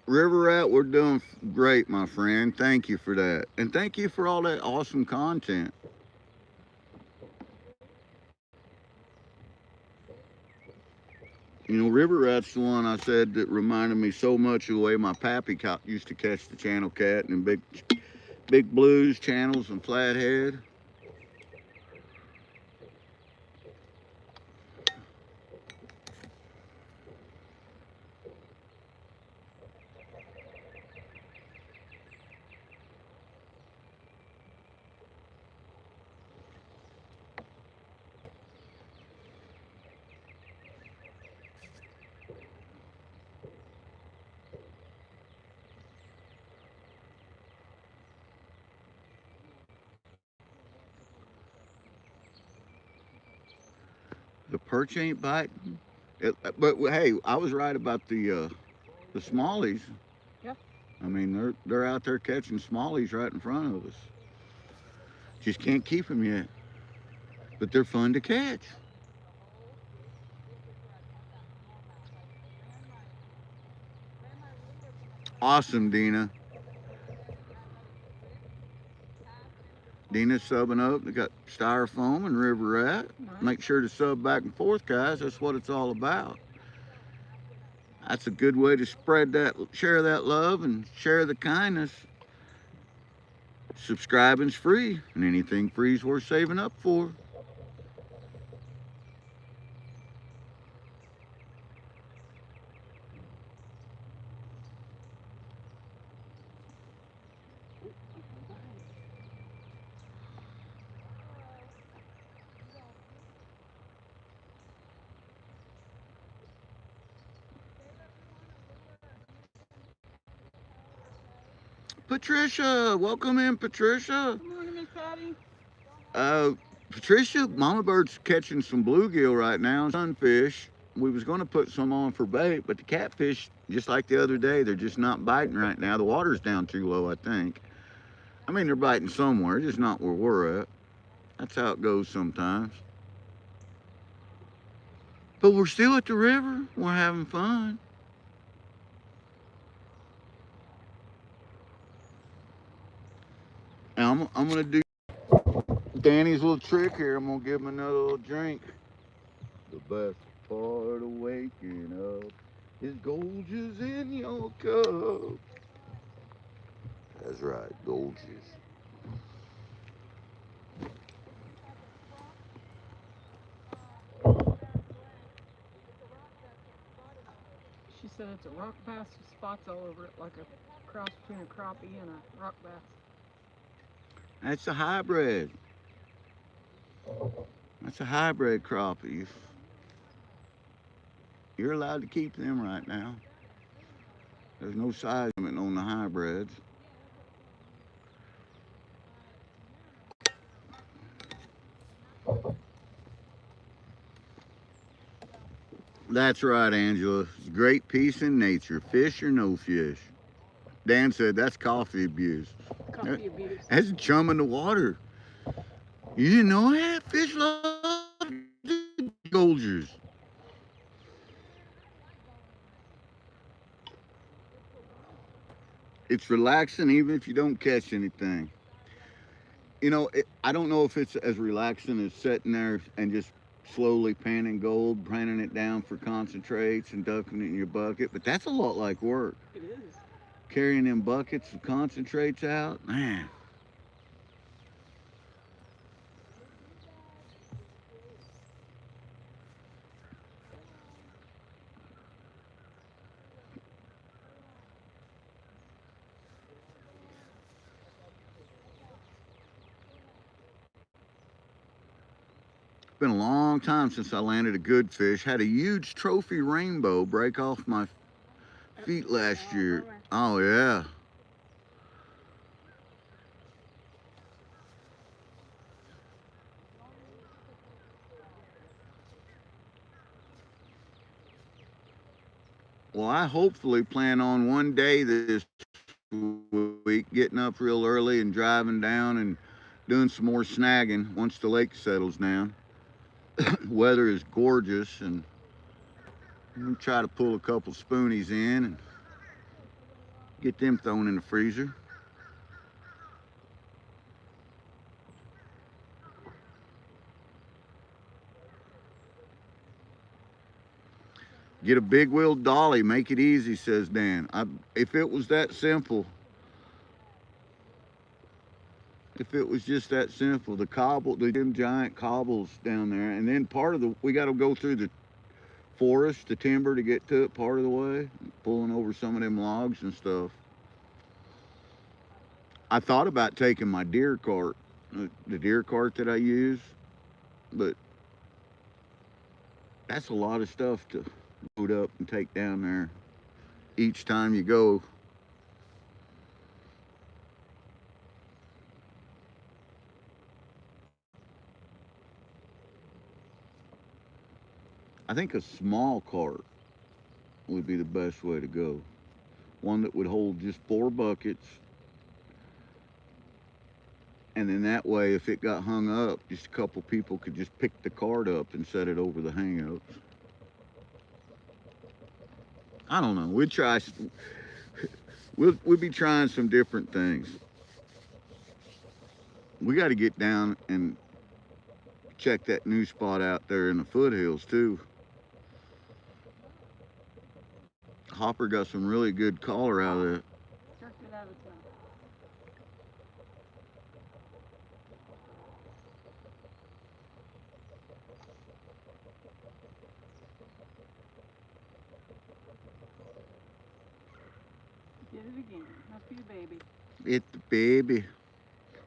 River Rat, we're doing great, my friend. Thank you for that. And thank you for all that awesome content. You know, River Rat's the one I said that reminded me so much of the way my pappy used to catch the channel cat and big blues, channels, and flathead. The perch ain't biting. But hey, I was right about the smallies. Yep. I mean, they're out there catching smallies right in front of us. Just can't keep them yet. But they're fun to catch. Awesome, Dina. Dina's subbing up. They got Styrofoam and River Rat. Nice. Make sure to sub back and forth, guys. That's what it's all about. That's a good way to spread that, share that love and share the kindness. Subscribing's free, and anything free is worth saving up for. Patricia, welcome in, Patricia. Good morning, Miss Patty. Patricia, MamaBird's catching some bluegill right now, sunfish. We was going to put some on for bait, but the catfish, just like the other day, they're just not biting right now. The water's down too low, I think. I mean, they're biting somewhere, just not where we're at. That's how it goes sometimes. But we're still at the river. We're having fun. And I'm going to do Danny's little trick here. I'm going to give him another little drink. The best part of waking up is gold juice in your cup. That's right, gold juice. She said it's a rock bass with spots all over it, like a cross between a crappie and a rock bass. That's a hybrid. That's a hybrid crappie. You're allowed to keep them right now. There's no size limit on the hybrids. That's right, Angela. It's great peace in nature, fish or no fish. Dan said that's coffee abuse. Coffee abuse. That's chumming the water. You didn't know that? Fish love gold juice. It's relaxing even if you don't catch anything. You know, I don't know if it's as relaxing as sitting there and just slowly panning gold, panning it down for concentrates and ducking it in your bucket, but that's a lot like work. It is. Carrying them buckets of concentrates out, man. It's been a long time since I landed a good fish. Had a huge trophy rainbow break off my feet last year. Oh, yeah. Well, I hopefully plan on one day this week getting up real early and driving down and doing some more snagging once the lake settles down. Weather is gorgeous, and I'm gonna try to pull a couple spoonies in and get them thrown in the freezer. Get a big wheel dolly, make it easy, says Dan. If it was that simple, if it was just that simple, them giant cobbles down there, and then we got to go through the forest, the timber to get to it part of the way, pulling over some of them logs and stuff. I thought about taking my deer cart, the deer cart that I use, but that's a lot of stuff to load up and take down there each time you go. I think a small cart would be the best way to go. One that would hold just 4 buckets, and then that way, if it got hung up, just a couple people could just pick the cart up and set it over the hang-ups. I don't know. We'll be trying some different things. We got to get down and check that new spot out there in the foothills too. Hopper got some really good color out of it. Jerk it out of town. Get it again. Must be a baby. It's the baby.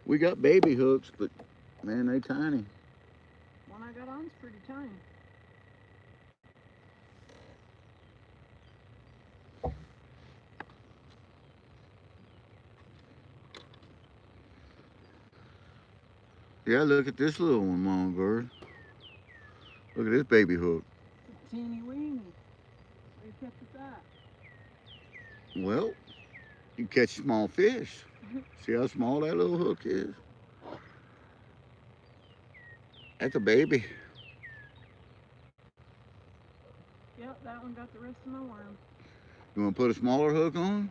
We got baby hooks, but man, they tiny. One I got on's pretty tiny. Yeah, look at this little one, MamaBird. Look at this baby hook. It's a teeny weeny. Where you catch with that? Well, you catch small fish. See how small that little hook is? That's a baby. Yep, that one got the rest of my worm. You want to put a smaller hook on?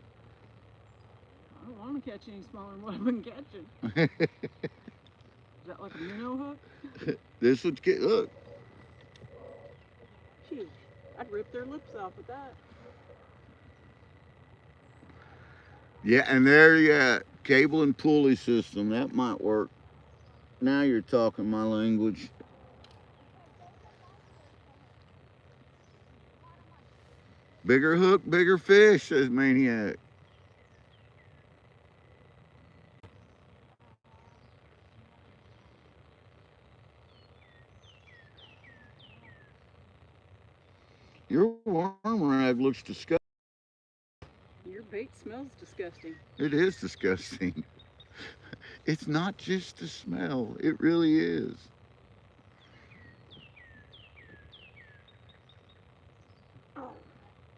I don't want to catch any smaller than what I've been catching. Is that like a minnow hook? This would get, look. Gee, I'd rip their lips off with that. Yeah, and there you got cable and pulley system. That might work. Now you're talking my language. Bigger hook, bigger fish, says Maniac. Your worm rag looks disgusting. Your bait smells disgusting. It is disgusting. It's not just the smell. It really is. Oh,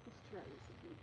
let's try this again.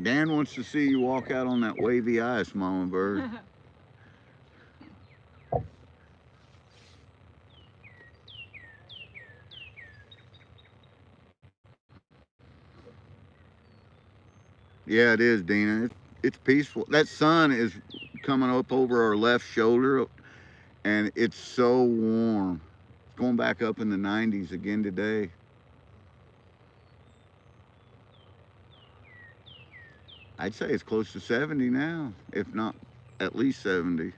Dan wants to see you walk out on that wavy ice, Mama Bird. Yeah, it is, Dina. It's peaceful. That sun is coming up over our left shoulder, and it's so warm. It's going back up in the 90s again today. I'd say it's close to 70 now, if not at least 70.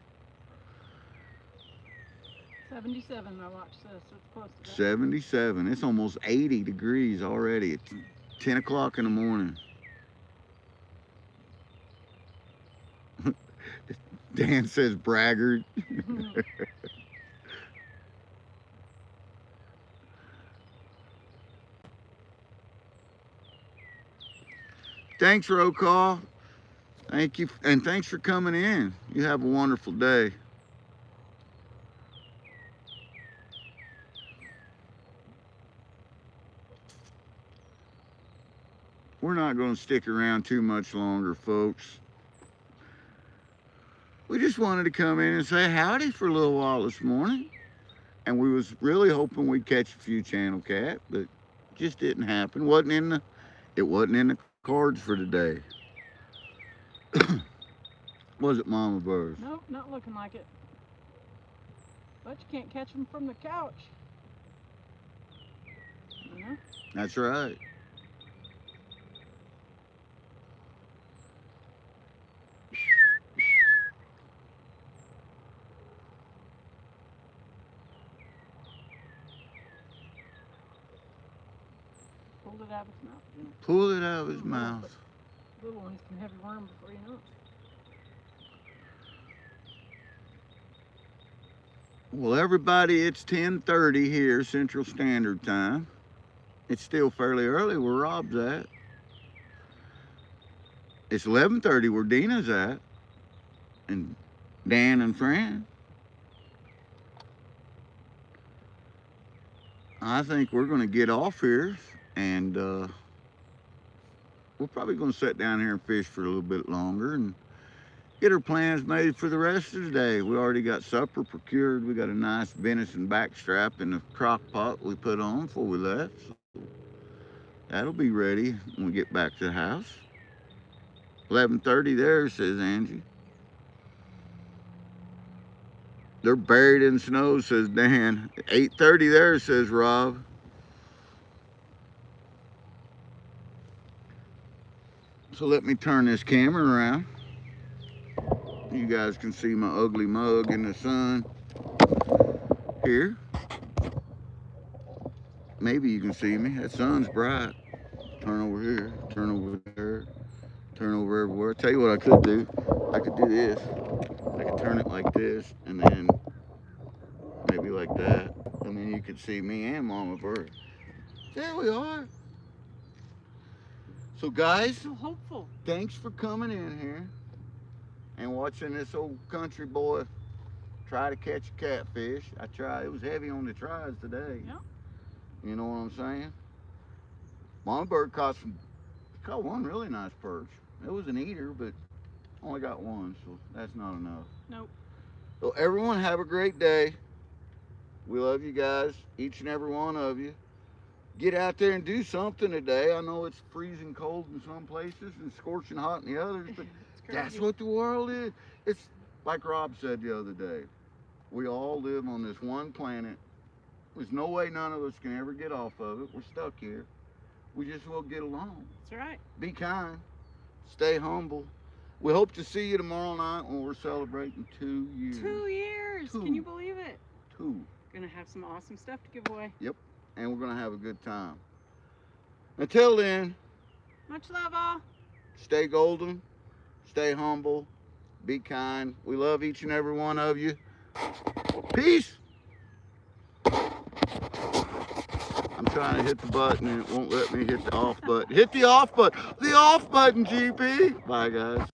77, my watch says, so it's close to that. 77. It's almost 80 degrees already. It's 10 o'clock in the morning. Dan says braggart. Thanks, roll call. Thank you, and thanks for coming in. You have a wonderful day. We're not going to stick around too much longer, folks. We just wanted to come in and say howdy for a little while this morning. And we was really hoping we'd catch a few channel cat, but just didn't happen. It wasn't in the cards for today. Was it, Mama Bird? Nope, not looking like it. But you can't catch them from the couch. You know? That's right. Pulled it out of his mouth. You know? Pull it out of his mouth. Little ones can have a worm before you know it. Well, everybody, it's 10:30 here, Central Standard Time. It's still fairly early where Rob's at. It's 11:30 where Dina's at, and Dan and Fran. I think we're going to get off here, and we're probably going to sit down here and fish for a little bit longer and get our plans made for the rest of the day. We already got supper procured. We got a nice venison backstrap in the crock pot we put on before we left. So that'll be ready when we get back to the house. 11:30 there, says Angie. They're buried in snow, says Dan. 8:30 there, says Rob. So let me turn this camera around. You guys can see my ugly mug in the sun here. Maybe you can see me. That sun's bright. Turn over here, turn over there, turn over everywhere. Tell you what I could do. I could do this. I could turn it like this, and then maybe like that. And then you could see me and Mama Bird. There we are. So guys, So hopeful. thanks for coming in here and watching this old country boy try to catch a catfish. I tried. It was heavy on the tries today. Yep. You know what I'm saying? Mama Bird caught one really nice perch. It was an eater, but only got one, so that's not enough. Nope. So everyone have a great day. We love you guys, each and every one of you. Get out there and do something today. I know it's freezing cold in some places and scorching hot in the others, but that's what the world is. It's like Rob said the other day. We all live on this one planet. There's no way none of us can ever get off of it. We're stuck here. We just will get along. That's right. Be kind. Stay humble. We hope to see you tomorrow night when we're celebrating 2 years. 2 years. 2. Can you believe it? 2. Gonna have some awesome stuff to give away. Yep. And we're going to have a good time. Until then, Much love, all. stay golden, stay humble, be kind. We love each and every one of you. Peace. I'm trying to hit the button and it won't let me hit the off button. Hit the off button. The off button, GP. Bye, guys.